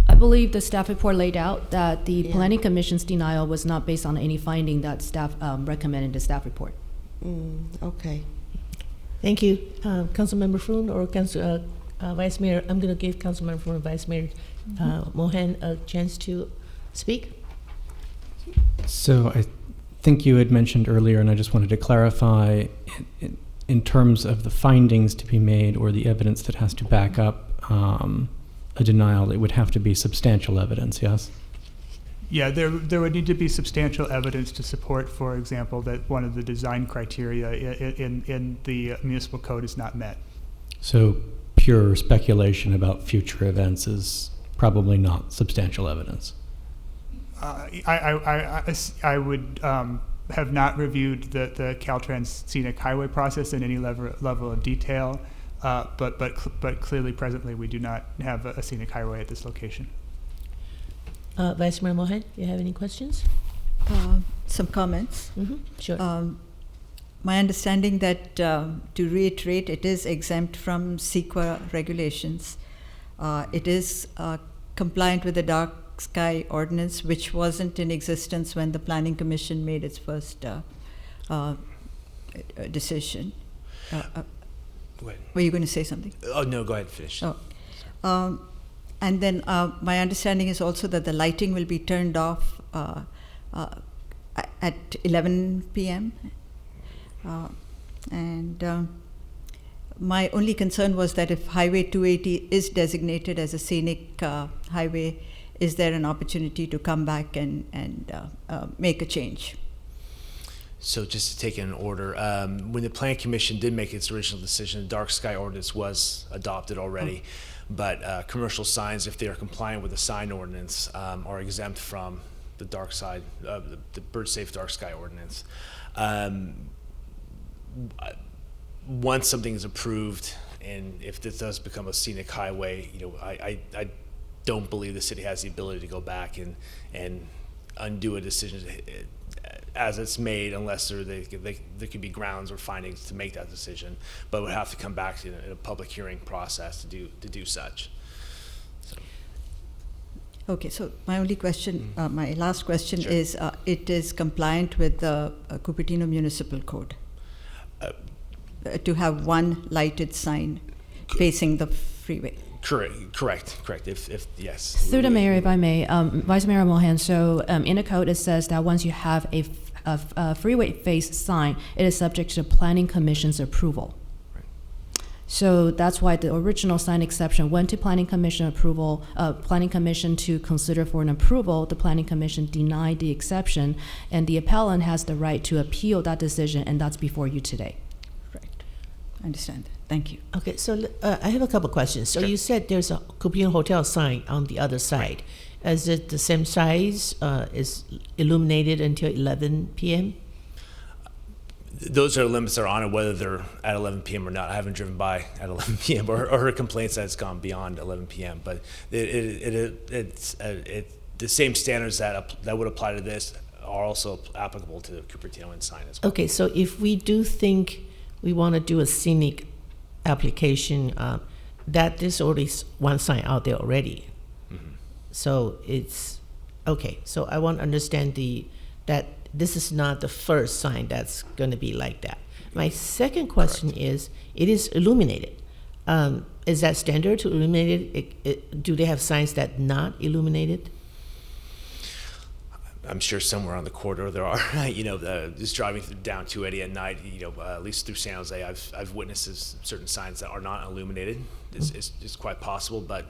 I believe the staff report laid out that the planning commission's denial was not based on any finding that staff recommended in the staff report. Okay. Thank you. Councilmember Froon or Vice Mayor, I'm going to give Councilmember Froon and Vice Mayor Mohan a chance to speak. So I think you had mentioned earlier, and I just wanted to clarify, in terms of the findings to be made or the evidence that has to back up a denial, it would have to be substantial evidence, yes? Yeah, there would need to be substantial evidence to support, for example, that one of the design criteria in the municipal code is not met. So pure speculation about future events is probably not substantial evidence. I would have not reviewed the Caltrans scenic highway process in any level of detail, but clearly presently we do not have a scenic highway at this location. Vice Mayor Mohan, do you have any questions? Some comments. Sure. My understanding that, to reiterate, it is exempt from CEQA regulations. It is compliant with the dark sky ordinance, which wasn't in existence when the Planning Commission made its first decision. Were you going to say something? Oh, no, go ahead and finish. Oh. And then my understanding is also that the lighting will be turned off at 11 p.m. My only concern was that if Highway 280 is designated as a scenic highway, is there an opportunity to come back and make a change? So just to take it in order, when the Planning Commission did make its original decision, the dark sky ordinance was adopted already. But commercial signs, if they are compliant with the sign ordinance, are exempt from the dark side, the bird safe dark sky ordinance. Once something is approved, and if this does become a scenic highway, I don't believe the city has the ability to go back and undo a decision as it's made, unless there could be grounds or findings to make that decision, but would have to come back in a public hearing process to do such. Okay, so my only question, my last question is, it is compliant with the Cupertino Municipal Code to have one lighted sign facing the freeway? Correct. If yes. Through the mayor, if I may, Vice Mayor Mohan. So in the code, it says that once you have a freeway face sign, it is subject to the Planning Commission's approval. Right. So that's why the original sign exception went to Planning Commission approval. Planning Commission to consider for an approval. The Planning Commission denied the exception, and the appellant has the right to appeal that decision, and that's before you today. I understand. Thank you. Okay, so I have a couple questions. So you said there's a Cupertino Hotel sign on the other side. Is it the same size? Is illuminated until 11 p.m.? Those are limits that are on it, whether they're at 11 p.m. or not. I haven't driven by at 11 p.m. or heard complaints that it's gone beyond 11 p.m. But it's the same standards that would apply to this are also applicable to the Cupertino sign as well. Okay, so if we do think we want to do a scenic application, that there's already one sign out there already. Mm-hmm. So it's okay. So I want to understand that this is not the first sign that's going to be like that. My second question is, it is illuminated. Is that standard to illuminate it? Do they have signs that not illuminated? I'm sure somewhere on the corridor there are. Just driving down 280 at night, at least through San Jose, I've witnessed certain signs that are not illuminated. It's quite possible, but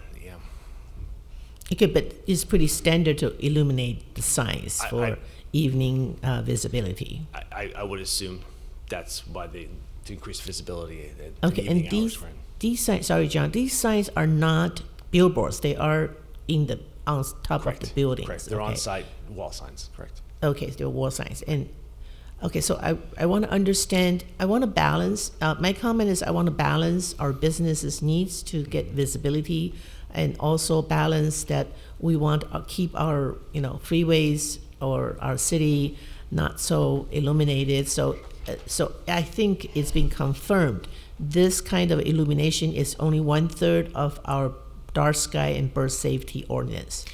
Okay, but it's pretty standard to illuminate the signs for evening visibility. I would assume that's why to increase visibility. Okay, and these signs, sorry, John, these signs are not billboards. They are on top of the buildings. Correct. They're on-site wall signs. Correct. Okay, they're wall signs. And okay, so I want to understand. I want to balance. My comment is I want to balance our businesses' needs to get visibility, and also balance that we want to keep our freeways or our city not so illuminated. So I think it's been confirmed. This kind of illumination is only 1/3 of our dark sky and bird safety ordinance.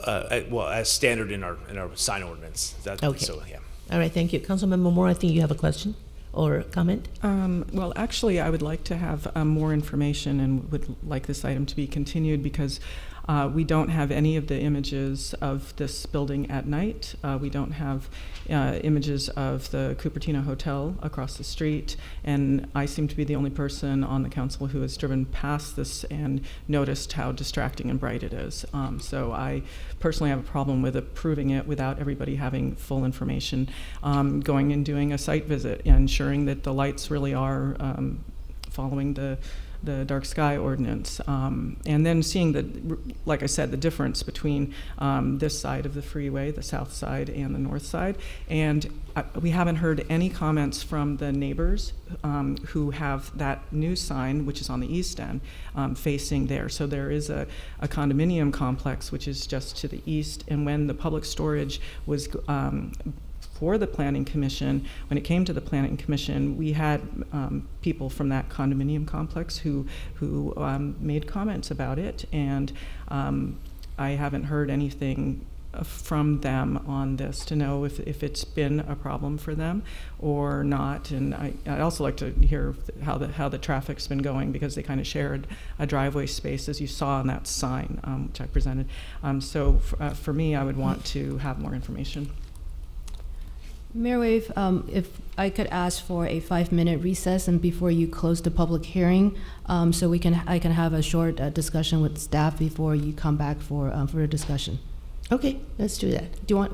As standard in our sign ordinance. Okay. So yeah. All right, thank you. Councilmember Moore, I think you have a question or a comment? Well, actually, I would like to have more information and would like this item to be continued because we don't have any of the images of this building at night. We don't have images of the Cupertino Hotel across the street, and I seem to be the only person on the council who has driven past this and noticed how distracting and bright it is. So I personally have a problem with approving it without everybody having full information. Going and doing a site visit and ensuring that the lights really are following the the dark sky ordinance, and then seeing like I said, the difference between this side of the freeway, the south side and the north side. And we haven't heard any comments from the neighbors who have that new sign, which is on the east end, facing there. So there is a condominium complex, which is just to the east. And when the public storage was for the Planning Commission, when it came to the Planning Commission, we had people from that condominium complex who made comments about it, and I haven't heard anything from them on this to know if it's been a problem for them or not. And I'd also like to hear how the traffic's been going, because they kind of shared a driveway space, as you saw on that sign, which I presented. So for me, I would want to have more information. Mayor Wave, if I could ask for a 5-minute recess and before you close the public hearing, so I can have a short discussion with staff before you come back for a discussion. Okay, let's do that.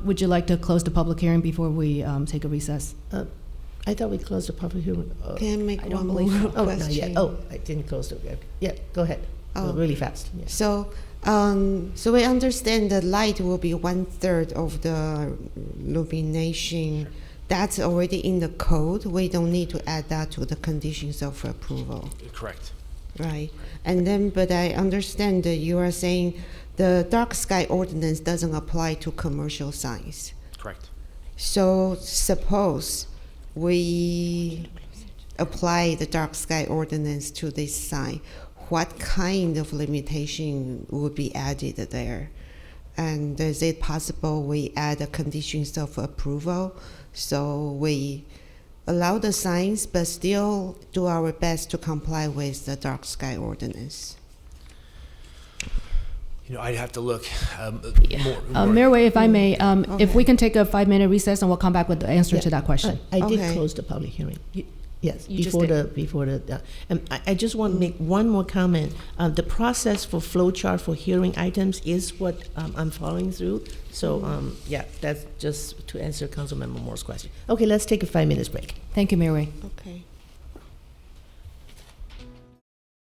Would you like to close the public hearing before we take a recess? I thought we closed the public hearing. Can I make I don't one believe more so. Not question? yet. Oh, I didn't close the. Yeah, go ahead. Oh. Really fast. Yeah. So, so we understand the light will be 1/3 of the illumination. That's already in the code. We don't need to add that to the conditions of approval. Correct. Right. And then, but I understand that you are saying the dark sky ordinance doesn't apply to commercial signs. Correct. So suppose we apply the dark sky ordinance to this sign, what kind of limitation would be added there? And is it possible we add a conditions of approval, so we allow the signs but still do our best to comply with the dark sky ordinance? I'd have to look more. Mayor Wei, if I may, if we can take a 5-minute recess and we'll come back with the answer to that question. I did close the public hearing. Yes, You just before did. the. I just want to make one more comment. The process for flow chart for hearing items is what I'm following through. So yeah, that's just to answer Councilmember Moore's question. Okay, let's take a 5 minutes break. Thank you, Mayor Wei. Okay.